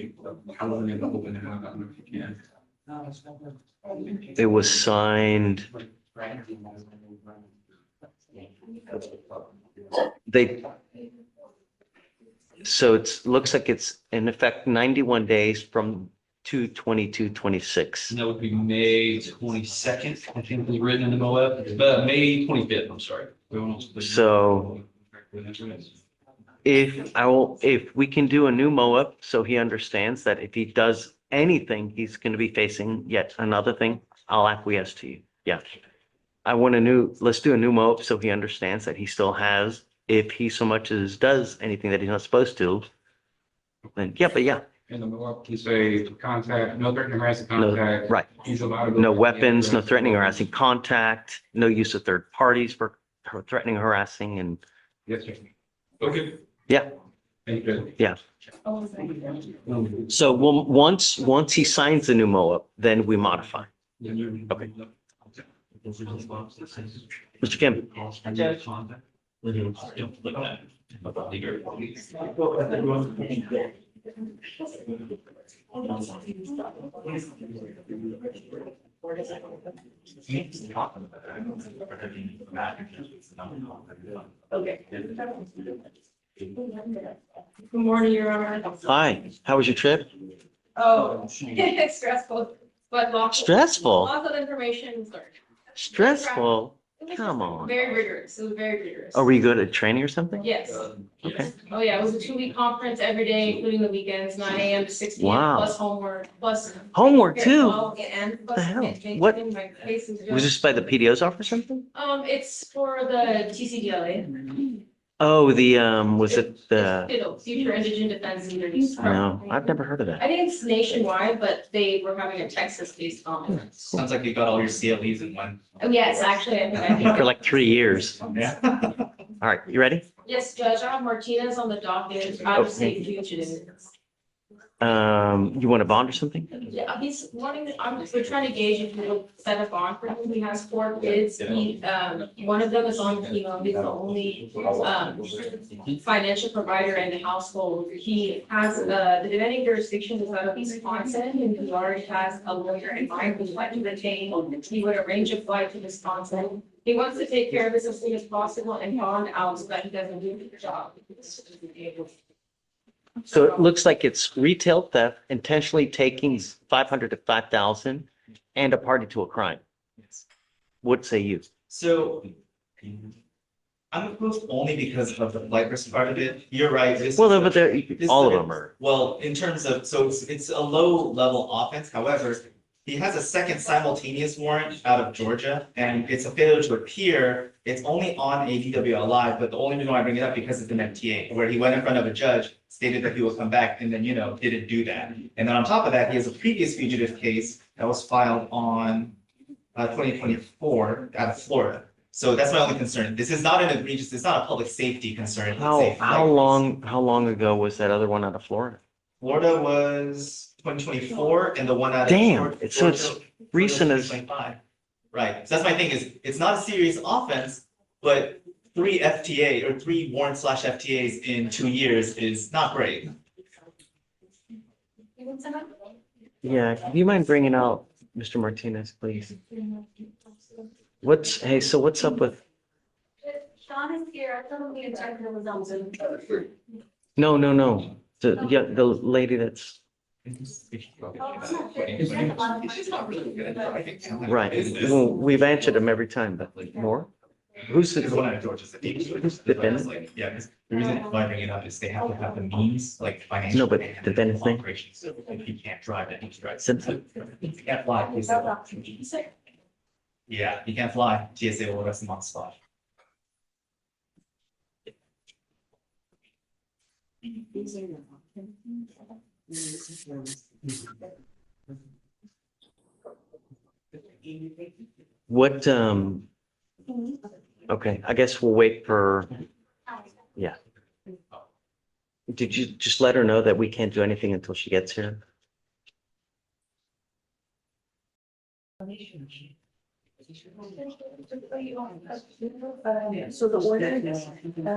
[SPEAKER 2] It was signed. So looks like it's in effect 91 days from 2/22/26.
[SPEAKER 15] And that would be May 22nd, I think was written in the MOAB, but May 25th, I'm sorry.
[SPEAKER 2] So if we can do a new MOAB, so he understands that if he does anything, he's going to be facing yet another thing, I'll acquiesce to you. Yeah. Let's do a new MOAB so he understands that he still has, if he so much as does anything that he's not supposed to, then yeah.
[SPEAKER 20] in the MOAB, you say contact, no threatening, harassing contact.
[SPEAKER 2] Right.
[SPEAKER 20] He's allowed to go
[SPEAKER 2] No
[SPEAKER 20] back
[SPEAKER 2] weapons,
[SPEAKER 20] in.
[SPEAKER 2] no threatening, harassing contact, no use of third parties for threatening, harassing, and
[SPEAKER 20] Yes, sir. Okay.
[SPEAKER 2] yeah,
[SPEAKER 20] Thank you.
[SPEAKER 2] yeah. So once he signs the new MOAB, then we modify. Okay. Mr. Kim.
[SPEAKER 6] Okay.
[SPEAKER 1] Good morning, Your Honor.
[SPEAKER 2] Hi, how was your trip?
[SPEAKER 1] Oh, it's stressful, but lots.
[SPEAKER 2] Stressful?
[SPEAKER 1] Lots of information learned.
[SPEAKER 2] Stressful? Come on.
[SPEAKER 1] Very rigorous. It was very rigorous.
[SPEAKER 2] Oh, were you good at training or something?
[SPEAKER 1] Yes.
[SPEAKER 2] Okay.
[SPEAKER 1] Oh, yeah, it was a 2-week conference every day, including the weekends, 9 a.m. to 6 p.m.
[SPEAKER 2] Wow.
[SPEAKER 1] plus homework, plus.
[SPEAKER 2] Homework too?
[SPEAKER 1] Well, and plus.
[SPEAKER 2] The hell?
[SPEAKER 1] making
[SPEAKER 2] What?
[SPEAKER 1] my cases
[SPEAKER 2] Was this by the PDO's office or something?
[SPEAKER 1] It's for the TCDLA.
[SPEAKER 2] Oh, was it the,
[SPEAKER 1] FIDL, Future Indigent Defense Leaders.
[SPEAKER 2] no, I've never heard of
[SPEAKER 1] I
[SPEAKER 2] that.
[SPEAKER 1] think it's nationwide, but they were having a Texas-based conference.
[SPEAKER 13] Sounds like you got all your CLEs in one.
[SPEAKER 1] Oh, yes, actually, I think.
[SPEAKER 2] For like 3 years.
[SPEAKER 13] Yeah.
[SPEAKER 2] All right, you ready?
[SPEAKER 1] Yes, Judge, I have Martinez on the docket, out of state fugitive.
[SPEAKER 2] You want a bond or something?
[SPEAKER 1] Yeah, he's wanting, we're trying to gauge if we'll set a bond for him. He has 4 kids. He, one of them is on chemo. He's the only, financial provider in the household. He has, the defending jurisdiction is out of Wisconsin, and he already has a lawyer in mind who'd like to retain. He would arrange a flight to Wisconsin. He wants to take care of this as soon as possible and bond out so that he doesn't do the job.
[SPEAKER 2] So it looks like it's retail theft, intentionally taking 500 to 5,000 and a party to a crime. What say you?
[SPEAKER 13] So I'm opposed only because of the flight risk part of it. You're right.
[SPEAKER 2] Well, but they're, all of them are.
[SPEAKER 13] Well, in terms of, so it's a low level offense. However, he has a second simultaneous warrant out of Georgia, and it's a failure to appear. It's only on a DWLI, but the only reason why I bring it up because it's an MTA, where he went in front of a judge, stated that he would come back, and then, didn't do that. And then on top of that, he has a previous fugitive case that was filed on 2024 out of Florida. So that's my only concern. This is not an egregious, it's not a public safety concern. It's a
[SPEAKER 2] How long ago was that other one out of Florida?
[SPEAKER 13] Florida was 2024, and the one out of.
[SPEAKER 2] Damn, so it's recent as.
[SPEAKER 13] 2025. Right, so that's my thing is, it's not a serious offense, but 3 FTA or 3 warrant/FTAs in 2 years is not great.
[SPEAKER 2] Yeah, do you mind bringing out Mr. Martinez, please? So what's up with?
[SPEAKER 3] Sean is here, I thought the interpreter was on Zoom.
[SPEAKER 2] No. The lady that's. Right, well, we've answered them every time, but more? Who's the?
[SPEAKER 13] The one out of Georgia,
[SPEAKER 2] Who's the defendant?
[SPEAKER 13] Yeah, 'cause the reason why I bring it up is they have to have the means, like financial.
[SPEAKER 2] No, but the defendant's name?
[SPEAKER 13] Operations. So if he can't drive, then he's driving.
[SPEAKER 2] Simpson.
[SPEAKER 13] He can't fly. Yeah, he can't fly. TSA will arrest him on the spot.
[SPEAKER 2] What, okay, I guess we'll wait for, yeah. Did you just let her know that we can't do anything until she gets here?
[SPEAKER 7] So the order,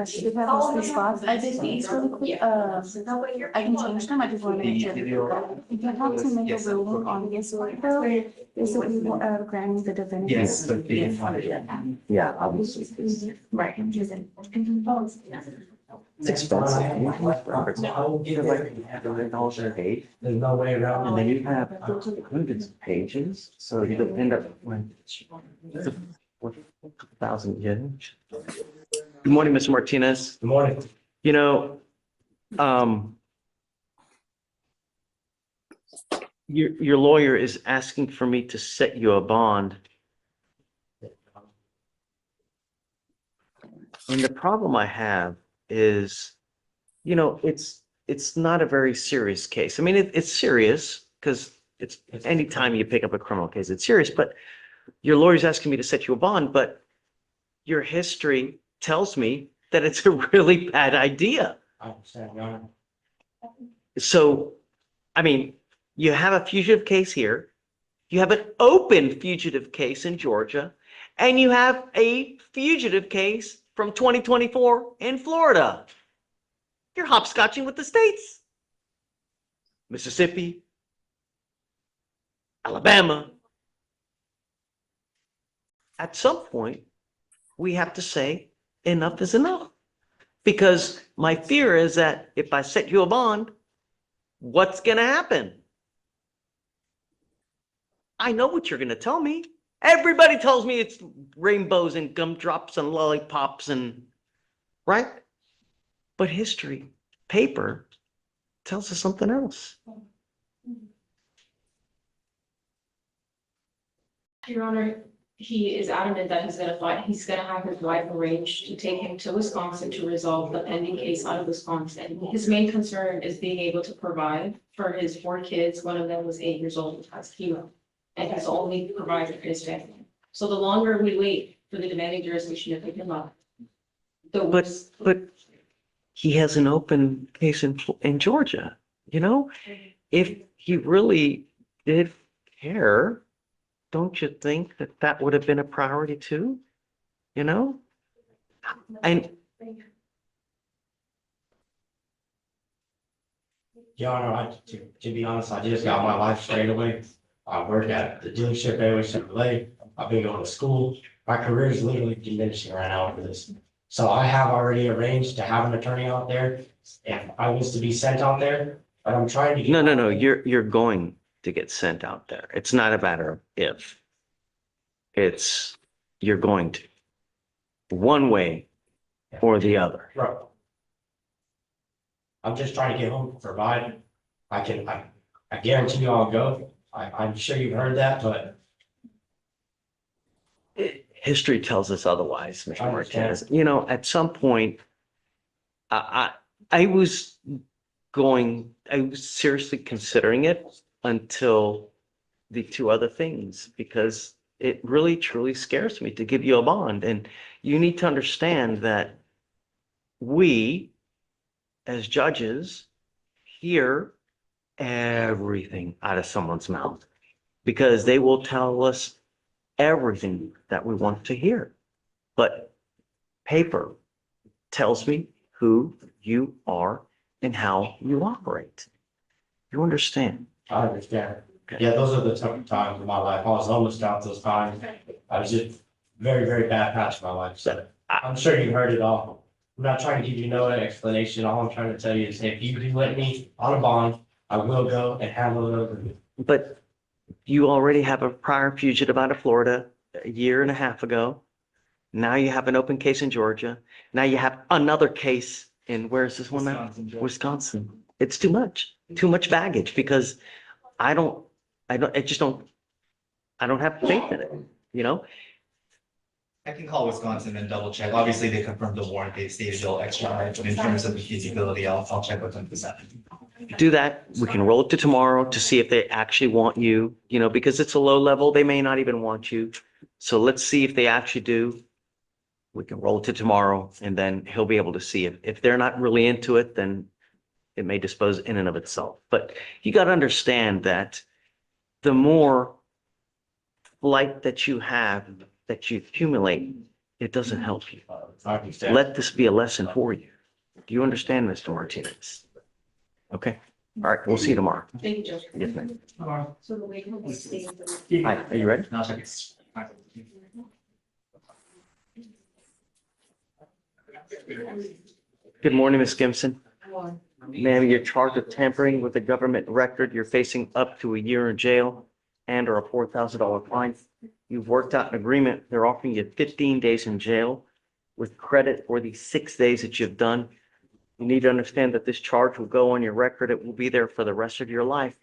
[SPEAKER 7] should have this spot.
[SPEAKER 3] I did these really quick, I can change them, I just want to make sure. If you have to make a ruling on this order, though, this will be granting the defendant.
[SPEAKER 13] Yes, but the.
[SPEAKER 2] Yeah, obviously.
[SPEAKER 3] Right.
[SPEAKER 2] It's expensive. Robert's $9 a page.
[SPEAKER 19] There's no way around.
[SPEAKER 2] And then you have hundreds of pages, so you end up with 1,000 yen. Good morning, Mr. Martinez.
[SPEAKER 8] Good morning.
[SPEAKER 2] Your lawyer is asking for me to set you a bond. And the problem I have is, it's not a very serious case. I mean, it's serious because it's anytime you pick up a criminal case, it's serious, but your lawyer's asking me to set you a bond, but your history tells me that it's a really bad idea.
[SPEAKER 12] I understand, Your Honor.
[SPEAKER 2] So, I mean, you have a fugitive case here, you have an open fugitive case in Georgia, and you have a fugitive case from 2024 in Florida. You're hopscotching with the states. Mississippi, Alabama. At some point, we have to say enough is enough. Because my fear is that if I set you a bond, what's going to happen? I know what you're going to tell me. Everybody tells me it's rainbows and gumdrops and lollipops and, right? But history, paper, tells us something else.
[SPEAKER 1] Your Honor, he is adamant that he's gonna have his wife arranged to take him to Wisconsin to resolve the pending case out of Wisconsin. His main concern is being able to provide for his 4 kids. One of them was 8 years old, has chemo, and his only provider for his family. So the longer we wait for the demanding jurisdiction to pick him up, the worse.
[SPEAKER 2] But he has an open case in Georgia, you know? If he really did care, don't you think that that would have been a priority too? You know? And
[SPEAKER 8] Your Honor, to be honest, I just got my life straight away. I work at the dealership every Chevrolet. I've been going to school. My career is literally diminishing right now after this. So I have already arranged to have an attorney out there if I was to be sent out there, but I'm trying to.
[SPEAKER 2] no, you're going to get sent out there. It's not a matter of if. It's you're going to. One way or the other.
[SPEAKER 8] Right. I'm just trying to get home, provide. I guarantee you I'll go. I'm sure you've heard that, but.
[SPEAKER 2] History tells us otherwise, Mr.
[SPEAKER 8] I understand.
[SPEAKER 2] Martinez. You know, at some point, I was seriously considering it until the 2 other things, because it really truly scares me to give you a bond. And you need to understand that we, as judges, hear everything out of someone's mouth because they will tell us everything that we want to hear. But paper tells me who you are and how you operate. You understand?
[SPEAKER 8] I understand. Yeah, those are the tough times in my life. I was almost out those times. I was just very, very bad patch in my life. So I'm sure you heard it all. I'm not trying to give you no explanation. All I'm trying to tell you is if you do let me on a bond, I will go and handle it over.
[SPEAKER 2] But you already have a prior fugitive out of Florida a year and a half ago. Now you have an open case in Georgia. Now you have another case in, where's this one now? Wisconsin. It's too much baggage because I don't have faith in it, you know?
[SPEAKER 13] I can call Wisconsin and double check. Obviously, they confirmed the warrant. They stated they'll extradite, but in terms of the feasibility, I'll check with them for that.
[SPEAKER 2] Do that. We can roll it to tomorrow to see if they actually want you, you know, because it's a low level. They may not even want you. So let's see if they actually do. We can roll it to tomorrow and then he'll be able to see if they're not really into it, then it may dispose in and of itself. But you got to understand that the more flight that you have, that you accumulate, it doesn't help you.
[SPEAKER 8] I understand.
[SPEAKER 2] Let this be a lesson for you. Do you understand, Mr. Martinez? Okay. All right. We'll see you tomorrow.
[SPEAKER 1] Thank you, Judge.
[SPEAKER 2] Yes, ma'am.
[SPEAKER 1] So the way we stay.
[SPEAKER 2] Hi, are you ready? Good morning, Ms. Gibson. Ma'am, you're charged with tampering with a government record. You're facing up to a year in jail and or a $4,000 fine. You've worked out an agreement. They're offering you 15 days in jail with credit for the 6 days that you've done. You need to understand that this charge will go on your record. It will be there for the rest of your life.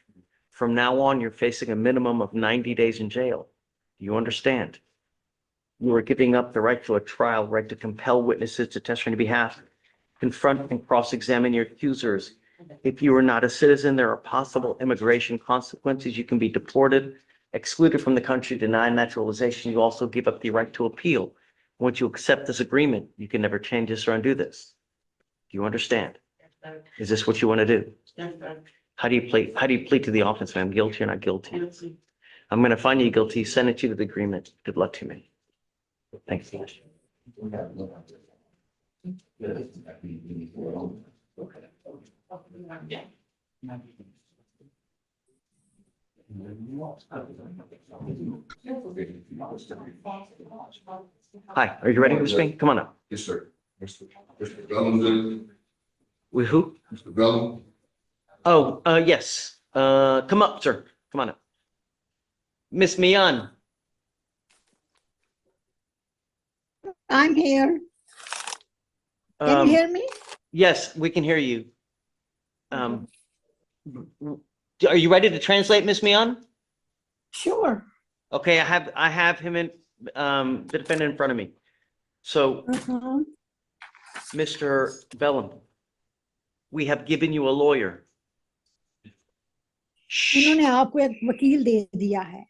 [SPEAKER 2] From now on, you're facing a minimum of 90 days in jail. Do you understand? You are giving up the right to a trial, right to compel witnesses to testify on your behalf, confront and cross-examine your accusers. If you are not a citizen, there are possible immigration consequences. You can be deported, excluded from the country, denied naturalization. You also give up the right to appeal. Once you accept this agreement, you can never change this or undo this. Do you understand? Is this what you want to do? How do you plead to the offense, ma'am? Guilty or not guilty? I'm going to find you guilty, send you to the agreement. Good luck to me. Thanks. Hi, are you ready to speak? Come on up.
[SPEAKER 5] Yes, sir. Mr. Bellum,
[SPEAKER 2] With who?
[SPEAKER 5] Mr. Bellum.
[SPEAKER 2] Oh, yes. Come up, sir. Come on up. Miss Mian.
[SPEAKER 16] I'm here. Can
[SPEAKER 2] Um,
[SPEAKER 16] you hear me?
[SPEAKER 2] Yes, we can hear you. Are you ready to translate, Miss Mian?
[SPEAKER 16] Sure.
[SPEAKER 2] Okay, I have him in the defendant in front of me. So, Mr. Bellum, we have given you a lawyer.
[SPEAKER 16] उन्होंने आपको एक वकील दे दिया है.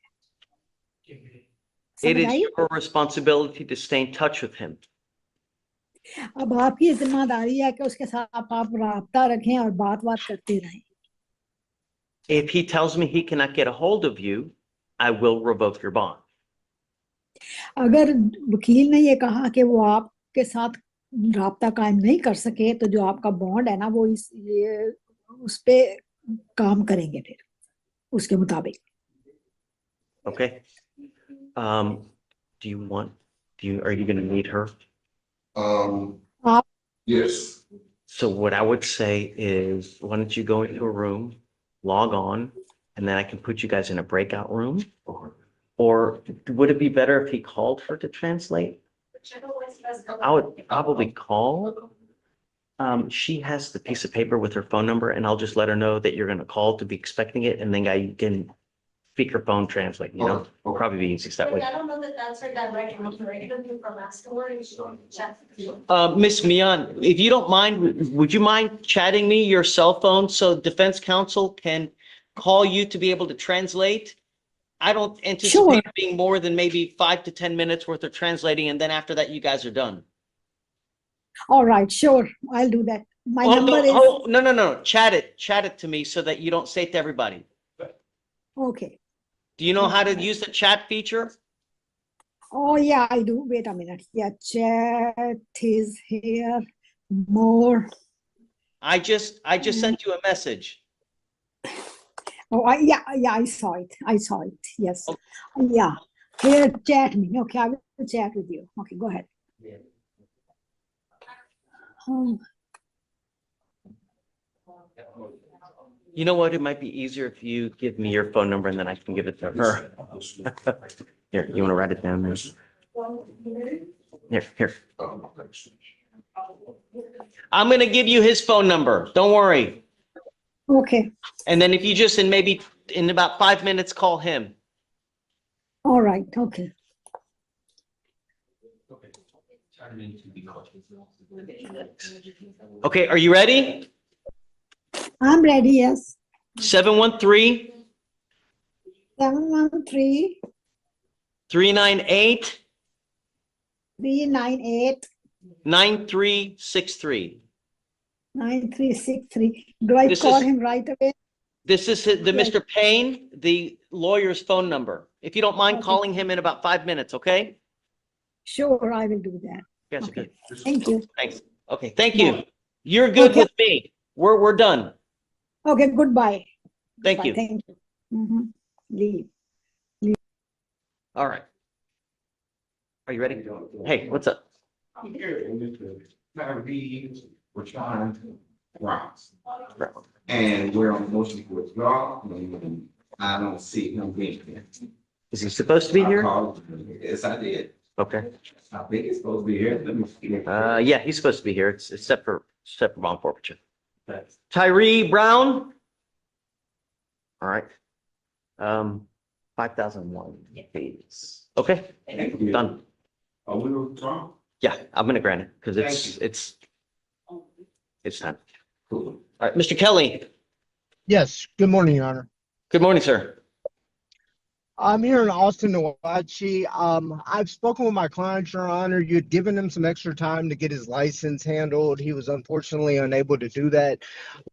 [SPEAKER 2] It is your responsibility to stay in touch with him.
[SPEAKER 16] अब आपकी जिम्मेदारी है कि उसके साथ आप राब्ता रखें और बात करते रहें.
[SPEAKER 2] If he tells me he cannot get a hold of you, I will revoke your bond.
[SPEAKER 16] अगर वकील ने ये कहा कि वो आपके साथ राब्ता कायम नहीं कर सके तो जो आपका बॉन्ड है ना वो उस पे काम करेंगे फिर उसके मुताबिक.
[SPEAKER 2] Okay. Are you going to meet her?
[SPEAKER 5] Yes.
[SPEAKER 2] So what I would say is, why don't you go into a room, log on, and then I can put you guys in a breakout room? Or would it be better if he called her to translate? I would probably call. She has the piece of paper with her phone number, and I'll just let her know that you're going to call to be expecting it, and then I can speakerphone translate, you know? It'll probably be easiest that way.
[SPEAKER 3] I don't know that that's her direct number. It could be from afterwards.
[SPEAKER 2] Miss Mian, if you don't mind, would you mind chatting me your cell phone so defense counsel can call you to be able to translate? I don't anticipate it being more than maybe 5 to 10 minutes worth of translating, and then after that, you guys are done.
[SPEAKER 16] All right, sure, I'll do that. My number is.
[SPEAKER 2] No. Chat it to me so that you don't say it to everybody.
[SPEAKER 16] Okay.
[SPEAKER 2] Do you know how to use the chat feature?
[SPEAKER 16] Oh yeah, I do. Wait a minute. Yeah, chat is here. More.
[SPEAKER 2] I just sent you a message.
[SPEAKER 16] Oh, yeah, I saw it. Yes. Okay. Yeah. Here, chat me. Okay, I will chat with you. Okay, go ahead.
[SPEAKER 2] You know what? It might be easier if you give me your phone number and then I can give it to her. Here, you want to write it down there? Here. I'm going to give you his phone number. Don't worry.
[SPEAKER 16] Okay.
[SPEAKER 2] And then if you just in about 5 minutes, call him.
[SPEAKER 16] All right. Okay.
[SPEAKER 2] Okay, are you ready?
[SPEAKER 16] I'm ready, yes.
[SPEAKER 2] 713
[SPEAKER 16] 713
[SPEAKER 2] 398
[SPEAKER 16] 398
[SPEAKER 2] 9363.
[SPEAKER 16] 9363. Do I call him right away?
[SPEAKER 2] This is the Mr. Payne, the lawyer's phone number. If you don't mind calling him in about 5 minutes, okay?
[SPEAKER 16] Sure, I will do that.
[SPEAKER 2] Yes,
[SPEAKER 16] okay.
[SPEAKER 2] good.
[SPEAKER 16] Thank you.
[SPEAKER 2] Thanks. Okay, thank you. You're good with me. We're done.
[SPEAKER 16] Okay, goodbye.
[SPEAKER 2] Thank you.
[SPEAKER 16] Thank you. Leave.
[SPEAKER 2] All right. Are you ready? Hey, what's up?
[SPEAKER 10] I'm here to respond grounds. And we're on motion to withdraw, and I don't see him being here.
[SPEAKER 2] Is he supposed to be here?
[SPEAKER 10] Yes, I did.
[SPEAKER 2] Okay.
[SPEAKER 10] I think he's supposed to be here. Let me see.
[SPEAKER 2] Yeah, he's supposed to be here. It's separate bond forfeiture. Tyree Brown. All right. 5,001 fees. Okay, done.
[SPEAKER 10] Are we withdrawn?
[SPEAKER 2] Yeah, I'm gonna grant it because it's time. All right, Mr. Kelly.
[SPEAKER 21] Yes, good morning, Your Honor.
[SPEAKER 2] Good morning, sir.
[SPEAKER 21] I'm here in Austin, Nowachi. I've spoken with my client, Your Honor. You'd given him some extra time to get his license handled. He was unfortunately unable to do that.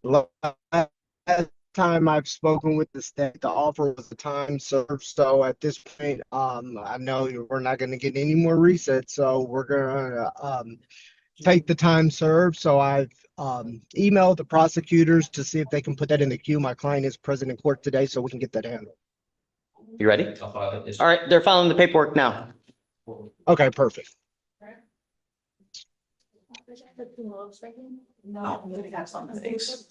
[SPEAKER 21] Last time I've spoken with the state, the offer was the time served. So at this point, I know we're not going to get any more resets. So we're going to take the time served. So I've emailed the prosecutors to see if they can put that in the queue. My client is present in court today, so we can get that handled.
[SPEAKER 2] You ready?
[SPEAKER 4] I'll file it.
[SPEAKER 2] All right, they're filing the paperwork now.
[SPEAKER 21] Okay, perfect.
[SPEAKER 6] No, we got some things.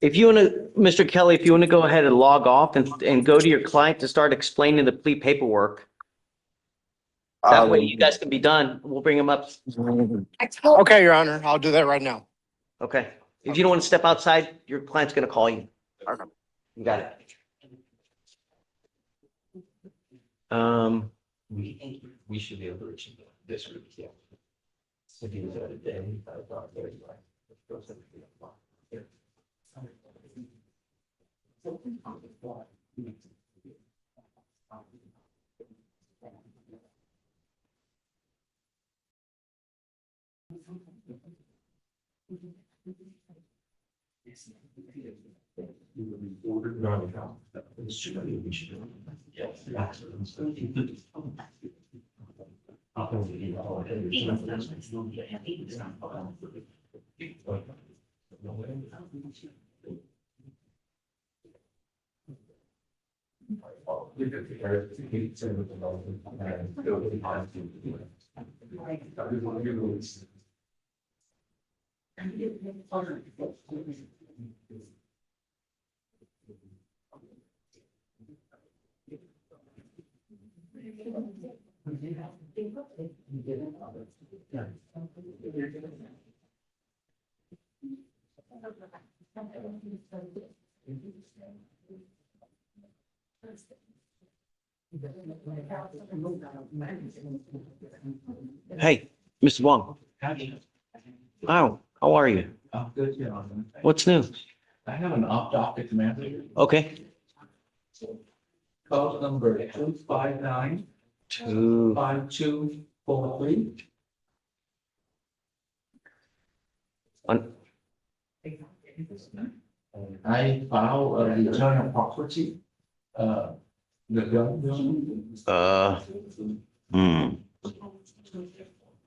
[SPEAKER 2] If you want to, Mr. Kelly, if you want to go ahead and log off and go to your client to start explaining the plea paperwork. That way you guys can be done. We'll bring them up.
[SPEAKER 21] Okay, Your Honor, I'll do that right now.
[SPEAKER 2] Okay. If you don't want to step outside, your client's going to call you. You got it.
[SPEAKER 15] We should be able to reach this route, yeah. So if you was at a day, I thought there you are.
[SPEAKER 2] Hey, Mr. Wong. How are you?
[SPEAKER 12] I'm good, you know.
[SPEAKER 2] What's new?
[SPEAKER 12] I have an off-docket commander.
[SPEAKER 2] Okay.
[SPEAKER 12] Call number 259 5243. I file a return of property. The gun.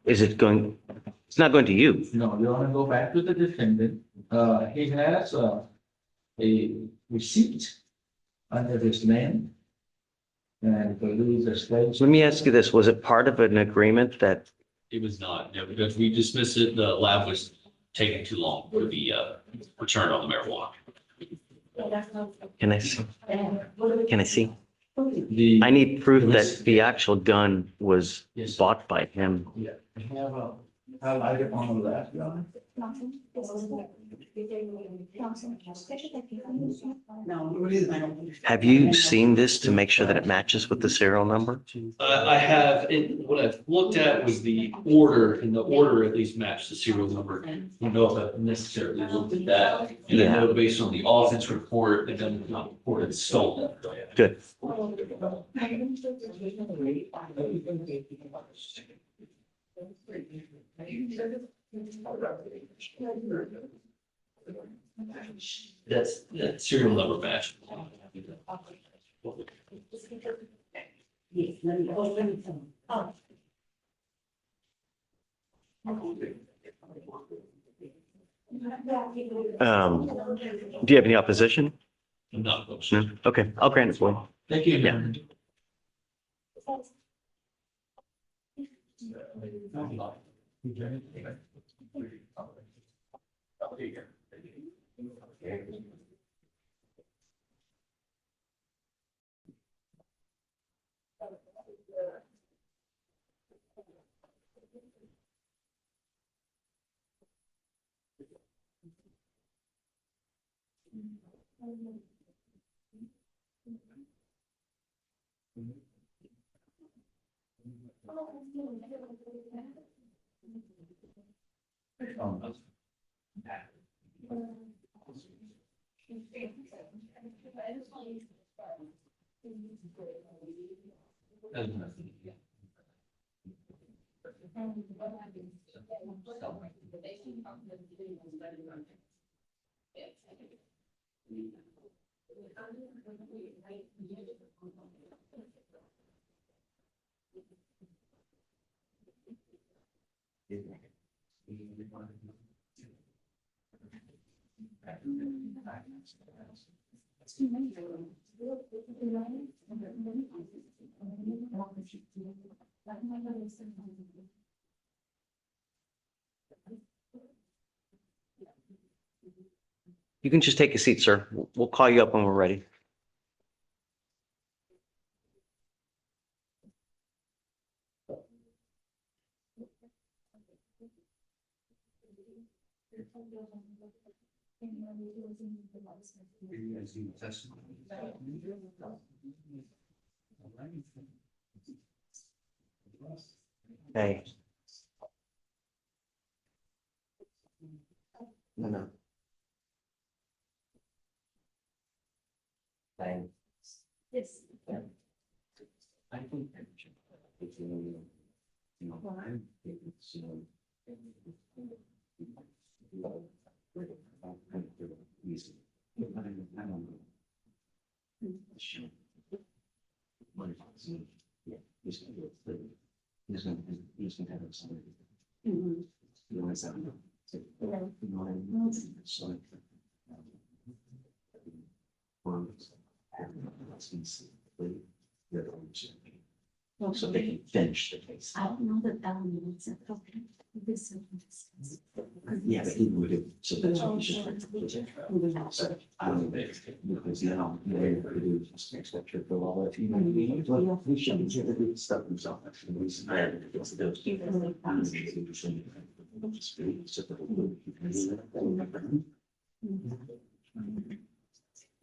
[SPEAKER 2] Is it going? It's not going to you.
[SPEAKER 12] No, you want to go back to the defendant. He has a receipt under his name. And I believe the state.
[SPEAKER 2] Let me ask you this. Was it part of an agreement that?
[SPEAKER 15] It was not, no, because we dismissed it, the lab was taking too long for the return on the marijuana.
[SPEAKER 2] Can I see? Can I see?
[SPEAKER 12] The.
[SPEAKER 2] I need proof that the actual gun was
[SPEAKER 12] Yes.
[SPEAKER 2] bought by him.
[SPEAKER 12] Yeah, I have a highlighter on the left, Your Honor.
[SPEAKER 2] Have you seen this to make sure that it matches with the serial number?
[SPEAKER 15] I have, what I've looked at was the order, and the order at least matched the serial number. I don't know if I've necessarily looked at that. And I know based on the offense report, the gun was not reported stolen.
[SPEAKER 2] Good.
[SPEAKER 15] That's serial number match.
[SPEAKER 2] Do you have any opposition?
[SPEAKER 15] Not opposed.
[SPEAKER 2] No? Okay, I'll grant it for you.
[SPEAKER 15] Thank you.
[SPEAKER 2] Yeah. You can just take a seat, sir. We'll call you up when we're ready. Hey. No. Thanks.
[SPEAKER 3] Yes.
[SPEAKER 2] I think if you know, I think it's, easy. I don't know. Sure. Yeah, he's gonna do it. He's gonna have it somewhere. You know, it's out. So, you know what I mean? So, so they can finish the case.
[SPEAKER 17] I don't know that that means that, okay, this is.
[SPEAKER 2] Yeah, but he would have, so that's what we should. So, I don't think, because now, they're going to do just expect your bill all that, you know, we should be able to do stuff themselves. Actually, we should hire them to do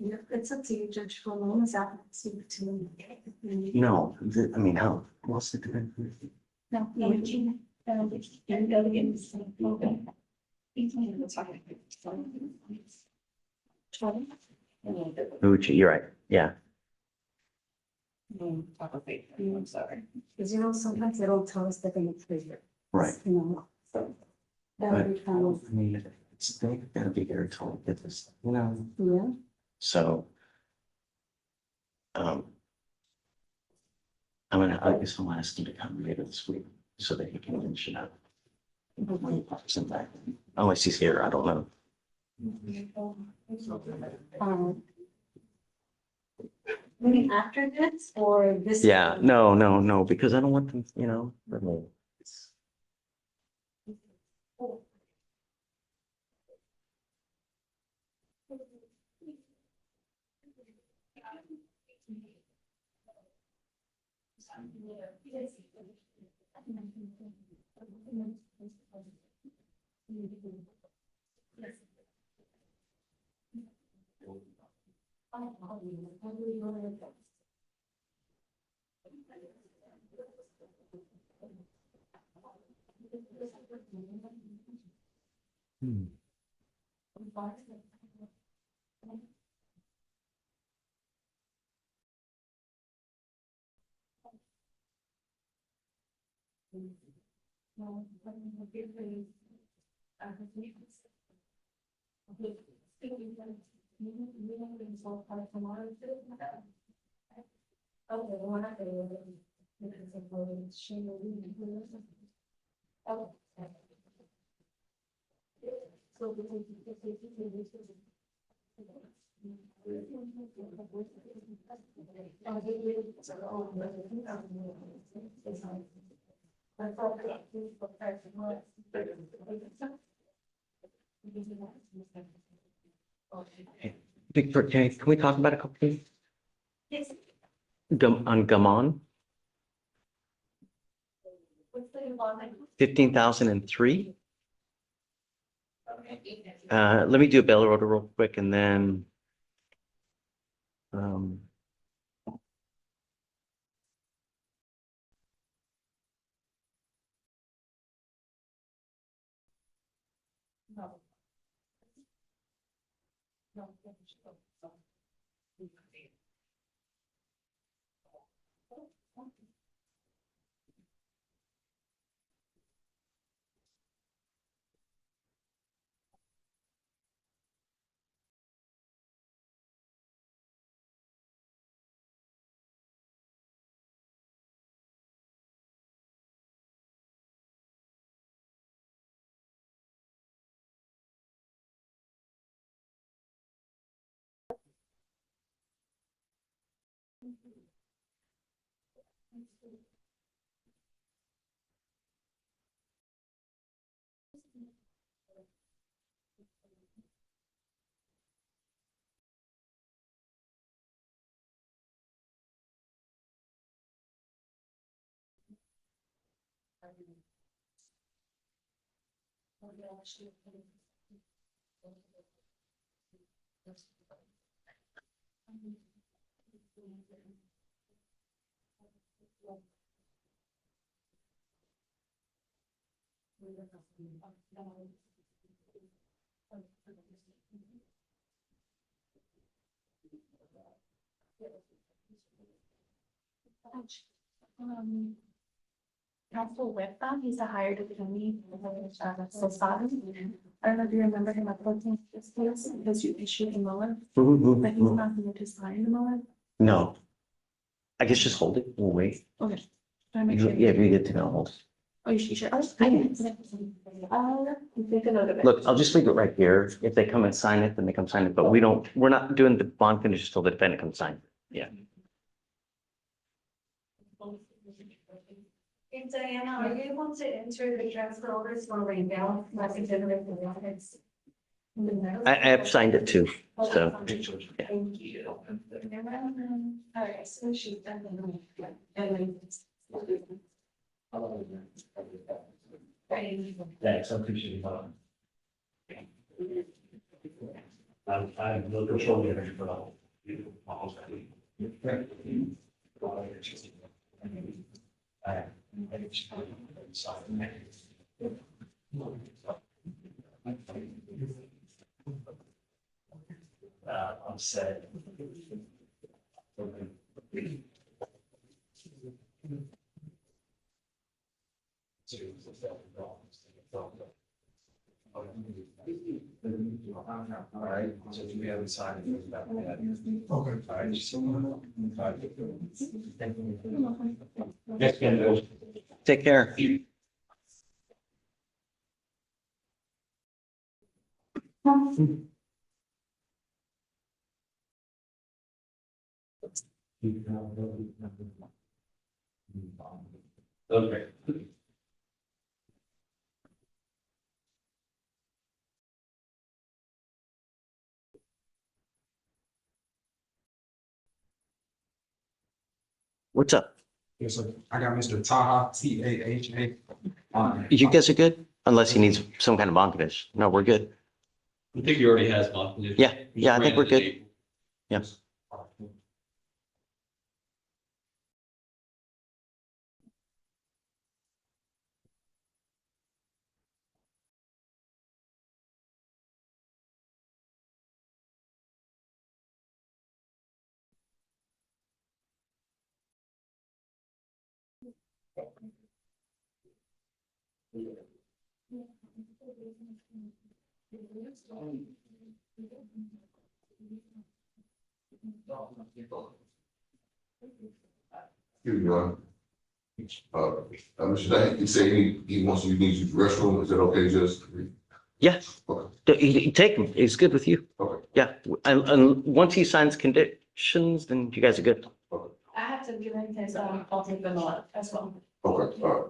[SPEAKER 17] Yeah, it's up to you, Judge, for long as that seems to me.
[SPEAKER 2] No, I mean, how, what's the difference?
[SPEAKER 17] No, you and go against.
[SPEAKER 2] Uchi, you're right, yeah.
[SPEAKER 17] I'm sorry. Because you know, sometimes they don't tell us that they need to.
[SPEAKER 2] Right.
[SPEAKER 17] You know, so. That
[SPEAKER 2] But,
[SPEAKER 17] would be kind of,
[SPEAKER 2] I mean, it's, they've got to be very tall to get this, you know,
[SPEAKER 17] yeah.
[SPEAKER 2] so. I guess I'll ask him to come later this week so that he can finish it up. Unless he's here, I don't know.
[SPEAKER 17] Maybe after this or this?
[SPEAKER 2] Yeah, no, because I don't want them, you know, I mean, it's- Victor, can we talk about a couple things?
[SPEAKER 3] Yes.
[SPEAKER 2] On Gammon,
[SPEAKER 3] What's the involvement?
[SPEAKER 2] 15,003. Let me do a bail order real quick and then. Um,
[SPEAKER 3] No. No. Counsel with them, he's a hired attorney, Sosada. I don't know if you remember him approaching this case, because you issued a mower, but he's not going to sign the mower.
[SPEAKER 2] no. I guess just hold it. We'll wait.
[SPEAKER 3] Okay. Trying to make sure.
[SPEAKER 2] Yeah, if you get to know, hold it.
[SPEAKER 3] Oh, you sure? I can. Make a note of it.
[SPEAKER 2] Look, I'll just leave it right here. If they come and sign it, then they come sign it, but we're not doing the bond conditions till the defendant comes sign. Yeah.
[SPEAKER 3] Hey, Diana, are you able to enter the transfer orders for rebalance, like a generate the records?
[SPEAKER 2] I have signed it too, so. yeah.
[SPEAKER 3] Thank you. All right, so she's done.
[SPEAKER 12] Thanks, I appreciate it. I'm no control of it, but I'm sad. All right, so if we haven't signed it, that we had. Okay. All right, just. Yes, Ken.
[SPEAKER 2] Take care.
[SPEAKER 12] Okay.
[SPEAKER 2] What's up?
[SPEAKER 11] Yes, sir. I got Mr. Taha, Taha.
[SPEAKER 2] You guys are good? Unless he needs some kind of bond condition. No, we're good.
[SPEAKER 15] I think he already has bond conditions.
[SPEAKER 2] Yeah, yeah, I think we're good. Yeah.
[SPEAKER 5] Here you go. Mr. Dang, he said he wants you, needs you to restroom. Is that okay, just?
[SPEAKER 2] Yeah, you take him. He's good with you.
[SPEAKER 5] Okay.
[SPEAKER 2] Yeah, and once he signs conditions, then you guys are good.
[SPEAKER 3] I have to give him his, I'll take them all as well.
[SPEAKER 5] Okay, all right.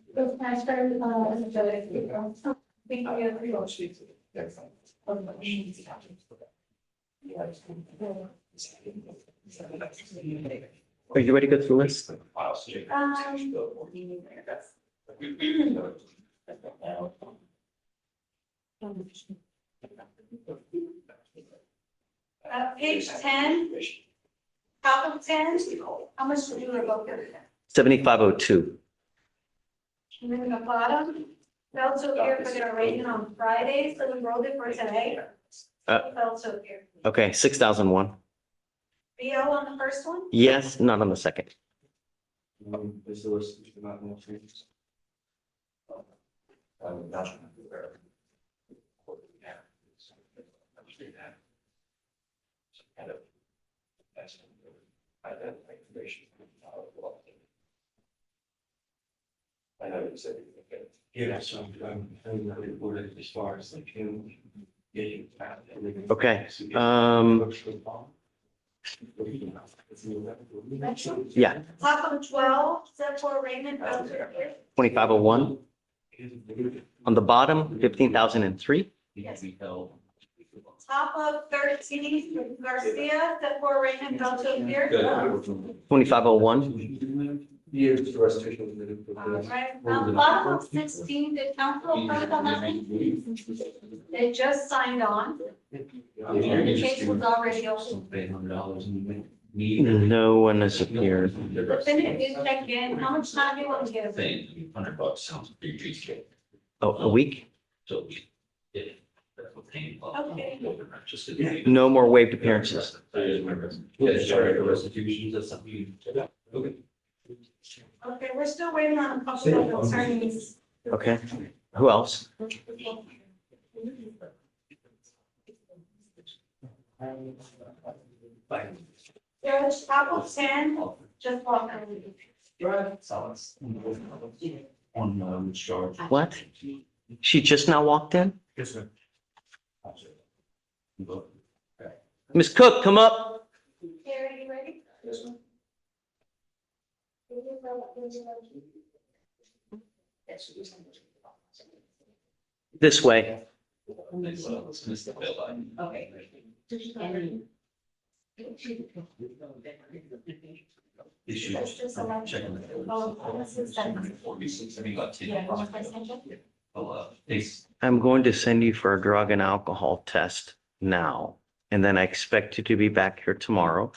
[SPEAKER 3] So can I start,
[SPEAKER 2] Are you ready to go through the list?
[SPEAKER 1] Page 10, top of 10, how much did you revoke it?
[SPEAKER 2] 7502.
[SPEAKER 1] And then the bottom, fell to appear for their arraignment on Friday, so we rolled it for today. Fell to appear.
[SPEAKER 2] Okay, 6001.
[SPEAKER 1] BO on the first one?
[SPEAKER 2] Yes, not on the second.
[SPEAKER 8] I know you said, yeah, so I'm not reported as far as like him getting.
[SPEAKER 2] Okay, yeah,
[SPEAKER 1] Top of 12, set for arraignment, fell to appear.
[SPEAKER 2] 2501. On the bottom, 15,003.
[SPEAKER 1] Yes. Top of 13, Garcia, set for arraignment, fell to appear.
[SPEAKER 2] 2501.
[SPEAKER 1] All right, now bottom of 16, the council voted on that one. They just signed on. The case was already open.
[SPEAKER 2] No one has appeared.
[SPEAKER 1] Defendant is checked in, how much time do you want to give?
[SPEAKER 4] $100 sounds pretty reasonable.
[SPEAKER 2] Oh, a week?
[SPEAKER 4] So, yeah. That's what paying.
[SPEAKER 1] Okay.
[SPEAKER 2] No more waived appearances.
[SPEAKER 4] Yeah, sorry, the restitutions, that's something you. Okay.
[SPEAKER 1] Okay, we're still waiting on a couple of attorneys.
[SPEAKER 2] Okay, who else?
[SPEAKER 1] There's top of 10, just walk
[SPEAKER 4] On, charge.
[SPEAKER 2] What? She just now walked in?
[SPEAKER 11] Yes, sir.
[SPEAKER 2] Miss Cook, come up.
[SPEAKER 1] Carrie, you ready?
[SPEAKER 11] Yes, sir.
[SPEAKER 2] This way.
[SPEAKER 17] Okay.
[SPEAKER 1] That's just a lot. Oh, this is that. Yeah.
[SPEAKER 2] I'm going to send you for a drug and alcohol test now. And then I expect you to be back here tomorrow.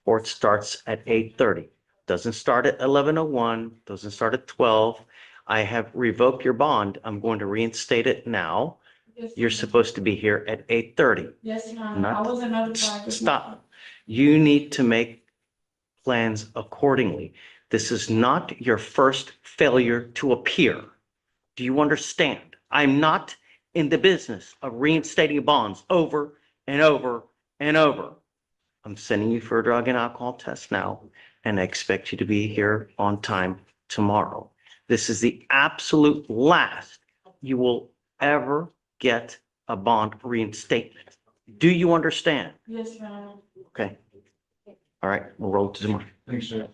[SPEAKER 2] Court starts at 8:30. Doesn't start at 11:01, doesn't start at 12. I have revoked your bond. I'm going to reinstate it now. You're supposed to be here at 8:30.
[SPEAKER 1] Yes, ma'am. I
[SPEAKER 2] Not-
[SPEAKER 1] wasn't notified.
[SPEAKER 2] Stop. You need to make plans accordingly. This is not your first failure to appear. Do you understand? I'm not in the business of reinstating bonds over and over and over. I'm sending you for a drug and alcohol test now, and I expect you to be here on time tomorrow. This is the absolute last you will ever get a bond reinstatement. Do you understand?
[SPEAKER 1] Yes, Your Honor.
[SPEAKER 2] Okay. All right, we'll roll to tomorrow.
[SPEAKER 11] Thanks, sir.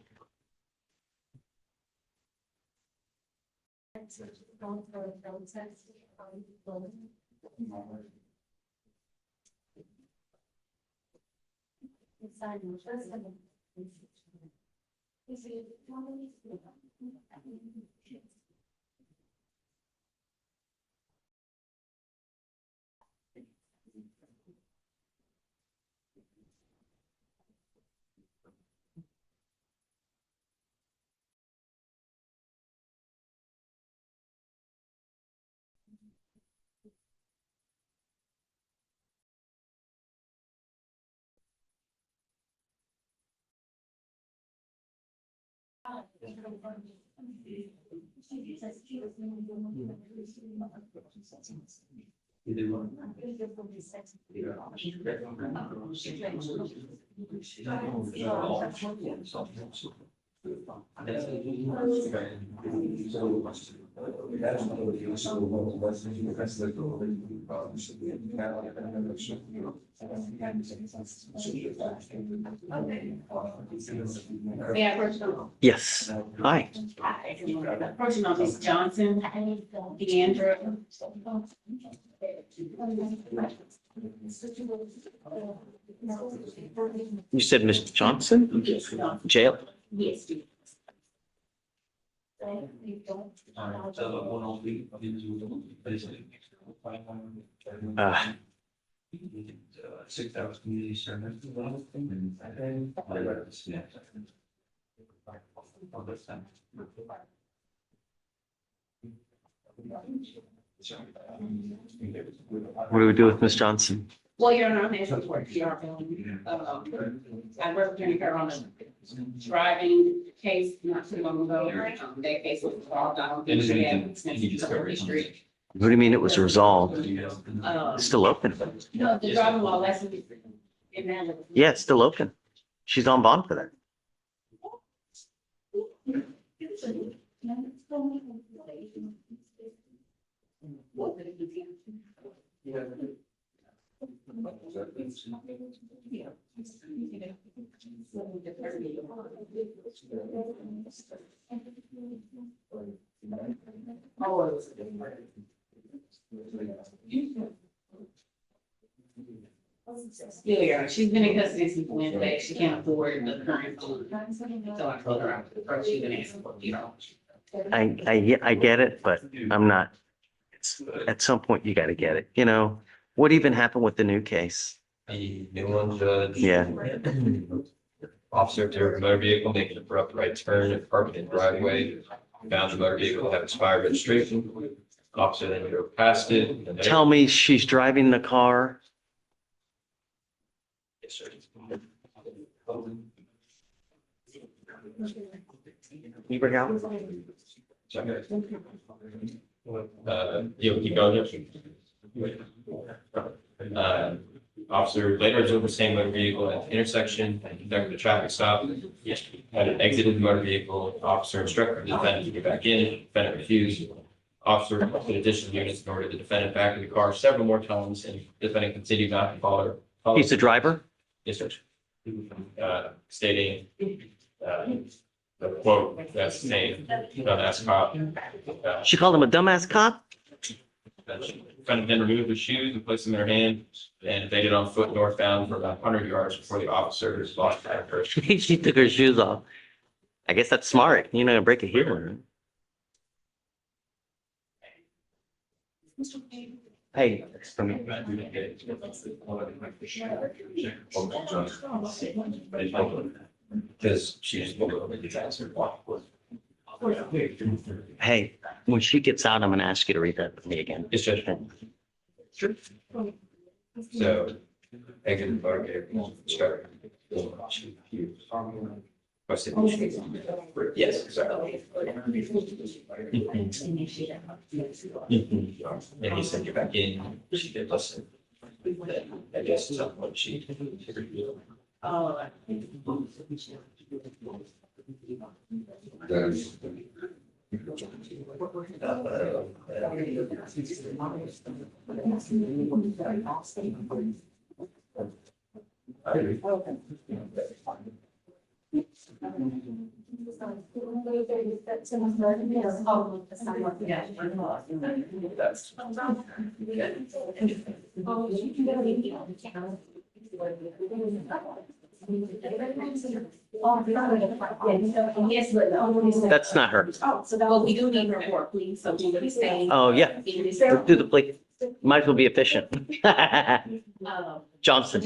[SPEAKER 9] May I approach them?
[SPEAKER 2] Yes. Hi.
[SPEAKER 9] Approaching on Ms. Johnson, Deandra.
[SPEAKER 2] You said Miss Johnson? Jail?
[SPEAKER 9] Yes.
[SPEAKER 2] Uh,
[SPEAKER 12] 6 hours community service.
[SPEAKER 2] What do we do with Miss Johnson?
[SPEAKER 9] Well, Your Honor, I'm asking for PR. I represented her on a driving case not too long ago. That case was resolved. I don't think she had extensive history.
[SPEAKER 2] What do you mean it was resolved? It's still open.
[SPEAKER 9] No, the driving law lesson.
[SPEAKER 2] Yeah, it's still open. She's on bond for that.
[SPEAKER 9] Yeah, she's been in custody since Wednesday. She can't afford the current. So I told her she's been asking for
[SPEAKER 2] I get it, but I'm not. It's, at some point, you got to get it. You know, what even happened with the new case?
[SPEAKER 4] The new one, judge.
[SPEAKER 2] Yeah.
[SPEAKER 4] Officer observed a motor vehicle making a abrupt right turn at Parkman driveway. Found the motor vehicle to have expired registration. Officer then drove past it. and then-
[SPEAKER 2] Tell me she's driving the car.
[SPEAKER 4] Yes, sir.
[SPEAKER 2] You bring out?
[SPEAKER 4] You keep going. Officer later observed the same motor vehicle at the intersection and conducted a traffic stop. Had it exited the motor vehicle. Officer instructed the defendant to get back in. Defendant refused. Officer requested additional units in order to the defendant back in the car several more times, and the defendant continued not to follow.
[SPEAKER 2] He's the driver?
[SPEAKER 4] Yes, sir. Stating, the quote, that's saying, dumbass cop.
[SPEAKER 2] She called him a dumbass cop?
[SPEAKER 4] Defendant then removed the shoes and placed them in her hand and evaded on foot northbound for about 100 yards before the officers lost track of her.
[SPEAKER 2] She took her shoes off. I guess that's smart. You're not gonna break a heel. Hey, it's for me.
[SPEAKER 4] Because she's.
[SPEAKER 2] Hey, when she gets out, I'm gonna ask you to read that with me again.
[SPEAKER 4] Yes, Judge. Sure. So, exit the motor vehicle, start. Yes, exactly. And he said, get back in. She did listen. I guess at some point she.
[SPEAKER 5] That is,
[SPEAKER 2] That's not her.
[SPEAKER 9] Oh, so that, well, we do need her report, please, so we would say.
[SPEAKER 2] Oh, yeah. Let's do the plea. Might as well be efficient. Johnson.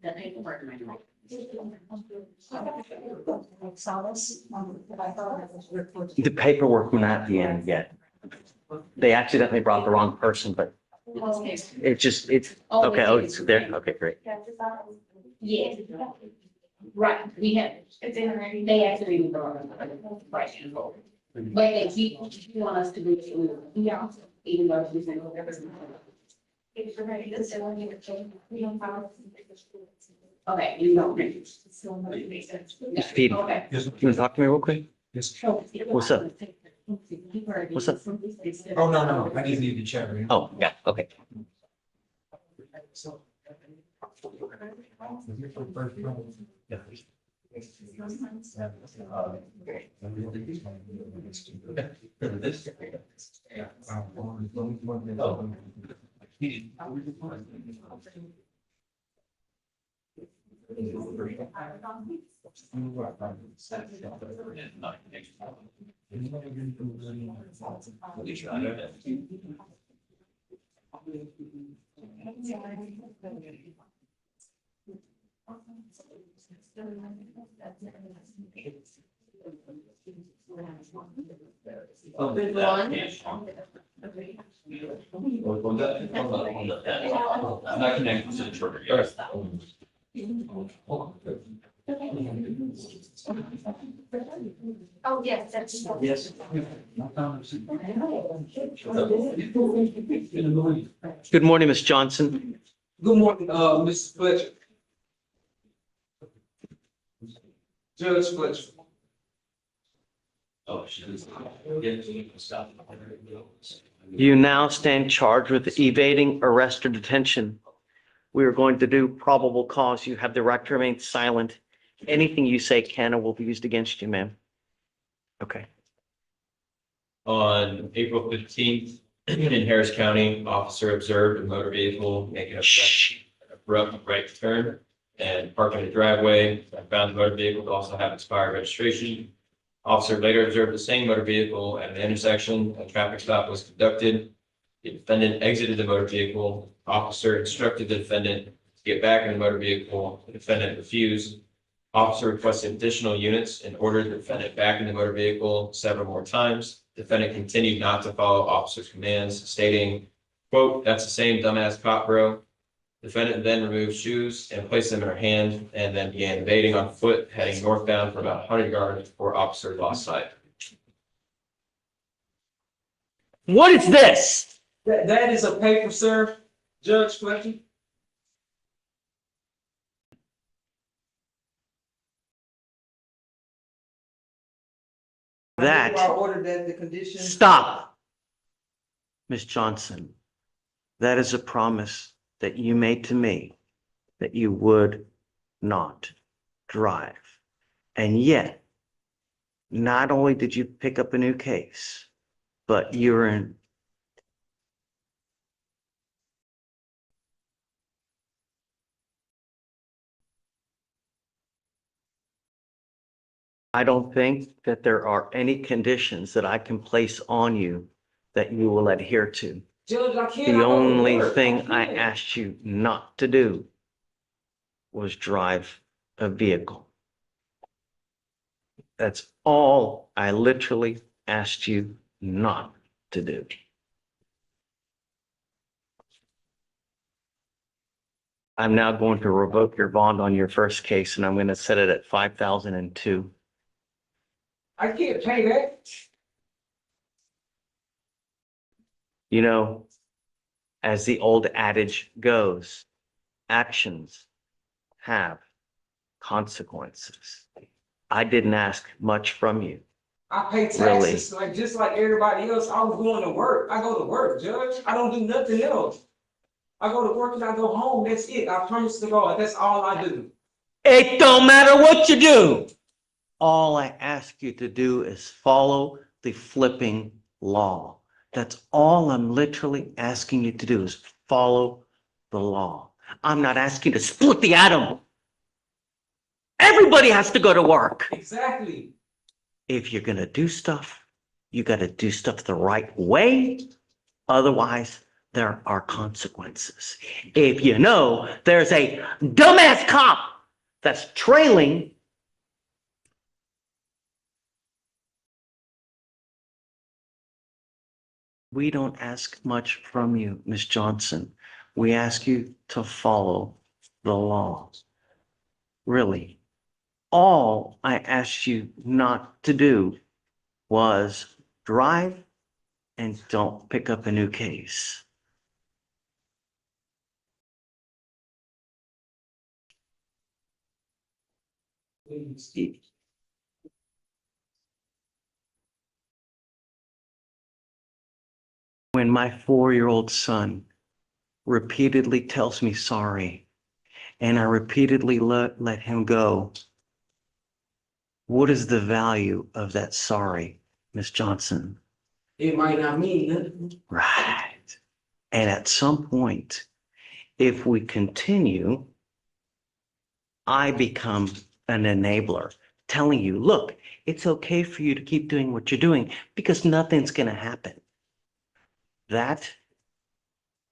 [SPEAKER 17] The paperwork.
[SPEAKER 2] The paperwork went at the end yet. They accidentally brought the wrong person, but it's, okay, oh, it's there, okay, great.
[SPEAKER 9] Yeah. Right, we have, they actually. Right. But they keep want us to do it. Yeah. Even though we say. Okay, you know.
[SPEAKER 2] Just feeding.
[SPEAKER 9] Okay.
[SPEAKER 2] You want to talk to me real quick? What's up? What's up?
[SPEAKER 20] Oh, no, I just need to check.
[SPEAKER 2] Oh, yeah, okay.
[SPEAKER 15] I'm not connected to the trigger.
[SPEAKER 3] Oh, yes, that's.
[SPEAKER 15] Yes.
[SPEAKER 2] Good morning, Ms. Johnson.
[SPEAKER 20] Good morning, Mrs. Fletcher. Judge Fletcher.
[SPEAKER 15] Oh, she does.
[SPEAKER 2] You now stand charged with evading arrest or detention. We are going to do probable cause. You have the right to remain silent. Anything you say can or will be used against you, ma'am. Okay.
[SPEAKER 4] On April 15th, in Harris County, officer observed a motor vehicle making a abrupt right turn and parking in the driveway. I found the motor vehicle to also have expired registration. Officer later observed the same motor vehicle at an intersection. A traffic stop was conducted. The defendant exited the motor vehicle. Officer instructed the defendant to get back in the motor vehicle. The defendant refused. Officer requested additional units and ordered the defendant back in the motor vehicle several more times. Defendant continued not to follow officer's commands, stating, quote, "That's the same dumbass cop, bro." Defendant then removed shoes and placed them in her hand and then began evading on foot, heading northbound for about 100 yards before officer lost sight.
[SPEAKER 2] What is this?
[SPEAKER 20] That is a paper, sir, Judge Fletcher.
[SPEAKER 2] That.
[SPEAKER 20] I ordered that the condition.
[SPEAKER 2] Stop. Ms. Johnson, that is a promise that you made to me that you would not drive. And yet, not only did you pick up a new case, but you're in. I don't think that there are any conditions that I can place on you that you will adhere to.
[SPEAKER 20] Judge, I can't.
[SPEAKER 2] The only thing I asked you not to do was drive a vehicle. That's all I literally asked you not to do. I'm now going to revoke your bond on your first case, and I'm going to set it at 5,002.
[SPEAKER 20] I can't pay that.
[SPEAKER 2] You know, as the old adage goes, actions have consequences. I didn't ask much from you.
[SPEAKER 14] I pay
[SPEAKER 2] Really?
[SPEAKER 14] taxes like just like everybody else. I was going to work. I go to work, Judge. I don't do nothing else. I go to work and I go home. That's it. I promise to God. That's all I do.
[SPEAKER 2] It don't matter what you do. All I ask you to do is follow the flipping law. That's all I'm literally asking you to do is follow the law. I'm not asking you to split the atom. Everybody has to go to work.
[SPEAKER 14] Exactly.
[SPEAKER 2] If you're gonna do stuff, you gotta do stuff the right way. Otherwise, there are consequences. If you know there's a dumbass cop that's trailing, we don't ask much from you, Ms. Johnson. We ask you to follow the law. Really. All I asked you not to do was drive and don't pick up a new case. When my 4-year-old son repeatedly tells me sorry, and I repeatedly let him go, what is the value of that sorry, Miss Johnson?
[SPEAKER 14] It might not mean nothing.
[SPEAKER 2] Right. And at some point, if we continue, I become an enabler, telling you, look, it's okay for you to keep doing what you're doing because nothing's going to happen. That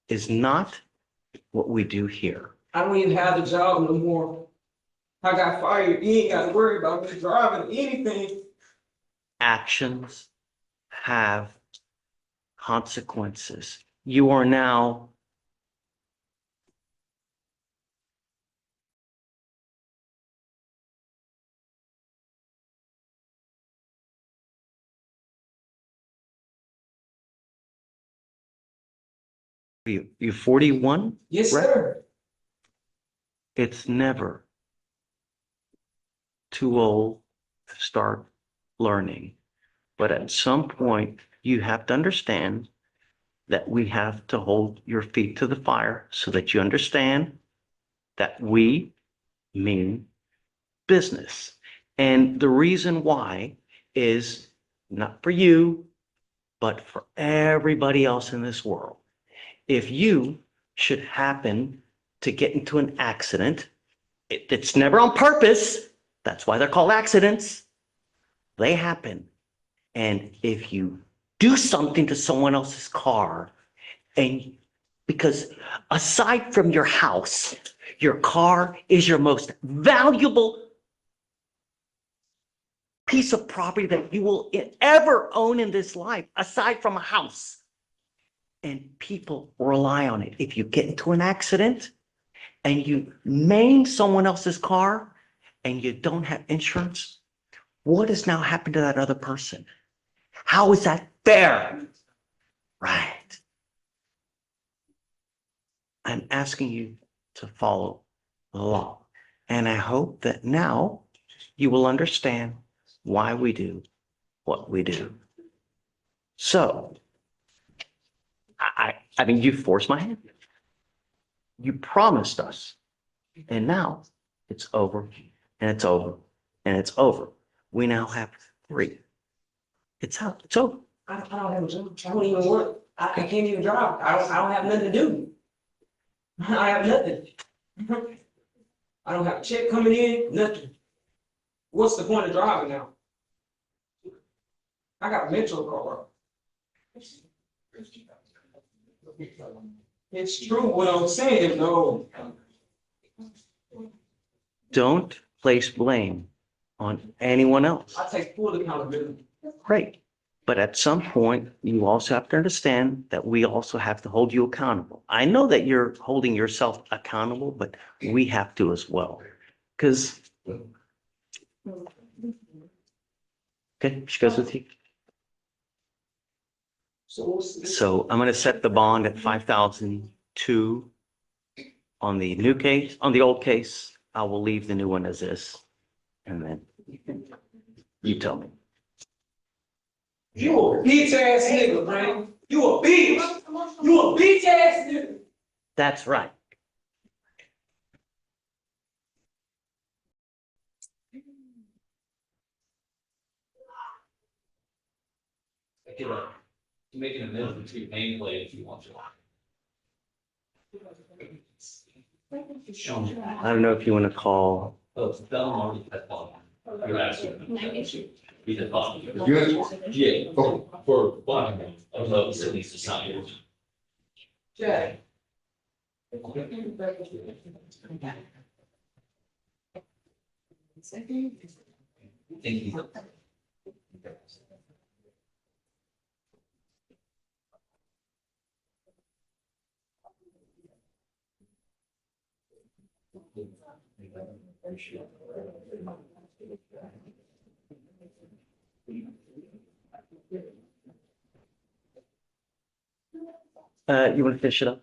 [SPEAKER 2] is not what we do here.
[SPEAKER 14] I don't even have the job no more. I got fired. You ain't got to worry about me driving anything.
[SPEAKER 2] Actions have consequences. You are now you 41?
[SPEAKER 14] Yes,
[SPEAKER 2] right?
[SPEAKER 14] sir.
[SPEAKER 2] It's never too old to start learning. But at some point, you have to understand that we have to hold your feet to the fire so that you understand that we mean business. And the reason why is not for you, but for everybody else in this world. If you should happen to get into an accident, it's never on purpose. That's why they're called accidents. They happen. And if you do something to someone else's car, and because aside from your house, your car is your most valuable piece of property that you will ever own in this life, aside from a house. And people rely on it. If you get into an accident and you maim someone else's car and you don't have insurance, what has now happened to that other person? How is that fair? Right. I'm asking you to follow the law. And I hope that now you will understand why we do what we do. So, I mean, you forced my hand. You promised us. And now it's over and it's over and it's over. We now have 3. It's out. It's over.
[SPEAKER 14] I don't have a job. I don't even work. I can't even drive. I don't have nothing to do. I have nothing. I don't have a check coming in, nothing. What's the point of driving now? I got a Metro car. It's true what I'm saying, though.
[SPEAKER 2] Don't place blame on anyone else.
[SPEAKER 14] I take full accountability.
[SPEAKER 2] Great. But at some point, you also have to understand that we also have to hold you accountable. I know that you're holding yourself accountable, but we have to as well. Because, okay, she goes with you. So I'm going to set the bond at 5,002 on the new case, on the old case, I will leave the new one as is. And then you tell me.
[SPEAKER 14] You a bitch ass nigga, man. You a bitch. You a bitch ass nigga.
[SPEAKER 2] That's right.
[SPEAKER 15] I could, make an amendment to your nameplate if you want to.
[SPEAKER 2] I don't know if you want to call.
[SPEAKER 15] Oh, it's done already, that's fine. You're asking. He said fine.
[SPEAKER 5] Yes.
[SPEAKER 15] Yeah,
[SPEAKER 5] Oh.
[SPEAKER 15] for one, I don't know, if it needs to sign it.
[SPEAKER 14] Jay.
[SPEAKER 15] Thank you.
[SPEAKER 2] You want to finish it up?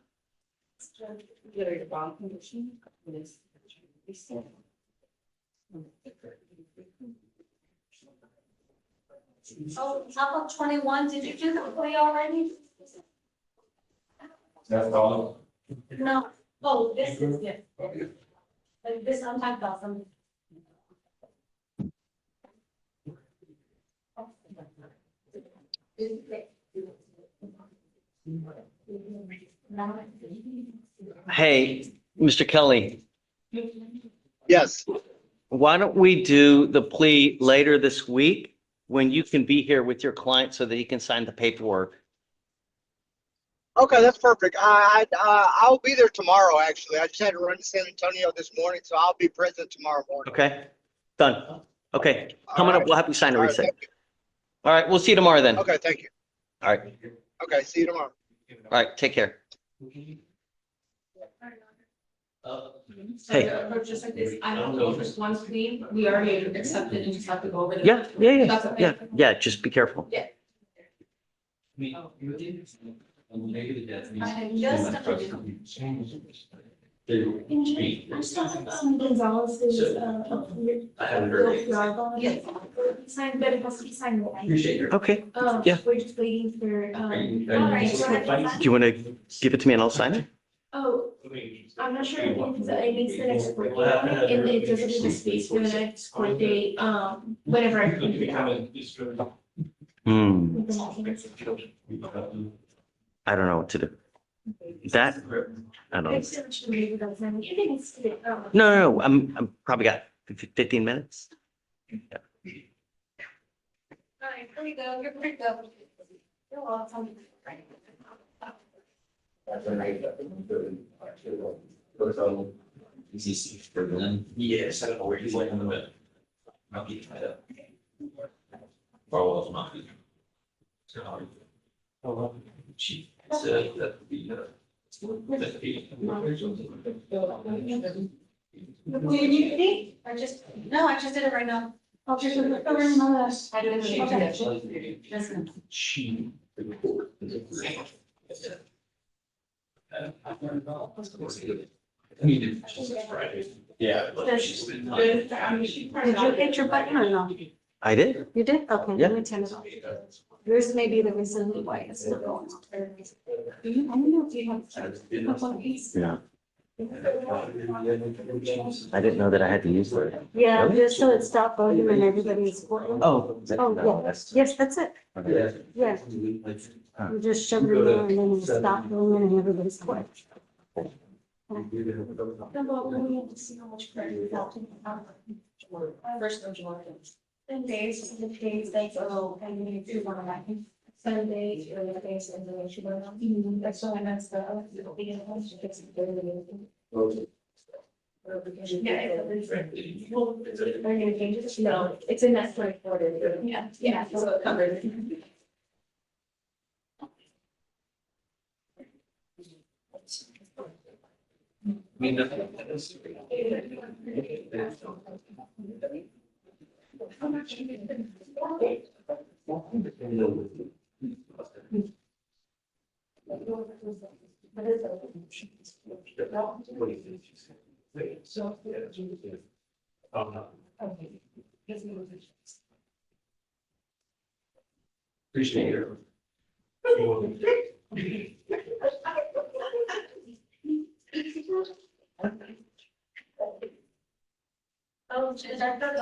[SPEAKER 3] Oh, top of 21, did you do the play already?
[SPEAKER 4] That's all.
[SPEAKER 3] No. Oh, this is good. Like this, I'm talking about some.
[SPEAKER 2] Hey, Mr. Kelly,
[SPEAKER 21] Yes.
[SPEAKER 2] why don't we do the plea later this week when you can be here with your client so that he can sign the paperwork?
[SPEAKER 21] Okay, that's perfect. I'll be there tomorrow, actually. I just had to run to San Antonio this morning, so I'll be present tomorrow morning.
[SPEAKER 2] Okay, done. Okay,
[SPEAKER 21] All
[SPEAKER 2] coming up,
[SPEAKER 21] right.
[SPEAKER 2] we'll have you sign a
[SPEAKER 21] All right,
[SPEAKER 2] receipt.
[SPEAKER 21] thank you.
[SPEAKER 2] All right, we'll see you tomorrow then. All
[SPEAKER 21] Okay, thank you.
[SPEAKER 2] right,
[SPEAKER 21] Okay, see you tomorrow.
[SPEAKER 2] all right, take care.
[SPEAKER 1] So the approach just like this, I don't know if there's one screen, we already accepted and just have to go over the.
[SPEAKER 2] Yeah,
[SPEAKER 1] That's okay.
[SPEAKER 2] yeah, just be careful.
[SPEAKER 1] Yeah. Gonzalez's,
[SPEAKER 15] I haven't heard.
[SPEAKER 1] Yes. Signed, but it has to be signed.
[SPEAKER 15] Appreciate your.
[SPEAKER 2] Okay, yeah.
[SPEAKER 1] We're just waiting for,
[SPEAKER 2] Do you want to give it to me and I'll sign it?
[SPEAKER 1] Oh, I'm not sure if it needs the next court date on it, and it doesn't have a space for the next court date, whenever I print it out.
[SPEAKER 2] I don't know what to do. That, I don't know.
[SPEAKER 1] Thanks so much for reading those, and you can see it,
[SPEAKER 2] No, I'm probably got 15 minutes.
[SPEAKER 1] All right, here we go, you're pretty good. You're welcome.
[SPEAKER 15] Yes, I don't know where he's like in the middle. I'll get tied up. Follow up on. She said that would be, that'd be.
[SPEAKER 3] I just did it right now. I'll just look over in my list. I do it. Okay.
[SPEAKER 15] She. Yeah. but she's been-
[SPEAKER 17] Did you hit your button or no?
[SPEAKER 2] I did.
[SPEAKER 17] You did? Okay,
[SPEAKER 2] Yeah.
[SPEAKER 17] let me turn it off. Yours may be the reason why it's still going on. I don't know if you have. One of these.
[SPEAKER 2] Yeah. I didn't know that I had to use that.
[SPEAKER 17] Yeah,
[SPEAKER 2] Really?
[SPEAKER 17] just so it stopped voting and everybody's. Voting.
[SPEAKER 2] Oh.
[SPEAKER 17] Oh, yeah. Yes, that's it. Yeah. You just shove it in there and then you stop voting and everybody's quiet.
[SPEAKER 1] See how much credit we got. First of July. 10 days, the days they go, and we do one of that. Sunday, or the days and the issue. That's why that's the. Yeah. Well, they're gonna change it. No, it's in that 24 day. Yeah, so it covers.
[SPEAKER 15] I mean, nothing. Appreciate it.
[SPEAKER 3] Oh, Director,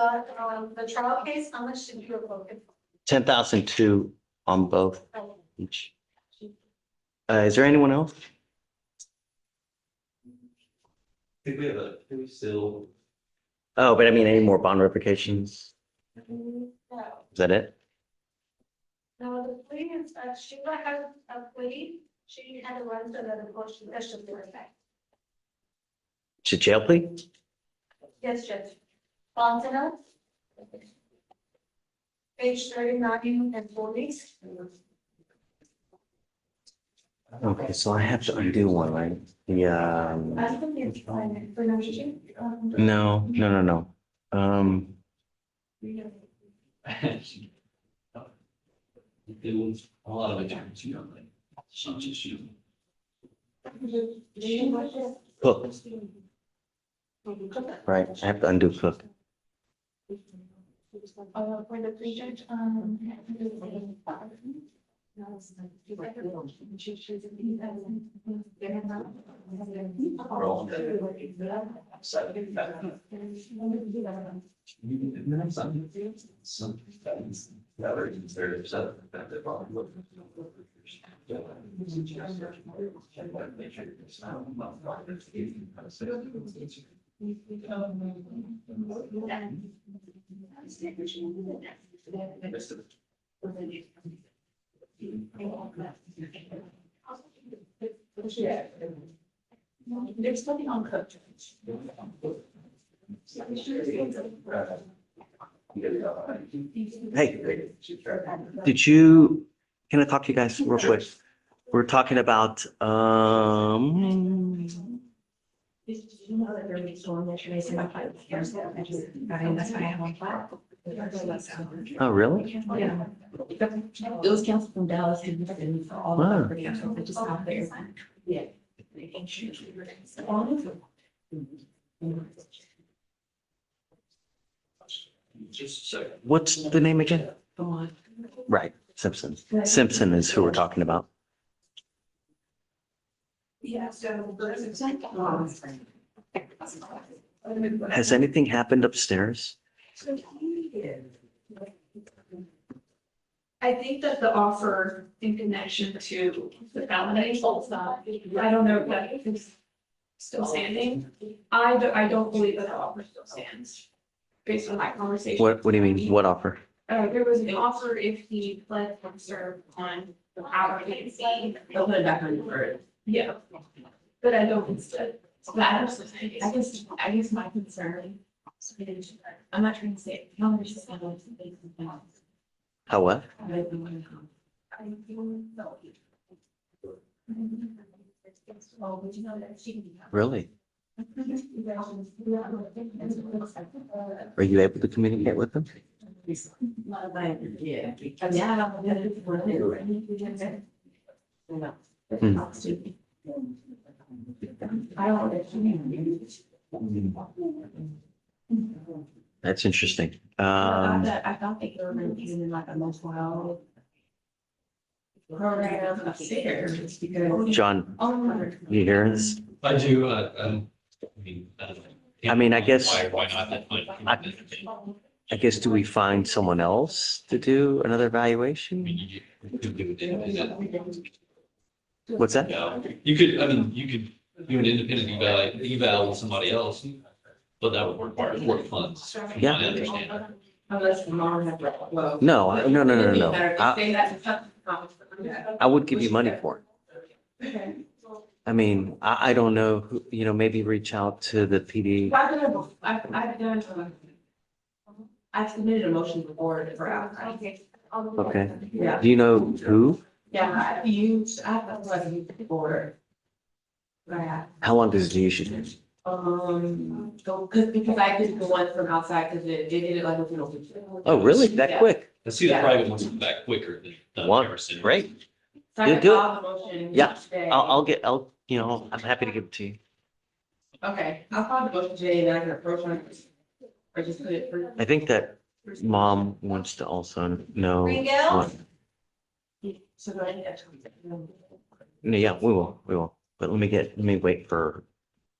[SPEAKER 3] the trial case, how much did you revoke?
[SPEAKER 2] 10,002 on both each. Is there anyone else?
[SPEAKER 15] I think we have we still.
[SPEAKER 2] Oh, but I mean, any more bond revocations?
[SPEAKER 3] No.
[SPEAKER 2] Is that it?
[SPEAKER 3] No, the plea is, Sheila has a plea, she had to run to the motion, that should be effect.
[SPEAKER 2] To jail plea?
[SPEAKER 3] Yes, Judge. Fontana. Page 39 and 40.
[SPEAKER 2] Okay, so I have to undo one, right? The,
[SPEAKER 3] I think it's fine for now.
[SPEAKER 2] no.
[SPEAKER 15] It was a lot of attorneys, you know, like, she just, you.
[SPEAKER 2] Cook. Right, I have to undo Cook.
[SPEAKER 3] For the plea judge, there's nothing on Cook.
[SPEAKER 2] Hey, can I talk to you guys real quick? We're talking about,
[SPEAKER 17] You know that there was a storm yesterday, so my flight was canceled. I just got in, that's why I have on file.
[SPEAKER 2] oh, really?
[SPEAKER 17] Yeah. It was canceled from Dallas to Houston, so all of them were canceled. I just got there. Yeah.
[SPEAKER 15] Just a second.
[SPEAKER 2] What's the name again?
[SPEAKER 17] Come on.
[SPEAKER 2] Right, Simpson. Simpson is who we're talking about.
[SPEAKER 17] Yeah, so.
[SPEAKER 2] Has anything happened upstairs?
[SPEAKER 1] I think that the offer in connection to the felony, I don't know if that is still standing. I don't believe that the offer still stands, based on that conversation.
[SPEAKER 2] What do you mean? What offer?
[SPEAKER 1] There was an offer if he pled to serve on our vacancy.
[SPEAKER 6] They'll put it back on your.
[SPEAKER 1] Yeah, but I don't, that,
[SPEAKER 17] I guess my concern, I'm not trying to say, no, there's just.
[SPEAKER 2] How what? Really? Are you able to communicate with them?
[SPEAKER 6] Yeah.
[SPEAKER 2] Hmm.
[SPEAKER 17] I don't.
[SPEAKER 2] That's interesting.
[SPEAKER 17] I thought they were going to be in like a mental health program upstairs because.
[SPEAKER 2] John,
[SPEAKER 17] Oh.
[SPEAKER 2] you hear this?
[SPEAKER 15] I do,
[SPEAKER 2] I mean, I guess,
[SPEAKER 15] why not? That's fine.
[SPEAKER 2] I guess, do we find someone else to do another evaluation? What's that?
[SPEAKER 15] Yeah, you could, you could do an independent eval with somebody else, but that would require court funds. from what I
[SPEAKER 2] Yeah.
[SPEAKER 15] understand.
[SPEAKER 6] Unless the mom had, well.
[SPEAKER 2] No, no.
[SPEAKER 6] Say that to something.
[SPEAKER 2] I would give you money for it.
[SPEAKER 6] Okay.
[SPEAKER 2] I mean, I don't know, maybe reach out to the PD.
[SPEAKER 6] I've submitted a motion before for outside.
[SPEAKER 2] Okay.
[SPEAKER 6] Yeah.
[SPEAKER 2] Do you know who?
[SPEAKER 6] Yeah, I've used before. Yeah.
[SPEAKER 2] How long does it usually take?
[SPEAKER 6] So, because I did the one from outside, because it did it like,
[SPEAKER 2] Oh, really? That
[SPEAKER 6] Yeah.
[SPEAKER 2] quick?
[SPEAKER 15] I see the
[SPEAKER 6] Yeah.
[SPEAKER 15] private ones come back quicker than.
[SPEAKER 2] One,
[SPEAKER 15] Harrison.
[SPEAKER 2] great.
[SPEAKER 6] So I
[SPEAKER 2] You
[SPEAKER 6] can
[SPEAKER 2] do it.
[SPEAKER 6] file the motion
[SPEAKER 2] Yeah,
[SPEAKER 6] today.
[SPEAKER 2] I'm happy to give it to you.
[SPEAKER 6] Okay, I'll call the motion today and I can approach one. Or just put it through.
[SPEAKER 2] I think that mom wants to also know.
[SPEAKER 3] Miguel?
[SPEAKER 2] what-
[SPEAKER 6] So do I need that?
[SPEAKER 2] No, yeah, we will. But let me wait for,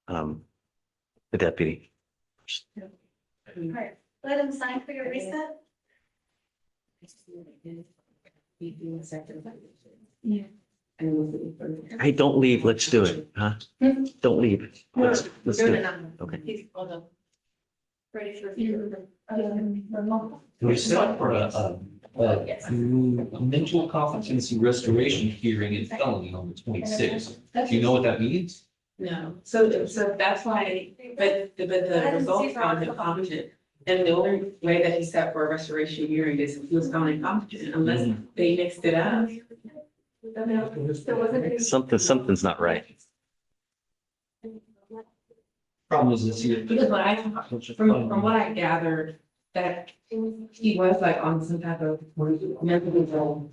[SPEAKER 2] the deputy.
[SPEAKER 3] Alright, let him sign for your reset.
[SPEAKER 6] Yeah.
[SPEAKER 2] Hey, don't leave. Let's do it, huh? Don't leave. Let's do it. Okay.
[SPEAKER 3] He's, hold on. Ready for.
[SPEAKER 15] Can we set for a mental competency restoration hearing in felony on the 26th? Do you know what that means?
[SPEAKER 6] No, so that's why, but the results found him competent. And the only way that he set for a restoration hearing is if he was found incompetent unless they mixed it up.
[SPEAKER 2] Something's not right.
[SPEAKER 15] Problem is, it's here.
[SPEAKER 6] Because from what I gathered, that he was like on some type of mental control.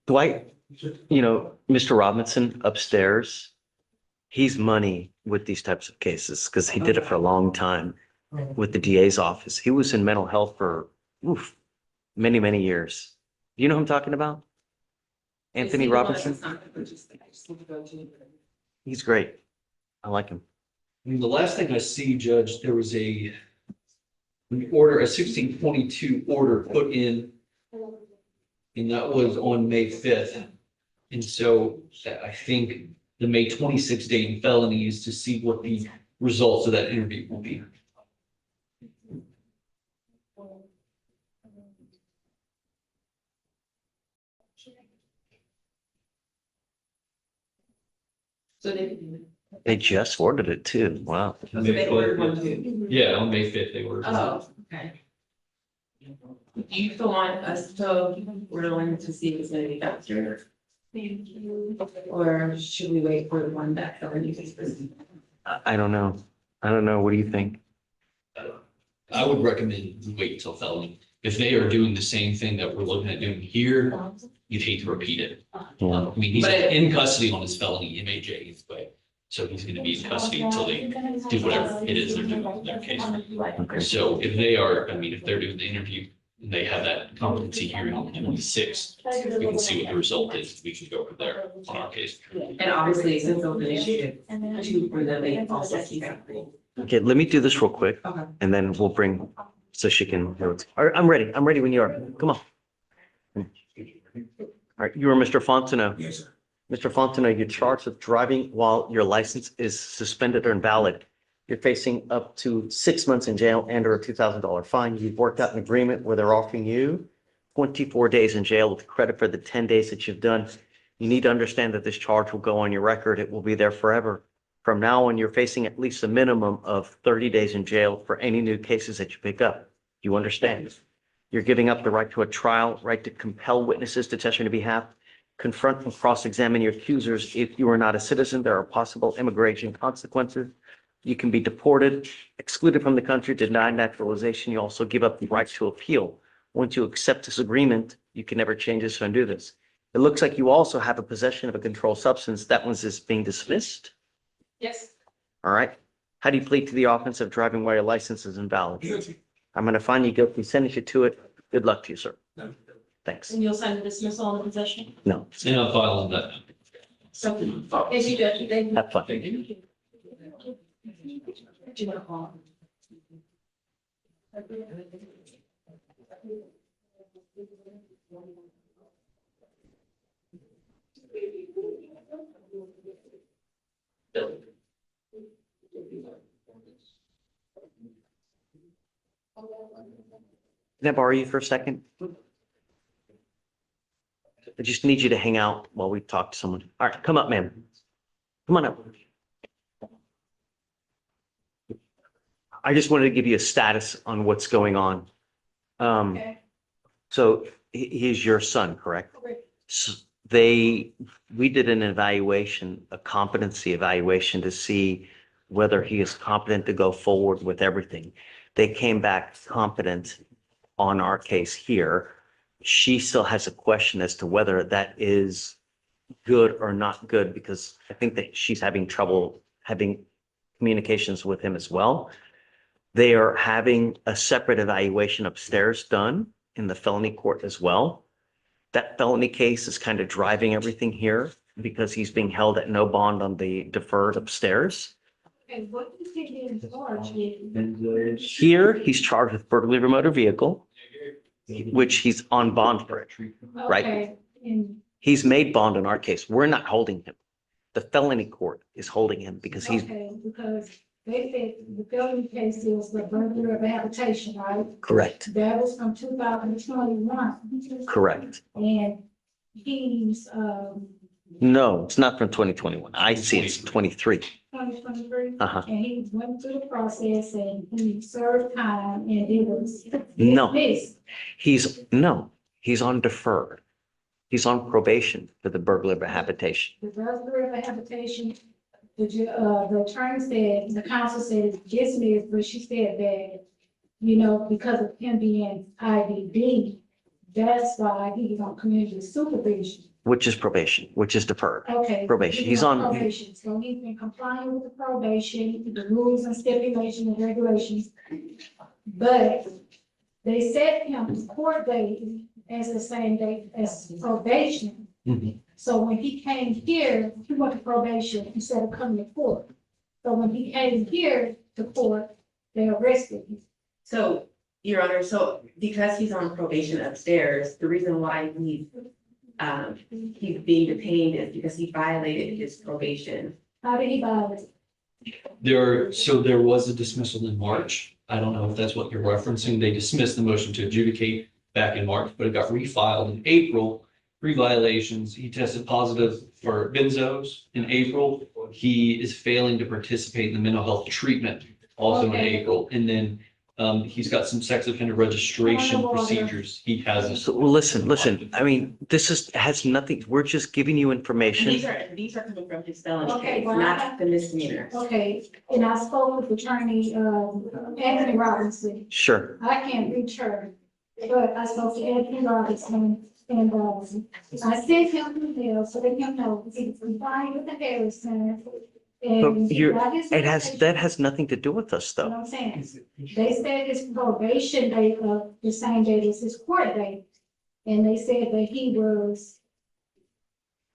[SPEAKER 2] Dwight, Mr. Robinson upstairs, he's money with these types of cases because he did it for a long time with the DA's office. He was in mental health for many, many years. You know who I'm talking about? Anthony Robinson? He's great. I like him.
[SPEAKER 15] And the last thing I see, Judge, there was an order, a 1622 order put in, and that was on May 5th. And so I think the May 26th date in felony is to see what the results of that interview will be.
[SPEAKER 6] So
[SPEAKER 2] They just ordered it too. Wow.
[SPEAKER 6] they ordered one too.
[SPEAKER 15] Yeah, on May 5th, they were.
[SPEAKER 6] Oh, okay. Do you still want us to order one to see if it's gonna be faster? Or should we wait for the one that felony is?
[SPEAKER 2] I don't know. I don't know. What do you think?
[SPEAKER 15] I would recommend you wait until felony. If they are doing the same thing that we're looking at doing here, you'd hate to repeat it. I mean, he's in custody on his felony MAJ, but so he's gonna be in custody until they do whatever it is they're doing in their case. So if they are, if they're doing the interview and they have that competency hearing on the 26th, we can see what the result is. We can go from there on our case.
[SPEAKER 6] And obviously, since it was an issue, for them, they also keep it.
[SPEAKER 2] Okay, let me do this real quick
[SPEAKER 6] Okay.
[SPEAKER 2] and then we'll bring, so she can, all right, I'm ready. I'm ready when you are. Come on. All right, you are Mr. Fontenot.
[SPEAKER 5] Yes, sir.
[SPEAKER 2] Mr. Fontenot, you're charged with driving while your license is suspended or invalid. You're facing up to 6 months in jail and or a $2,000 fine. You've worked out an agreement where they're offering you 24 days in jail with credit for the 10 days that you've done. You need to understand that this charge will go on your record. It will be there forever. From now on, you're facing at least a minimum of 30 days in jail for any new cases that you pick up. You understand? You're giving up the right to a trial, right to compel witnesses to testify on your behalf, confront and cross-examine your accusers. If you are not a citizen, there are possible immigration consequences. You can be deported, excluded from the country, denied naturalization. You also give up the right to appeal. Once you accept this agreement, you can never change this or undo this. It looks like you also have a possession of a controlled substance. That one's is being dismissed.
[SPEAKER 6] Yes.
[SPEAKER 2] All right. How do you plead to the offense of driving while your license is invalid?
[SPEAKER 5] Guilty.
[SPEAKER 2] I'm going to find you guilty, sentence you to it. Good luck to you, sir. Thanks.
[SPEAKER 1] And you'll sign the dismissal on the possession?
[SPEAKER 2] No,
[SPEAKER 15] And I'm filing that.
[SPEAKER 1] So, if you do, they.
[SPEAKER 2] have fun. Can I borrow you for a second? I just need you to hang out while we talk to someone. All right, come up, ma'am. Come on up. I just wanted to give you a status on what's going on. So he is your son, correct? We did an evaluation, a competency evaluation to see whether he is competent to go forward with everything. They came back competent on our case here. She still has a question as to whether that is good or not good, because I think that she's having trouble having communications with him as well. They are having a separate evaluation upstairs done in the felony court as well. That felony case is kind of driving everything here because he's being held at no bond on the deferred upstairs.
[SPEAKER 1] And what is he being charged with?
[SPEAKER 2] Here, he's charged with burglary of a motor vehicle, which he's on bond for it, right?
[SPEAKER 1] Okay, and,
[SPEAKER 2] He's made bond in our case. We're not holding him. The felony court is holding him because he's
[SPEAKER 1] okay, because they said the felony case is the burglary of habitation, right?
[SPEAKER 2] correct,
[SPEAKER 1] That was from 2021.
[SPEAKER 2] correct.
[SPEAKER 1] And he's,
[SPEAKER 2] No, it's not from 2021. I see it's 23.
[SPEAKER 1] 2023.
[SPEAKER 2] Uh-huh.
[SPEAKER 1] And he went through the process and he served time and it was.
[SPEAKER 2] No.
[SPEAKER 1] dismissed.
[SPEAKER 2] He's on deferred. He's on probation for the burglary of a habitation.
[SPEAKER 1] The burglary of a habitation, the attorney said, the counsel said it's dismissed, but she said that, you know, because of him being IDD, that's why he's on community supervision.
[SPEAKER 2] Which is probation, which is deferred.
[SPEAKER 1] Okay.
[SPEAKER 2] Probation. He's on,
[SPEAKER 1] Probation, so he's been complying with the probation, the rules and stipulations and regulations. But they set him court date as the same date as probation.
[SPEAKER 2] Mhm.
[SPEAKER 1] So when he came here, he went to probation instead of coming to court. So when he came here to court, they arrested him.
[SPEAKER 6] So, Your Honor, so because he's on probation upstairs, the reason why he's being detained is because he violated his probation.
[SPEAKER 1] How did he violate?
[SPEAKER 15] There was a dismissal in March. I don't know if that's what you're referencing. They dismissed the motion to adjudicate back in March, but it got refiled in April. 3 violations. He tested positive for benzos in April. He is failing to participate in the mental health treatment also in
[SPEAKER 1] Okay.
[SPEAKER 15] April. And then he's got some sex offender registration procedures. He has.
[SPEAKER 2] so well, listen, I mean, has nothing, we're just giving you
[SPEAKER 6] And
[SPEAKER 2] information.
[SPEAKER 6] these are coming from his felony
[SPEAKER 1] Okay,
[SPEAKER 6] case,
[SPEAKER 1] well,
[SPEAKER 6] not the misdemeanors.
[SPEAKER 1] Okay, and I spoke with attorney, Anthony Robinson.
[SPEAKER 2] Sure.
[SPEAKER 1] I can't reach her, but I spoke to Anthony Robinson and, I sent him an email so that him know he's complying with the Harris Center.
[SPEAKER 2] But
[SPEAKER 1] And
[SPEAKER 2] that has nothing to do with us
[SPEAKER 1] You know
[SPEAKER 2] though.
[SPEAKER 1] what I'm saying? They said his probation date of the same date as his court date. And they said that he was.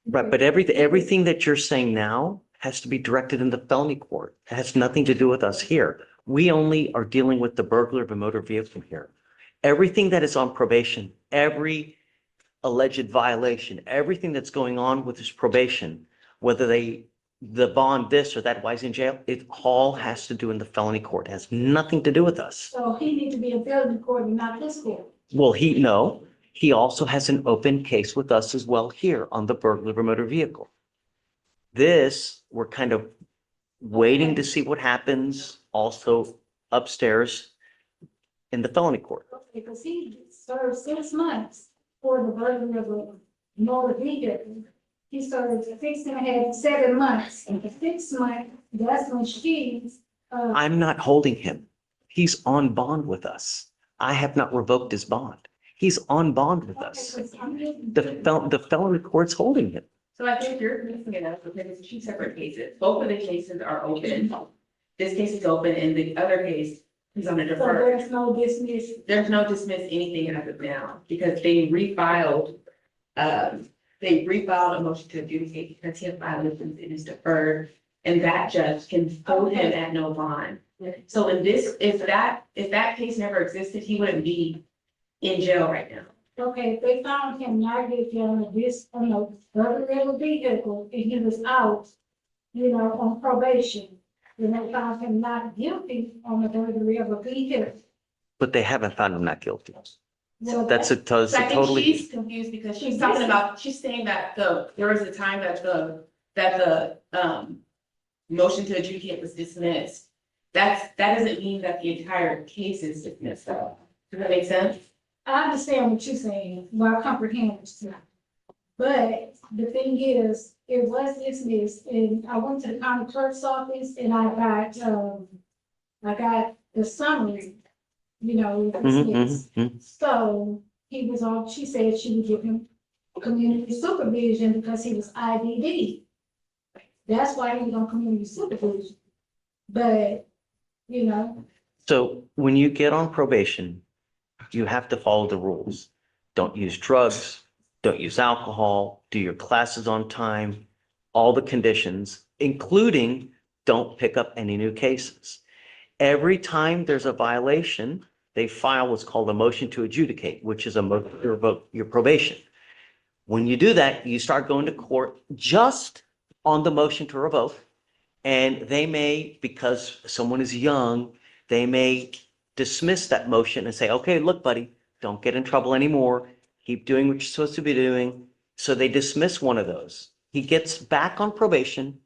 [SPEAKER 2] Right, but everything that you're saying now has to be directed in the felony court. It has nothing to do with us here. We only are dealing with the burglar of a motor vehicle here. Everything that is on probation, every alleged violation, everything that's going on with his probation, whether the bond this or that, why he's in jail, it all has to do in the felony court. It has nothing to do with us.
[SPEAKER 1] So he needs to be in felony court and not this court.
[SPEAKER 2] Well, he also has an open case with us as well here on the burglar of a motor vehicle. This, we're kind of waiting to see what happens also upstairs in the felony court.
[SPEAKER 1] Because he served 6 months for the burglary of a motor vehicle. He served 7 months, and the 6th month, that's when she's,
[SPEAKER 2] I'm not holding him. He's on bond with us. I have not revoked his bond. He's on bond with us. The felony court's holding him.
[SPEAKER 6] So I think you're mixing it up because it's 2 separate cases. Both of the cases are open. This case is open and the other case is on a
[SPEAKER 1] so
[SPEAKER 6] deferred.
[SPEAKER 1] there's no dismiss.
[SPEAKER 6] There's no dismiss anything as of now because they refiled a motion to adjudicate because he has violations and is deferred. And that judge can hold him at no bond. So in this, if that case never existed, he wouldn't be in jail right now.
[SPEAKER 1] Okay, if they found him not guilty on the burglary of a vehicle, and he was out, on probation, then they found him not guilty on the burglary of a vehicle.
[SPEAKER 2] But they haven't found him not guilty.
[SPEAKER 1] Well,
[SPEAKER 2] That's a
[SPEAKER 6] So I think
[SPEAKER 2] totally,
[SPEAKER 6] she's confused because she's saying that there was a time that the motion to adjudicate was dismissed. That doesn't mean that the entire case is dismissed though. Does that make sense?
[SPEAKER 1] I understand what you're saying, well, I comprehend what you're saying. But the thing is, it was dismissed, and I went to the county clerk's office and I got the summary, dismissed. So he was on, she said she would give him
[SPEAKER 18] community supervision because he was IDD. That's why he was on community supervision. But, you know,
[SPEAKER 2] So when you get on probation, you have to follow the rules. Don't use drugs, don't use alcohol, do your classes on time, all the conditions, including don't pick up any new cases. Every time there's a violation, they file what's called a motion to adjudicate, which is a motion to revoke your probation. When you do that, you start going to court just on the motion to revoke. And they may, because someone is young, they may dismiss that motion and say, okay, look, buddy, don't get in trouble anymore. Keep doing what you're supposed to be doing. So they dismiss one of those. He gets back on probation.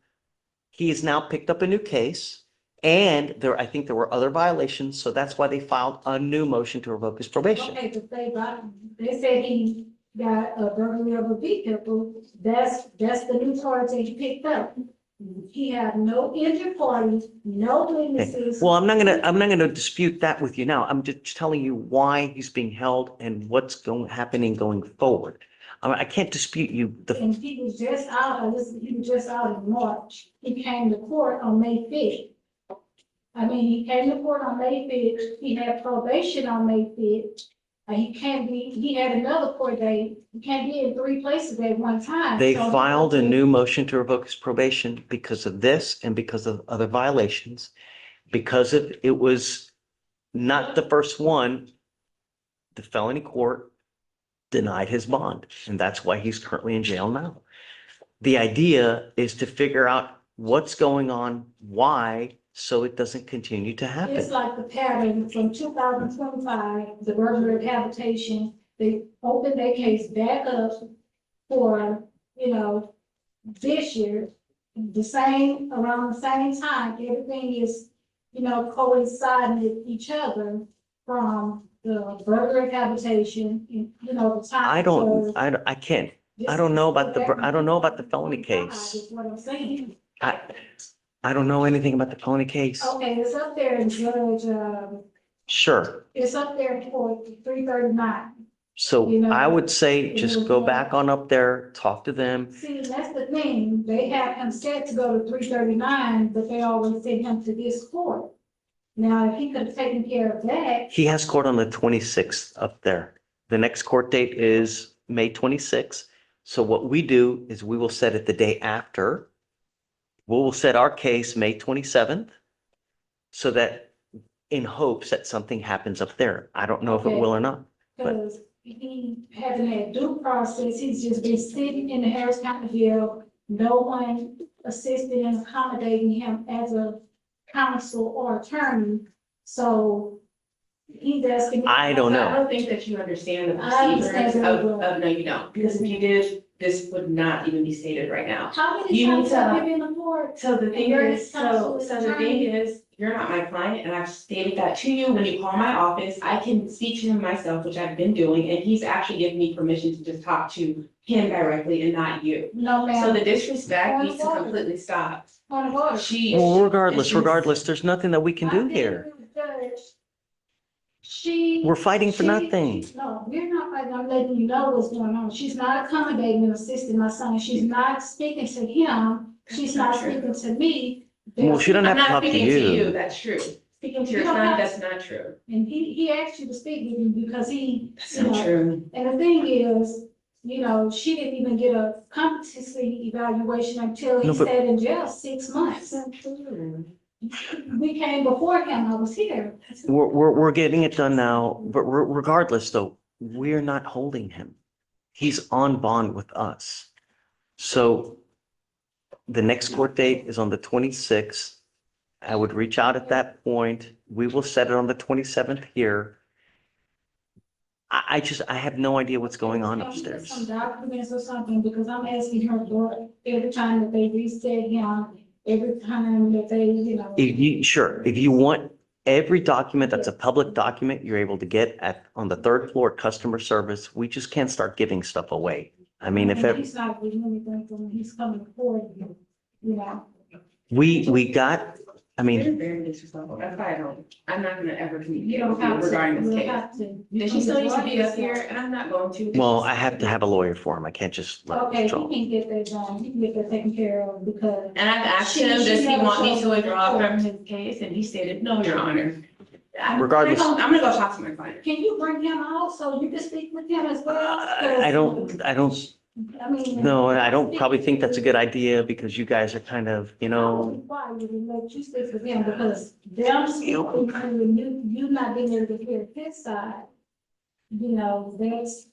[SPEAKER 2] He has now picked up a new case. And I think there were other violations. So that's why they filed a new motion to revoke his probation.
[SPEAKER 18] okay, but they said he got a burglary of a vehicle. That's the new charge that he picked up. He had no injured parties, no witnesses.
[SPEAKER 2] Well, I'm not gonna dispute that with you now. I'm just telling you why he's being held and what's happening going forward. I can't dispute you.
[SPEAKER 18] And he was just out in March. He came to court on May 5th. I mean, he came to court on May 5th. He had probation on May 5th. He had another court date. He can't be in 3 places at one time.
[SPEAKER 2] They
[SPEAKER 18] So
[SPEAKER 2] filed a new motion to revoke his probation because of this and because of other violations. Because it was not the first one, the felony court denied his bond, and that's why he's currently in jail now. The idea is to figure out what's going on, why, so it doesn't continue to happen.
[SPEAKER 18] It's like the pattern from 2025, the burglary of habitation, they opened their case back up for, this year, around the same time, everything is, coinciding with each other from the burglary of habitation, the time.
[SPEAKER 2] I can't, I don't know about the felony case.
[SPEAKER 18] Is what I'm saying.
[SPEAKER 2] I don't know anything about the felony case.
[SPEAKER 18] Okay, it's up there in Judge,
[SPEAKER 2] Sure.
[SPEAKER 18] it's up there for 339.
[SPEAKER 2] So I would say just go back on up there, talk to them.
[SPEAKER 18] See, that's the thing, they have him set to go to 339, but they always send him to this court. Now, if he could have taken care of that,
[SPEAKER 2] He has court on the 26th up there. The next court date is May 26th. So what we do is we will set it the day after. We will set our case May 27th so that in hopes that something happens up there. I don't know if it
[SPEAKER 18] Okay.
[SPEAKER 2] will or not.
[SPEAKER 18] because he hasn't had due process, he's just been sitting in the Harris County jail. No one assisted in accommodating him as a counsel or attorney, so he's asking.
[SPEAKER 2] I don't know.
[SPEAKER 6] I don't think that you understand the
[SPEAKER 18] I understand
[SPEAKER 6] procedures
[SPEAKER 18] that.
[SPEAKER 6] no, you don't, because if you did, this would not even be stated right now.
[SPEAKER 18] How many
[SPEAKER 6] You need
[SPEAKER 18] times
[SPEAKER 6] to-
[SPEAKER 18] have you been in court?
[SPEAKER 6] So the thing
[SPEAKER 18] You're
[SPEAKER 6] is,
[SPEAKER 18] counsel,
[SPEAKER 6] so the
[SPEAKER 18] attorney.
[SPEAKER 6] thing is, you're not my client, and I've stated that to you. When you call my office, I can speak to him myself, which I've been doing, and he's actually given me permission to just talk to him directly and not you.
[SPEAKER 18] No, ma'am.
[SPEAKER 6] So the disrespect
[SPEAKER 18] Point
[SPEAKER 6] needs
[SPEAKER 18] of
[SPEAKER 6] to
[SPEAKER 18] order.
[SPEAKER 6] completely stop.
[SPEAKER 18] Point of order.
[SPEAKER 2] Well, regardless, there's nothing that we can do
[SPEAKER 18] I think
[SPEAKER 2] here.
[SPEAKER 18] the judge, She.
[SPEAKER 2] We're fighting for
[SPEAKER 18] she-
[SPEAKER 2] nothing.
[SPEAKER 18] No, we're not fighting, I'm letting you know what's going on. She's not accommodating and assisting my son. She's not speaking to him. She's not speaking to me.
[SPEAKER 2] Well, she doesn't have to
[SPEAKER 6] I'm not
[SPEAKER 2] talk to
[SPEAKER 6] speaking to
[SPEAKER 2] you.
[SPEAKER 6] you, that's true. Speaking to your
[SPEAKER 18] You don't
[SPEAKER 6] son,
[SPEAKER 18] have-
[SPEAKER 6] that's not true.
[SPEAKER 18] And he asked you to speak with me because
[SPEAKER 6] That's not true.
[SPEAKER 18] And the thing is, she didn't even get a competency evaluation until he
[SPEAKER 2] No, but-
[SPEAKER 18] sat in jail 6 months. We came before him, I was here.
[SPEAKER 2] We're getting it done now, but regardless though, we're not holding him. He's on bond with us. So the next court date is on the 26th. I would reach out at that point. We will set it on the 27th here. I have no idea what's going on
[SPEAKER 18] Can we get
[SPEAKER 2] upstairs.
[SPEAKER 18] some documents or something, because I'm asking her for every time that they reset him, every time that they,
[SPEAKER 2] If you want every document that's a public document, you're able to get on the 3rd floor customer service. We just can't start giving stuff away. I mean, if
[SPEAKER 18] And he's not doing anything for me, he's coming forward,
[SPEAKER 2] we got I mean,
[SPEAKER 6] You're very disrespectful. That's why I'm not gonna ever
[SPEAKER 18] You
[SPEAKER 6] communicate
[SPEAKER 18] don't
[SPEAKER 6] with you
[SPEAKER 18] have to,
[SPEAKER 6] regarding
[SPEAKER 18] you
[SPEAKER 6] this
[SPEAKER 18] don't
[SPEAKER 6] case.
[SPEAKER 18] have to.
[SPEAKER 6] Then she still needs to be up here and I'm not going to.
[SPEAKER 2] well, I have to have a lawyer for him. I can't just let him
[SPEAKER 18] Okay, he
[SPEAKER 2] withdraw.
[SPEAKER 18] can get that done, he can get that taken care of because.
[SPEAKER 6] And I've asked him, does he want me to withdraw from his case? And he stated, no, Your Honor.
[SPEAKER 2] Regardless-
[SPEAKER 6] I'm gonna go talk to my client.
[SPEAKER 18] Can you bring him out so you can speak with him as well?
[SPEAKER 2] I don't,
[SPEAKER 18] I mean.
[SPEAKER 2] no, I don't probably think that's a good idea because you guys are kind of, you know,
[SPEAKER 18] Why would you let you speak with him because them speaking and you not being able to hear his side. You know, that's,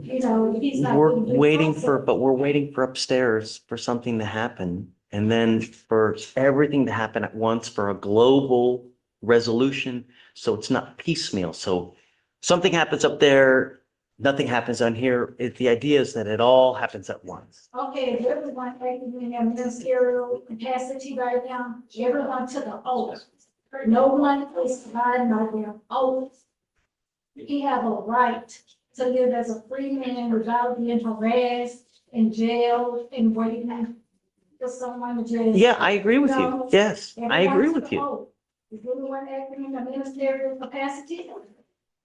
[SPEAKER 18] you know, he's not.
[SPEAKER 2] we're
[SPEAKER 18] gonna do
[SPEAKER 2] waiting
[SPEAKER 18] also.
[SPEAKER 2] for, but we're waiting for upstairs for something to happen. And then for everything to happen at once for a global resolution. So it's not piecemeal. So something happens up there, nothing happens down here. The idea is that it all happens at once.
[SPEAKER 18] Okay, if everyone acting in their ministerial capacity right now, everyone took an oath. No one is lying by their oath. He have a right to live as a free man without being harassed in jail and waiting for someone to just.
[SPEAKER 2] Yeah, I agree with you.
[SPEAKER 18] No,
[SPEAKER 2] Yes, I
[SPEAKER 18] everyone
[SPEAKER 2] agree
[SPEAKER 18] took
[SPEAKER 2] with
[SPEAKER 18] an
[SPEAKER 2] you.
[SPEAKER 18] oath. Is anyone acting in a ministerial capacity?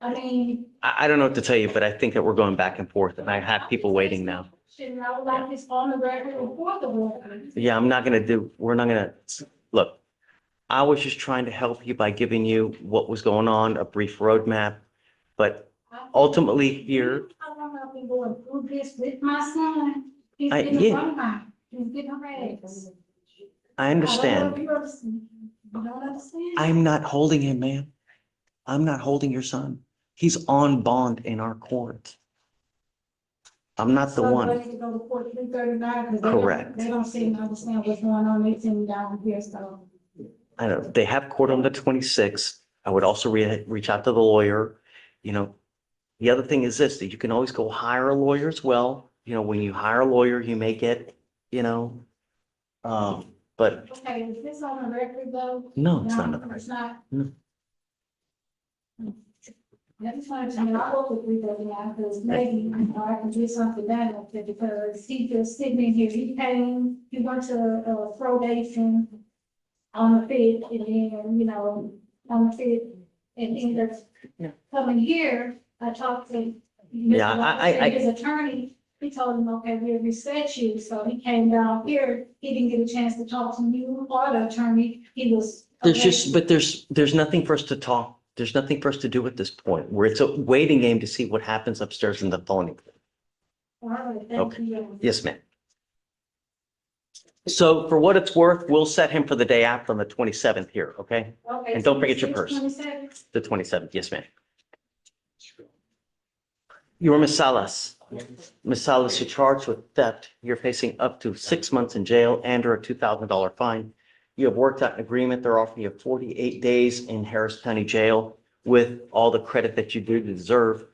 [SPEAKER 18] I mean.
[SPEAKER 2] I don't know what to tell you, but I think that we're going back and forth and I have people waiting now.
[SPEAKER 18] Should know like it's on the record and for the record.
[SPEAKER 2] Yeah, we're not gonna, look, I was just trying to help you by giving you what was going on, a brief roadmap. But ultimately here,
[SPEAKER 18] How long I've been going through this with my son? He's
[SPEAKER 2] I-
[SPEAKER 18] getting
[SPEAKER 2] yeah.
[SPEAKER 18] run by, he's getting harassed.
[SPEAKER 2] I
[SPEAKER 18] I don't know if
[SPEAKER 2] understand.
[SPEAKER 18] you understand. You don't understand?
[SPEAKER 2] I'm not holding him, man. I'm not holding your son. He's on bond in our court. I'm not the
[SPEAKER 18] So
[SPEAKER 2] one.
[SPEAKER 18] they need to go to court 339 because
[SPEAKER 2] Correct.
[SPEAKER 18] they don't seem to understand what's going on. They seem down here, so.
[SPEAKER 2] I know, they have court on the 26th. I would also reach out to the lawyer. You know, the other thing is this, that you can always go hire a lawyer as well. You know, when you hire a lawyer, you may get, you know, but
[SPEAKER 18] Okay, is this on the record though?
[SPEAKER 2] no, it's not on the record.
[SPEAKER 18] It's not.
[SPEAKER 2] No.
[SPEAKER 18] I just wanted to know, I hope with 339 because maybe, you know, I can do something done with it because he just sitting in here, he came, he went to probation on the fifth and then, you know, on the fifth and ended up coming here. I talked to
[SPEAKER 2] Yeah,
[SPEAKER 18] his attorney. He told him, okay, we'll reset you. So he came down here. He didn't get a chance to talk to you or the attorney. He was.
[SPEAKER 2] There's just, but there's nothing for us to talk. There's nothing for us to do at this point, where it's a waiting game to see what happens upstairs in the phone.
[SPEAKER 18] All right, thank
[SPEAKER 2] Okay.
[SPEAKER 18] you.
[SPEAKER 2] Yes, ma'am. So for what it's worth, we'll set him for the day after on the 27th here, okay?
[SPEAKER 18] Okay,
[SPEAKER 2] And
[SPEAKER 18] so
[SPEAKER 2] don't forget your purse.
[SPEAKER 18] 27?
[SPEAKER 2] The 27th, yes, ma'am. You're Ms. Salas. Ms. Salas, you're charged with theft. You're facing up to 6 months in jail and or a $2,000 fine. You have worked out an agreement. They're offering you 48 days in Harris County Jail with all the credit that you do deserve.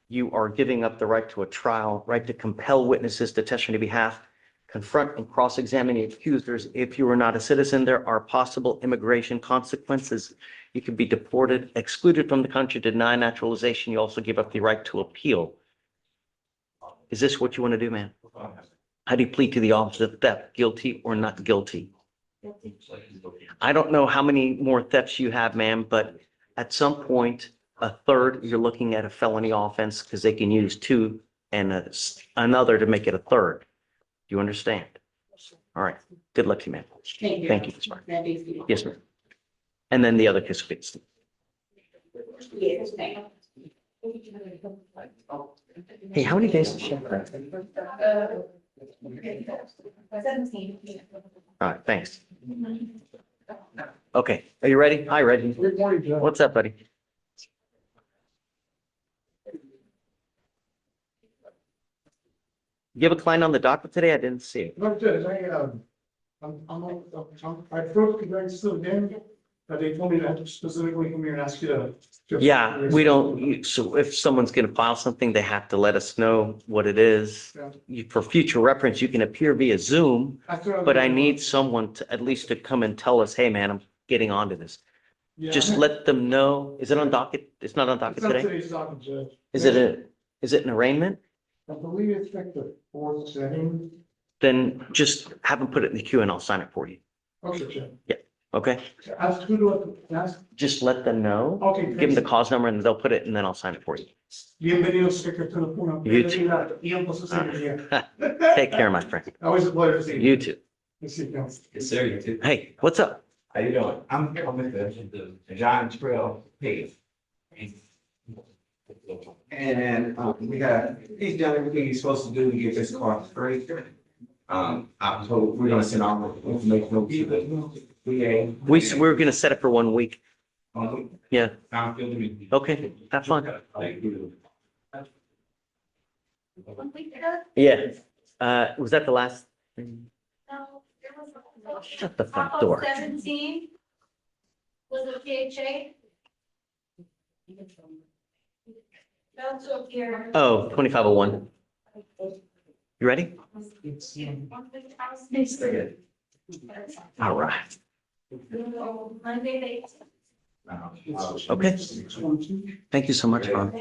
[SPEAKER 2] You are giving up the right to a trial, right to compel witnesses to testify on your behalf, confront and cross-examine the accusers. If you are not a citizen, there are possible immigration consequences. You could be deported, excluded from the country, denied naturalization. You also give up the right to appeal. Is this what you want to do, man? How do you plead to the office of theft, guilty or not guilty? I don't know how many more thefts you have, ma'am, but at some point, a third, you're looking at a felony offense because they can use two and another to make it a third. Do you understand? All right. Good luck to you, ma'am.
[SPEAKER 9] Thank you.
[SPEAKER 2] Thank you, Ms. Martin.
[SPEAKER 9] That is good.
[SPEAKER 2] Yes, ma'am. And then the other case, please.
[SPEAKER 9] Yes, thank
[SPEAKER 2] Hey, how many days is she? All
[SPEAKER 9] 17.
[SPEAKER 2] right, thanks. Okay, are you ready? Hi, Reggie.
[SPEAKER 7] Good morning, Judge.
[SPEAKER 2] What's up, buddy? You have a client on the docket today? I didn't see it.
[SPEAKER 7] No, Judge, I broke the rights to them, but they told me to have to specifically come here and ask you to.
[SPEAKER 2] Yeah, we don't, so if someone's gonna file something, they have to let us know what it is. For future reference, you can appear via Zoom, but I need someone to, at least to come and tell us, hey, man, I'm getting onto this. Just let them know. Is it on docket? It's not on docket
[SPEAKER 7] It's not
[SPEAKER 2] today?
[SPEAKER 7] today's docket, Judge.
[SPEAKER 2] Is it an arraignment?
[SPEAKER 7] I believe it's like the fourth setting.
[SPEAKER 2] Then just have them put it in the queue and I'll sign it for you.
[SPEAKER 7] Okay, Judge.
[SPEAKER 2] Yeah. Okay,
[SPEAKER 7] Ask who to ask.
[SPEAKER 2] just let them know.
[SPEAKER 7] Okay.
[SPEAKER 2] Give them the cause number and they'll put it and then I'll sign it for you.
[SPEAKER 7] Bienvenido, Secretary Puna.
[SPEAKER 2] You too.
[SPEAKER 7] Tiempo se sigue.
[SPEAKER 2] Take care, my friend.
[SPEAKER 7] Always a pleasure to see you.
[SPEAKER 2] You too.
[SPEAKER 7] Yes, you can.
[SPEAKER 15] Yes, sir, you too.
[SPEAKER 2] Hey, what's up?
[SPEAKER 19] How you doing? I'm with the John Trail page. And we got, he's done everything he's supposed to do to get this car straight. I'm told we're gonna send our information over to the VA.
[SPEAKER 2] We're gonna set it for 1 week. Yeah,
[SPEAKER 19] Sound good to me.
[SPEAKER 2] okay, have fun.
[SPEAKER 19] Thank you.
[SPEAKER 2] Yeah, was that the last thing?
[SPEAKER 3] No, there was.
[SPEAKER 2] Shut the front door.
[SPEAKER 3] 17 was a PHA. That's up here.
[SPEAKER 2] Oh, 2501. You ready? All right.
[SPEAKER 3] Monday,
[SPEAKER 2] Okay. Thank you so much, Ron.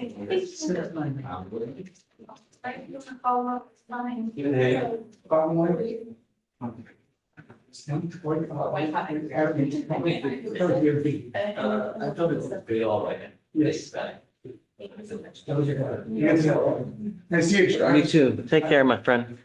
[SPEAKER 7] Nice to see you.
[SPEAKER 2] You too. Take care, my friend.